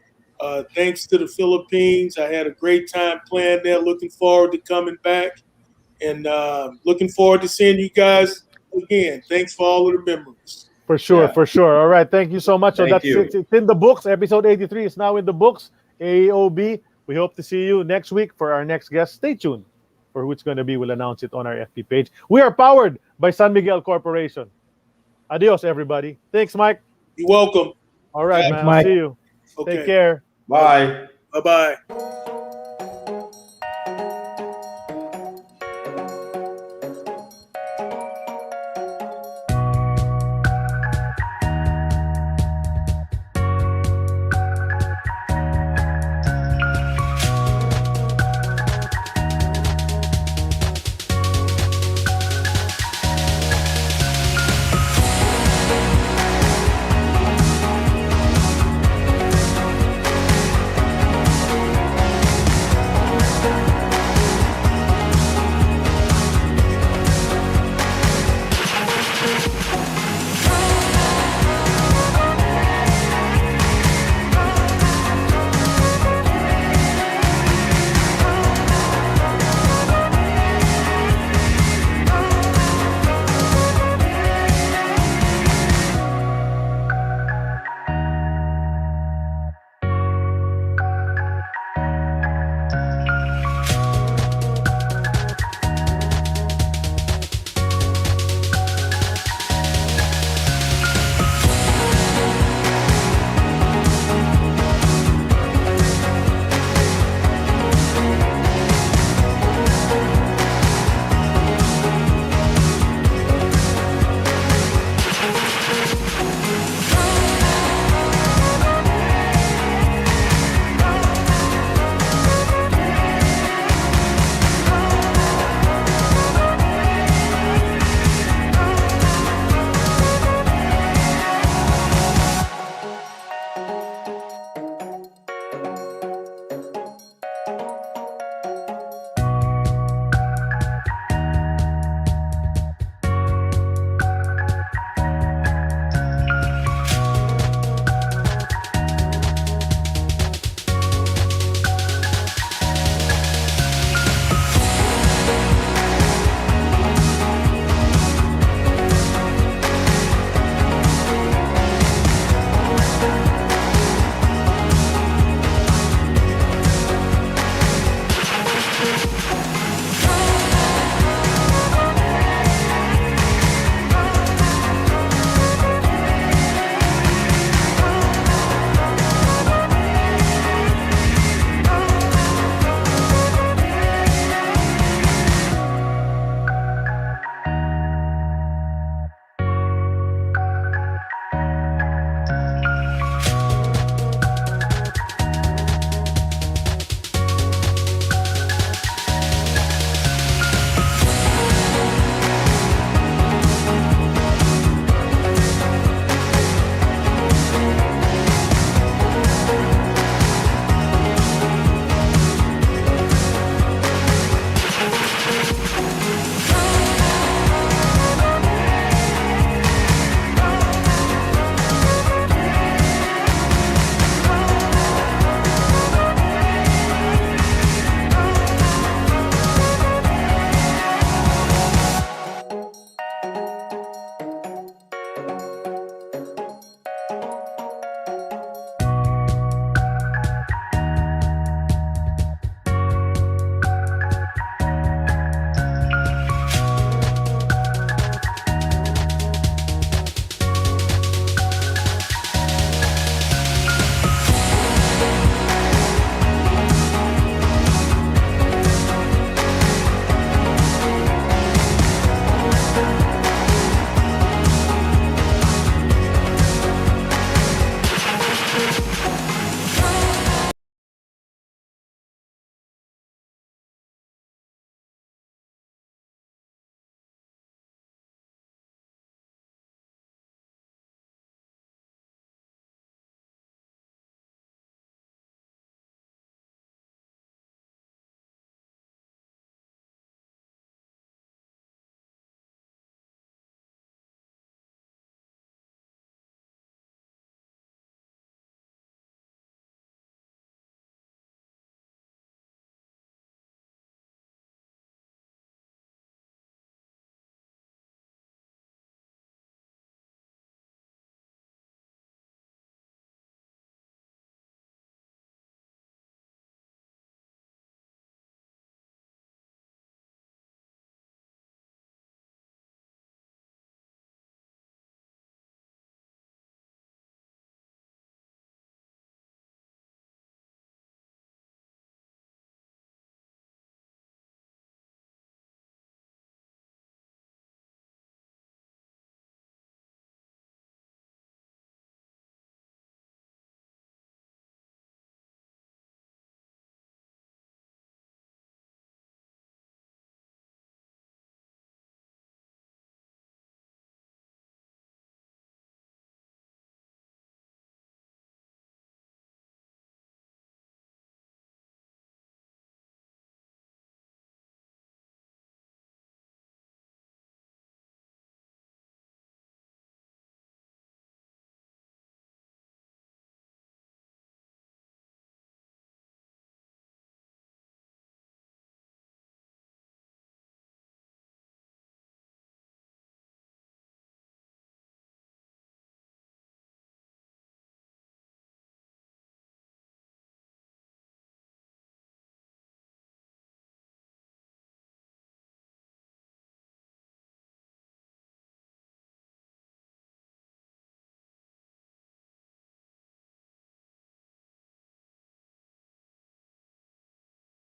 Thanks to the Philippines. I had a great time playing there. Looking forward to coming back, and looking forward to seeing you guys again. Thanks for all of the memories. For sure. All right, thank you so much. So it's in the books. Episode 83 is now in the books. AEOB. We hope to see you next week for our next guest. Stay tuned for who it's going to be. We'll announce it on our FB page. We are powered by San Miguel Corporation. Adios, everybody. Thanks, Mike. You're welcome. All right, Thanks, man. Mike. I'll see you. Okay. Take care. Bye. Bye-bye.